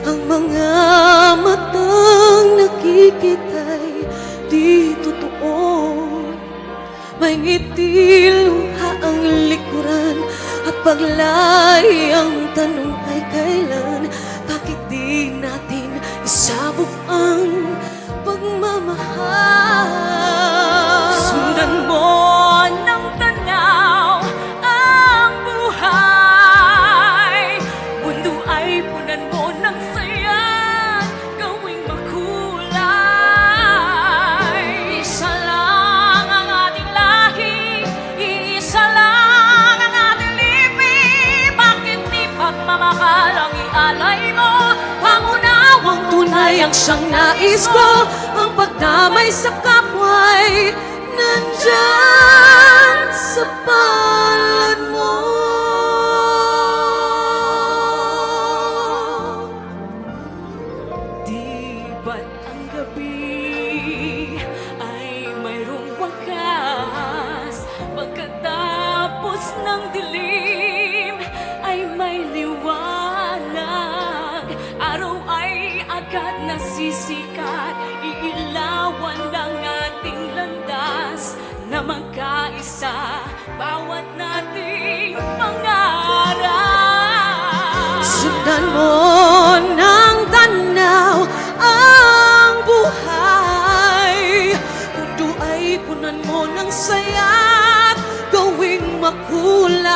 ang mga matang nakikita'y di totoo. May ngiti, luha ang likuran at paglay ang tanong ay kailan? Bakit di natin isabog ang pagmamahal? Sundan mo ng tanaw ang buhay, mundo ay punan mo ng saya, gawing makulay. Isa lang ang ating lahi, isa lang ang ating lipi. Bakit di pagmamahal ang ialay mo? Pangunawang tunay ang siyang nais ko, ang pagdamay sa kapwa'y nandyan sa palad mo. Di ba't ang gabi ay mayroong wakas? Pagkatapos ng dilim ay may liwanag. Araw ay agad nasisikat, iilawan ng ating landas na magkaisa bawat nating pangarap. Sundan mo ng tanaw ang buhay, mundo ay punan mo ng saya't gawing makulay.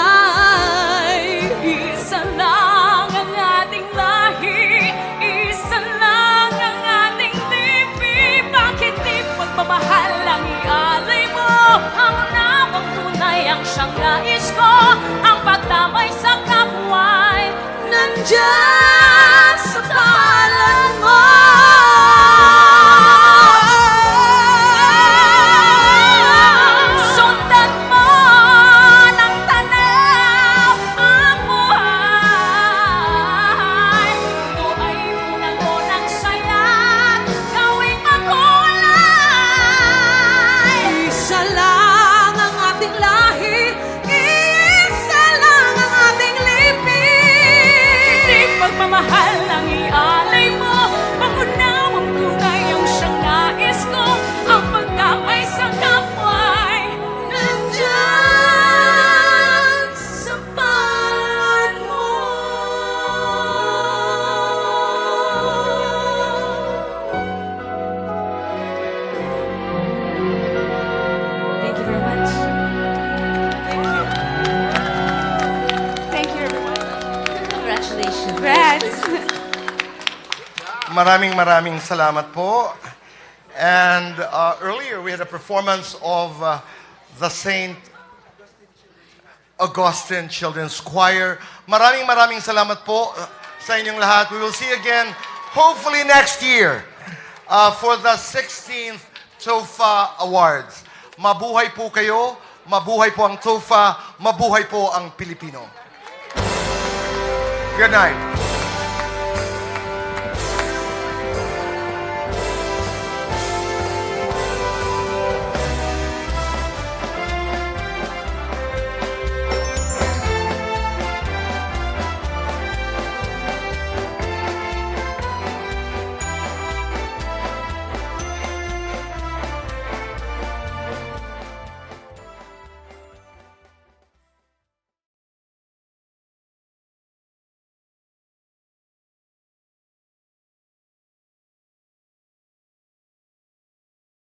Isa lang ang ating lahi, isa lang ang ating lipi. Bakit di pagmamahal ang ialay mo? Ang unawang tunay ang siyang nais ko, ang pagdamay sa kapwa'y nandyan sa palad mo. Sundan mo ng tanaw ang buhay, mundo ay punan mo ng saya, gawing makulay. Isa lang ang ating lahi, isa lang ang ating lipi. Hindi pagmamahal ang ialay mo, pangunawang tunay ang siyang nais ko, ang pagdamay sa kapwa'y nandyan sa palad mo. Thank you very much. Thank you, everyone. Congratulations. Congrats. Maraming salamat po. And earlier we had a performance of the St. Augustine Children's Choir. Maraming salamat po sa inyong lahat. We will see you again hopefully next year for the 16th TOFA Awards. Mabuhay po kayo, mabuhay po ang TOFA, mabuhay po ang Pilipino. Good night.